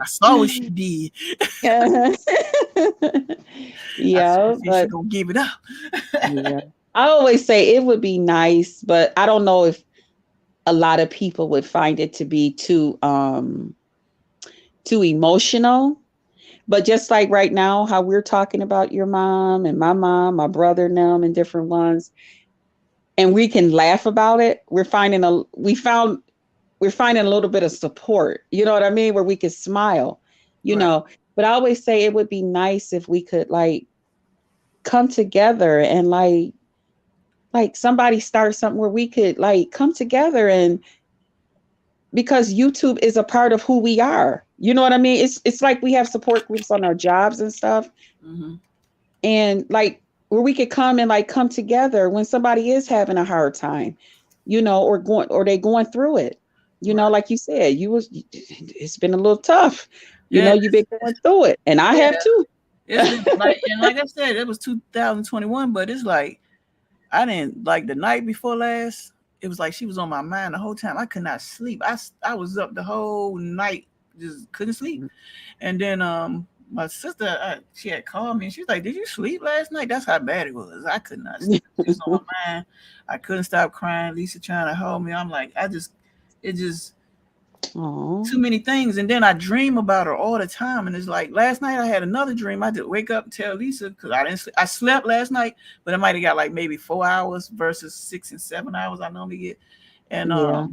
S2: I saw what she did.
S4: Yeah,
S2: She
S4: but
S2: gonna give it up.
S4: yeah. I always say it would be nice, but I don't know if a lot of people would find it to be too emotional. But just like right now, how we're talking about your mom and my mom, my brother and them and different ones, and we can laugh about it, we're finding a little bit of support. You know what I mean? Where we could smile, you
S1: Right.
S4: know. But I always say it would be nice if we could like come together and like somebody start something where we could like come together, and because YouTube is a part of who we are. You know what I mean? It's like we have support groups on our jobs and stuff,
S2: Mm-hmm.
S4: and like where we could come and like come together when somebody is having a hard time, you know, or they going through it. You know,
S1: Right.
S4: like you said, it's been a little tough. You
S2: Yeah,
S4: know, you've been going through it, and I
S2: yeah.
S4: have too.
S2: It's been like I said, it was 2021, but it's like I didn't like the night before last. It was like she was on my mind the whole time. I could not sleep. I was up the whole night, just couldn't sleep. And then my sister, she had called me and she was like, "Did you sleep last night?" That's how bad it was. I could not sleep. She was on my mind. I couldn't stop crying. Lisa trying to hold me. I'm like, it just
S4: Oh,
S2: too many things. And then I dream about her all the time. And it's like last night I had another dream. I did wake up and tell Lisa because I didn't. I slept last night, but I might have got like maybe 4 hours versus 6 and 7 hours I normally get. And
S4: yeah.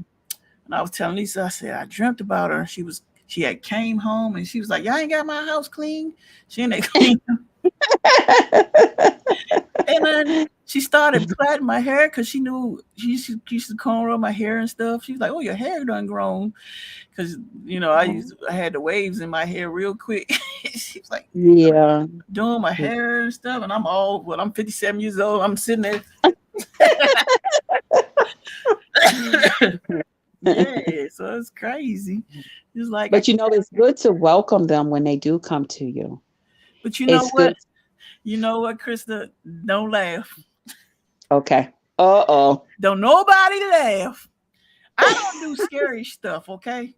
S2: and I was telling Lisa, I said I dreamt about her. She had came home and she was like, "Y'all ain't got my house clean." She ain't clean. And then she started plaiting my hair because she knew she used to cornrow my hair and stuff. She was like, "Oh, your hair done grown," because I had the waves in my hair real quick. She was like
S4: Yeah.
S2: doing my hair and stuff, and I'm 57 years old. I'm sitting there. Yeah, so it's crazy. It's like
S4: But you know, it's good to welcome them when they do come to you.
S2: but you know
S4: It's
S2: what?
S4: good.
S2: You know what, Krista? Don't laugh.
S4: Okay. Uh-oh.
S2: Don't nobody laugh. I don't do scary stuff, okay?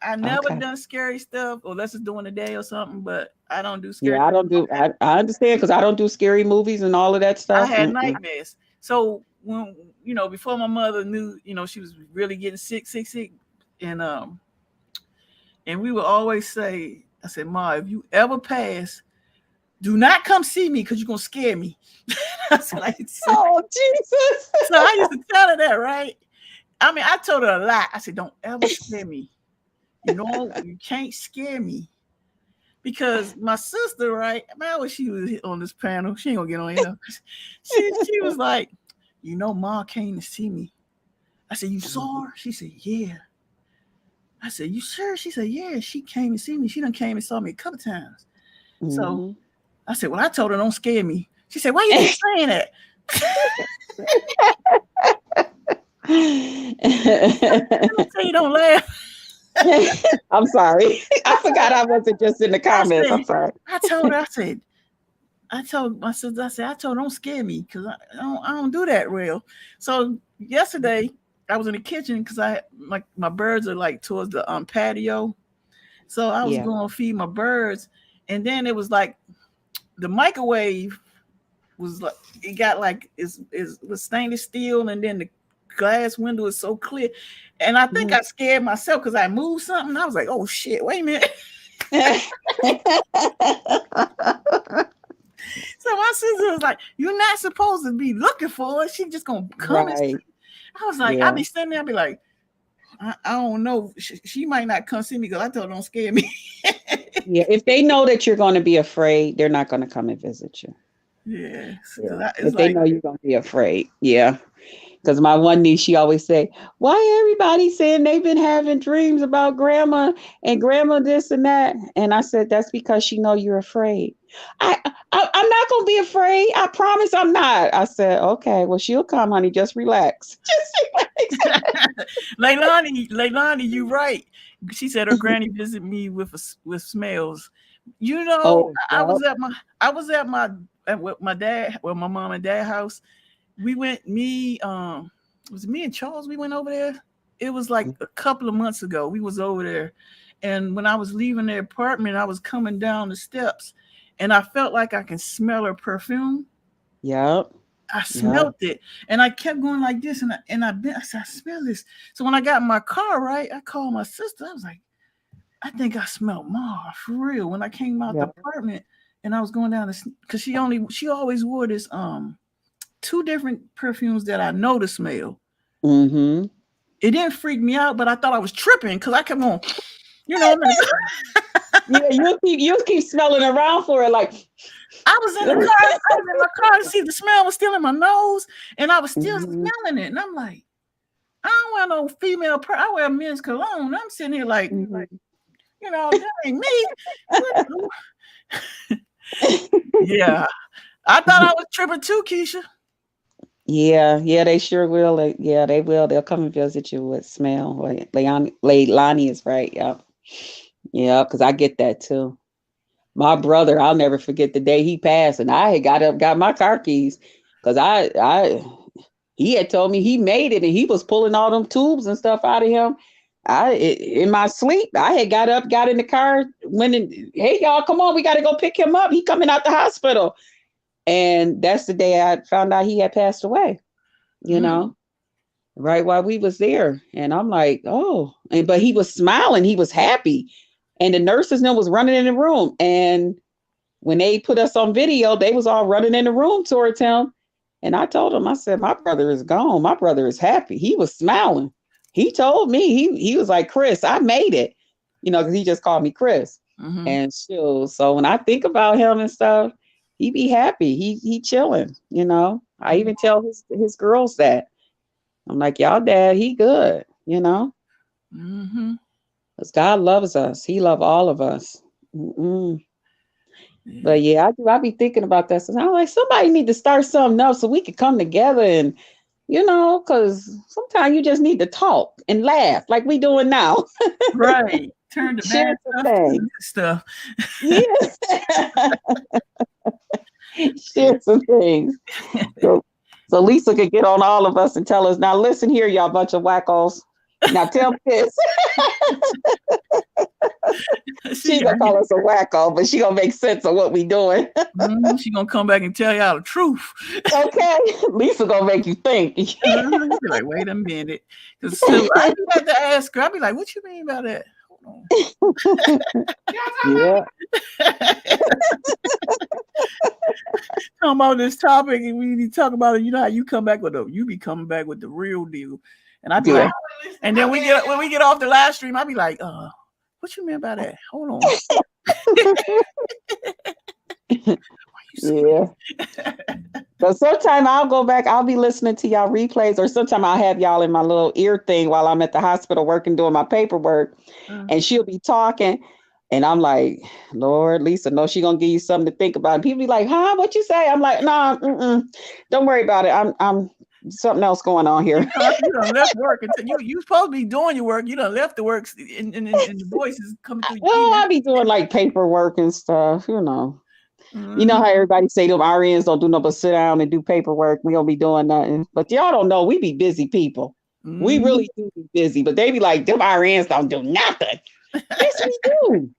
S2: I never
S4: Okay.
S2: done scary stuff unless it's during the day or something, but I don't do scary
S4: Yeah, I don't do.
S2: stuff.
S4: I understand because I don't do scary movies and all of that
S2: I
S4: stuff.
S2: had
S4: Mm-mm.
S2: nightmares. So when before my mother knew, she was really getting sick, and we would always say, I said, "Ma, if you ever pass, do not come see me because you're gonna scare me." That's what I used to say.
S4: Oh Jesus!
S2: So I used to tell her that, right? I mean, I told her a lot. I said, "Don't ever scare me. You can't scare me." Because my sister, right? Man, when she was on this panel, she ain't gonna get on here. She was like, Ma came to see me. I said, "You saw her?" She said, "Yeah." I said, "You sure?" She said, "Yeah, she came and see me. She done came and saw me a couple times." So
S4: Mhm. I
S2: I said, "Well, I told her don't scare me." She said, "Why you keep saying that?" I say you don't laugh.
S4: I'm sorry. I forgot I wasn't just in the
S2: I
S4: comments.
S2: said,
S4: I'm sorry.
S2: I told her, I told my sister, I told her don't scare me because I don't do that real. So yesterday I was in the kitchen because I like my birds are like towards the patio. So I was
S4: Yeah.
S2: going to feed my birds, and then it was like the microwave was like it got like it was stainless steel, and then the glass window is so clear, and I think
S4: Mhm.
S2: I scared myself because I moved something. I was like, "Oh shit, wait a minute." So my sister was like, "You're not supposed to be looking for her. She just gonna come and."
S4: Right.
S2: I was like, I'd
S4: Yeah.
S2: be standing there, I'd be like, I don't know. She might not come see me because I told her don't scare me.
S4: Yeah. If they know that you're going to be afraid, they're not going to come and visit you.
S2: Yeah,
S4: Yeah.
S2: it's
S4: If they
S2: like
S4: know you're going to be afraid. Yeah. Because my one niece, she always say, "Why everybody saying they've been having dreams about grandma and grandma this and that?" And I said, "That's because she know you're afraid." I'm not gonna be afraid. I promise I'm not. I said, "Okay, well she'll come, honey. Just relax. Just
S2: Leilani, you right. She said her granny visited me with smells.
S4: Oh,
S2: I
S4: yep.
S2: was at my dad, well, my mom and dad house. We went, it was me and Charles. We went over there. It was like a couple of months ago. We was over there, And when I was leaving the apartment, I was coming down the steps, and I felt like I can smell her perfume.
S4: Yep.
S2: I
S4: Yep.
S2: smelled it, and I kept going like this, I said, I smell this. So when I got in my car, right, I called my sister. I was like, I think I smelled Mar for real. When I came out the
S4: Yep.
S2: apartment, and I was going down this, because she always wore this 2 different perfumes that I know to smell.
S4: Mm-hmm.
S2: It didn't freak me out, but I thought I was tripping because I kept on, you know.
S4: Yeah, you keep smelling around for it, like
S2: I was in my car to see the smell was still in my nose, and I was still
S4: Mhm.
S2: smelling it. And I'm like, I don't wear no female I wear men's cologne. I'm sitting here like,
S4: Mhm.
S2: you know, that ain't me. Yeah. I thought I was tripping too, Keisha.
S4: Yeah, they sure will. They will. They'll come and visit you with smell. Like Leilani is right. Yeah, because I get that too. My brother, I'll never forget the day he passed, and I had got up, got my car keys, because he had told me he made it, and he was pulling all them tubes and stuff out of him. In my sleep, I had got up, got in the car, went in. Hey y'all, come on, we got to go pick him up. He coming out the hospital, and that's the day I found out he had passed away. You know, right while we was there, and I'm like, oh, but he was smiling, he was happy, and the nurses now was running in the room, and when they put us on video, they was all running in the room towards him. And I told him, I said, my brother is gone. My brother is happy. He was smiling. He told me, he was like, Chris, I made it. Because he just called me Chris.
S2: Mm-hmm.
S4: And so when I think about him and stuff, he be happy. He chilling, I even tell his girls that. I'm like, y'all dad, he good,
S2: Mm-hmm.
S4: Because God loves us. He love all of us. Mm-mm.
S2: Yeah.
S4: But yeah, I be thinking about that. So I'm like, somebody need to start something up so we could come together and, because sometimes you just need to talk and laugh like we doing now.
S2: Right. Turn the
S4: Share
S2: bad
S4: some
S2: stuff to the
S4: things.
S2: good stuff.
S4: Yeah. Share some things. So Lisa could get on all of us and tell us, now listen here, y'all bunch of wackos. Now tell me this. She gonna call us a wacko, but she gonna make sense of what we doing.
S2: She gonna come back and tell y'all the truth.
S4: Okay, Lisa gonna make you think.
S2: You be like, wait a minute, because I do have to ask her. I be like, what you mean by that? Hold on.
S4: Yeah.
S2: Talking about this topic, and we need to talk about it. You know how you come back you be coming back with the real deal, and I be like, and then when we get off the live stream, I be like, what you mean by that? Hold on.
S4: Yeah. But sometimes I'll go back, I'll be listening to y'all replays, or sometimes I'll have y'all in my little ear thing while I'm at the hospital working, doing my paperwork, and she'll be talking, and I'm like, Lord, Lisa, no, she gonna give you something to think about. And people be like, huh, what you say? I'm like, no, don't worry about it. I'm something else going on here.
S2: You done left work until you supposed to be doing your work. You done left the work, and the voice is coming through.
S4: Well, I be doing like paperwork and stuff, You know how everybody say them RNs don't do nothing but sit down and do paperwork. We don't be doing nothing. But y'all don't know, we be busy people. We really do be busy. But they be like, them RNs don't do nothing. Yes, we do.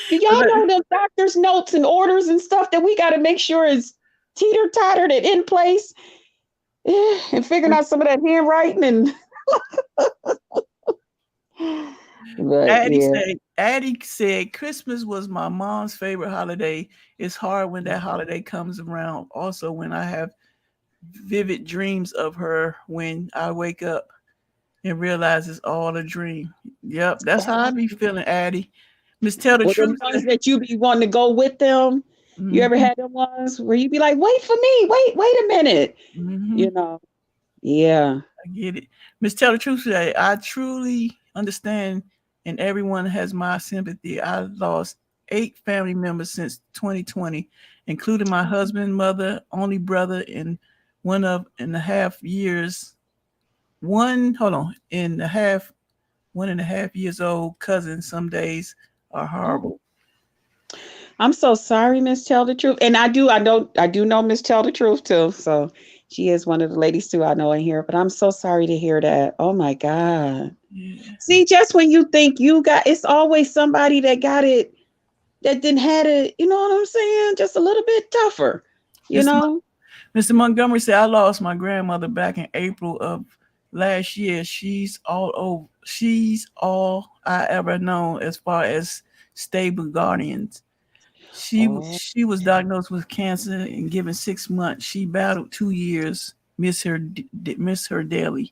S4: Do y'all know them doctor's notes and orders and stuff that we got to make sure is teeter-tottered and in place? And figuring out some of that handwriting and... But,
S2: Addie said Christmas was my mom's favorite holiday. It's hard when that holiday comes around. Also, when I have vivid dreams of her, when I wake up and realize it's all a dream. Yep, that's how I be feeling, Addie. Miss Tell the Truth.
S4: The ones that you be wanting to go with them. You ever had them ones where you be like, wait for me, wait a minute. Yeah.
S2: I get it. Miss Tell the Truth today. I truly understand, and everyone has my sympathy. I lost 8 family members since 2020, including my husband, mother, only brother, and 1.5 years. 1.5 years old cousin. Some days are horrible.
S4: I'm so sorry, Miss Tell the Truth. And I do know Miss Tell the Truth too. So She is one of the ladies too I know in here. But I'm so sorry to hear that. Oh my God.
S2: Yeah.
S4: See, just when you think you got, it's always somebody that got it that didn't had it. You know what I'm saying? Just a little bit tougher. You know.
S2: Mr. Montgomery said, I lost my grandmother back in April of last year. She's all I ever known as far as stable guardians.
S4: Oh,
S2: She was diagnosed with cancer and given 6 months. She battled 2 years. Miss her daily.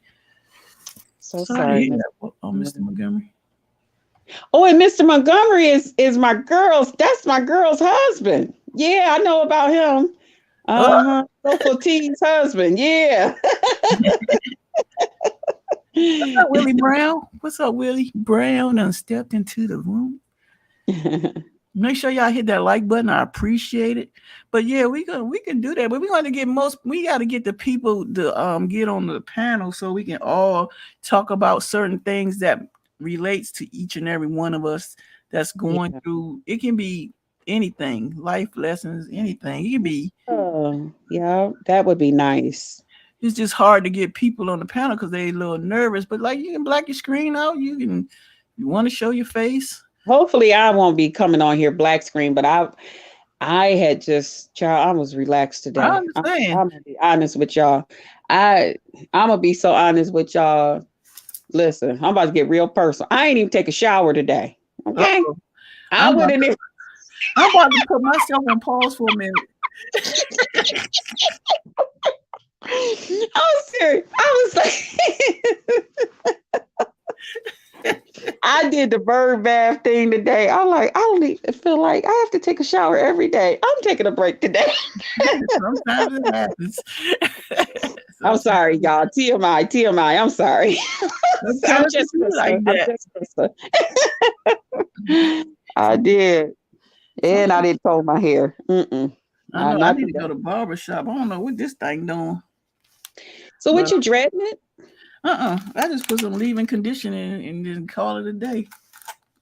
S4: so
S2: Sorry to
S4: sorry.
S2: hear that. Oh, Mr. Montgomery.
S4: Oh, and Mr. Montgomery is my girl's. That's my girl's husband. Yeah, I know about him. Soulful T's husband. Yeah.
S2: What's up, Willie Brown? What's up, Willie Brown? And stepped into the room. Make sure y'all hit that like button. I appreciate it. But yeah, we can do that. But we got to get the people to get on the panel so we can all talk about certain things that relates to each and every one of us that's going through. It can be anything, life lessons, anything. It can be.
S4: Oh, yeah, that would be nice.
S2: It's just hard to get people on the panel because they're a little nervous. But like, you can black your screen out. You want to show your face.
S4: Hopefully I won't be coming on here black screen, but I had just, child, I was relaxed today.
S2: I understand.
S4: I'm gonna be honest with y'all. I'm gonna be so honest with y'all. Listen, I'm about to get real personal. I ain't even take a shower today. Okay.
S2: Uh-oh.
S4: I'm about
S2: to put myself on pause for a minute.
S4: I was serious. I was like, I did the bird bath thing today. I'm like, I don't even feel like I have to take a shower every day. I'm taking a break today.
S2: Sometimes it happens.
S4: I'm sorry, y'all. TMI. I'm sorry. I'm just
S2: like that.
S4: I did. And I didn't comb my hair.
S2: I need to go to barber shop. I don't know what this thing doing.
S4: So what you dreading it?
S2: I just put some leave-in conditioner and then call it a day.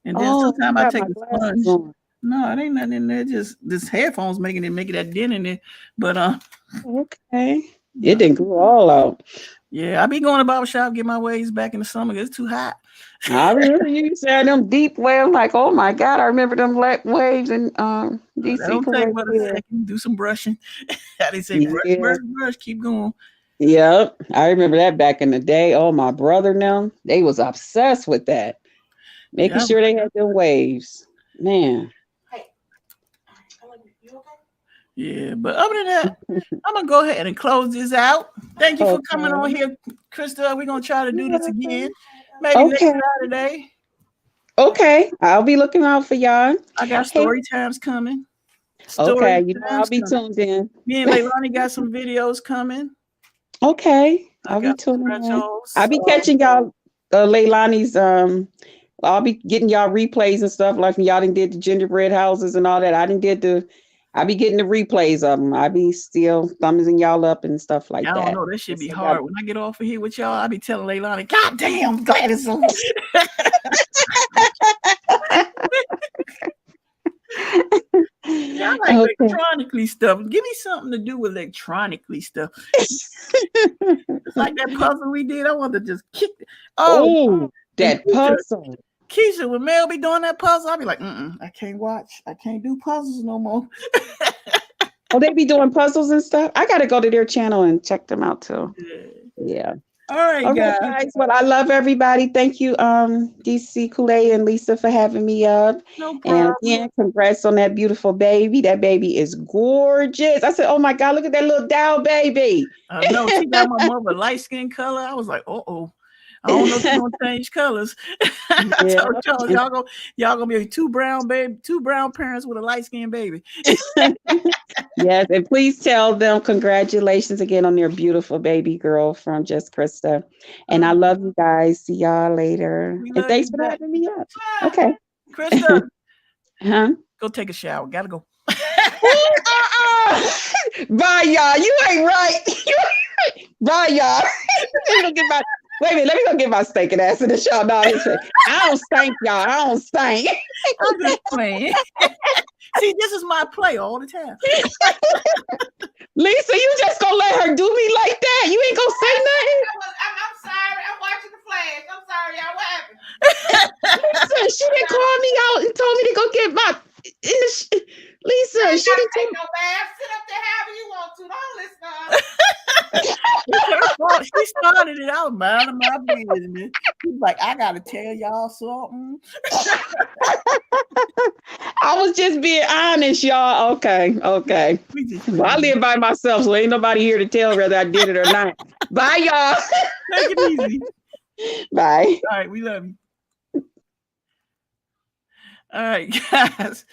S2: And then sometimes I take a sponge. No, it ain't nothing in there. Just this headphones making that dent in there. But
S4: okay. It didn't go all out.
S2: Yeah, I be going to barber shop, get my waves back in the summer. It's too hot.
S4: I remember you said them deep waves. Like, oh my God, I remember them black waves and DC.
S2: Don't take but a second. Do some brushing. How they say, brush, keep going.
S4: Yep, I remember that back in the day. Oh, my brother and them, they was obsessed with that, making sure they had them waves. Man.
S3: Hey, you okay?
S2: Yeah, but other than that, I'm gonna go ahead and close this out. Thank you for coming on here, Krista. We're gonna try to do this again, maybe next Saturday.
S4: Okay, I'll be looking out for y'all.
S2: I got story times coming.
S4: I'll be tuned in.
S2: Me and Leilani got some videos coming.
S4: Okay, I'll be tuning in. I'll be catching y'all, Leilani's. I'll be getting y'all replays and stuff like y'all done did the gingerbread houses and all that. I'll be getting the replays of them. I'll be still thumbing y'all up and stuff like that.
S2: I don't know. That should be hard. When I get off of here with y'all, I'll be telling Leilani, God damn, glad it's on. I like electronically stuff. Give me something to do with electronically stuff. It's like that puzzle we did. I want to just kick it.
S4: That puzzle.
S2: Keisha, when Mel be doing that puzzle, I'll be like, I can't watch. I can't do puzzles no more.
S4: They be doing puzzles and stuff. I got to go to their channel and check them out too. Yeah.
S2: All right, guys.
S4: Well, I love everybody. Thank you, DC, KOOLAID, and Lisa for having me up.
S2: No problem.
S4: And again, congrats on that beautiful baby. That baby is gorgeous. I said, oh my God, look at that little doll baby.
S2: I know. She got my mother light skin color. I was like, I don't know if you're gonna change colors. I told y'all, y'all gonna be two brown parents with a light skinned baby.
S4: Yes, and please tell them congratulations again on their beautiful baby girl from Just Krista. And I love you guys. See y'all later. And thanks for having me up. Okay.
S2: Krista.
S4: Go
S2: take a shower. Gotta go.
S4: Bye, y'all. You ain't right. Bye, y'all. Wait a minute, let me go get my stinking ass in the shower. No, I don't stink, y'all. I don't stink.
S2: I'm just playing. See, this is my play all the time.
S4: Lisa, you just gonna let her do me like that? You ain't gonna say nothing?
S3: I'm sorry. I'm watching the Flash. I'm sorry, y'all. What happened?
S4: Lisa, she didn't call me out and told me to go get my. Lisa, she didn't
S3: Take
S4: tell
S3: no bath. Sit up there however you want to. Don't listen to her.
S2: It's her fault. She started it out, minding my business. She's like, I gotta tell y'all something.
S4: I was just being honest, y'all. Okay. Well, I live by myself, so ain't nobody here to tell whether I did it or not. Bye, y'all.
S2: Take it easy.
S4: Bye.
S2: All right, we love you. All right, guys.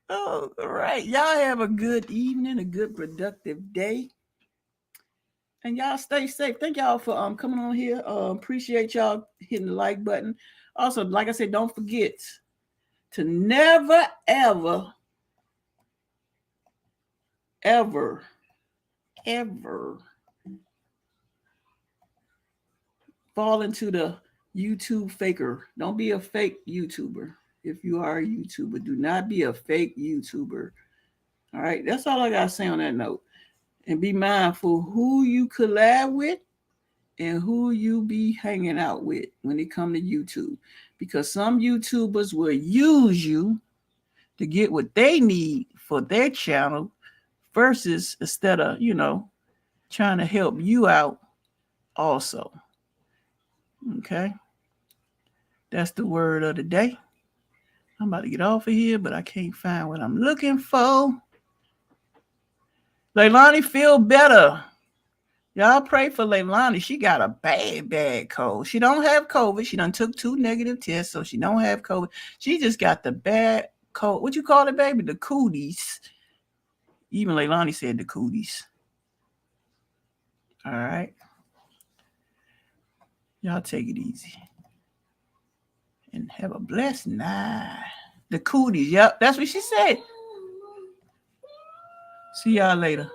S2: Oh, all right. Y'all have a good evening, a good productive day. And y'all stay safe. Thank y'all for coming on here. Appreciate y'all hitting the like button. Also, like I said, don't forget to never, ever fall into the YouTube faker. Don't be a fake YouTuber. If you are a YouTuber, do not be a fake YouTuber. All right, that's all I gotta say on that note. And be mindful who you collab with and who you be hanging out with when it come to YouTube. Because some YouTubers will use you to get what they need for their channel versus instead of, trying to help you out also. Okay? That's the word of the day. I'm about to get off of here, but I can't find what I'm looking for. Leilani, feel better. Y'all pray for Leilani. She got a bad cold. She don't have COVID. She done took 2 negative tests, so she don't have COVID. She just got the bad cold. What you call it, baby? The cooties. Even Leilani said the cooties. All right. Y'all take it easy. And have a blessed night. The cooties. Yep, that's what she said. See y'all later.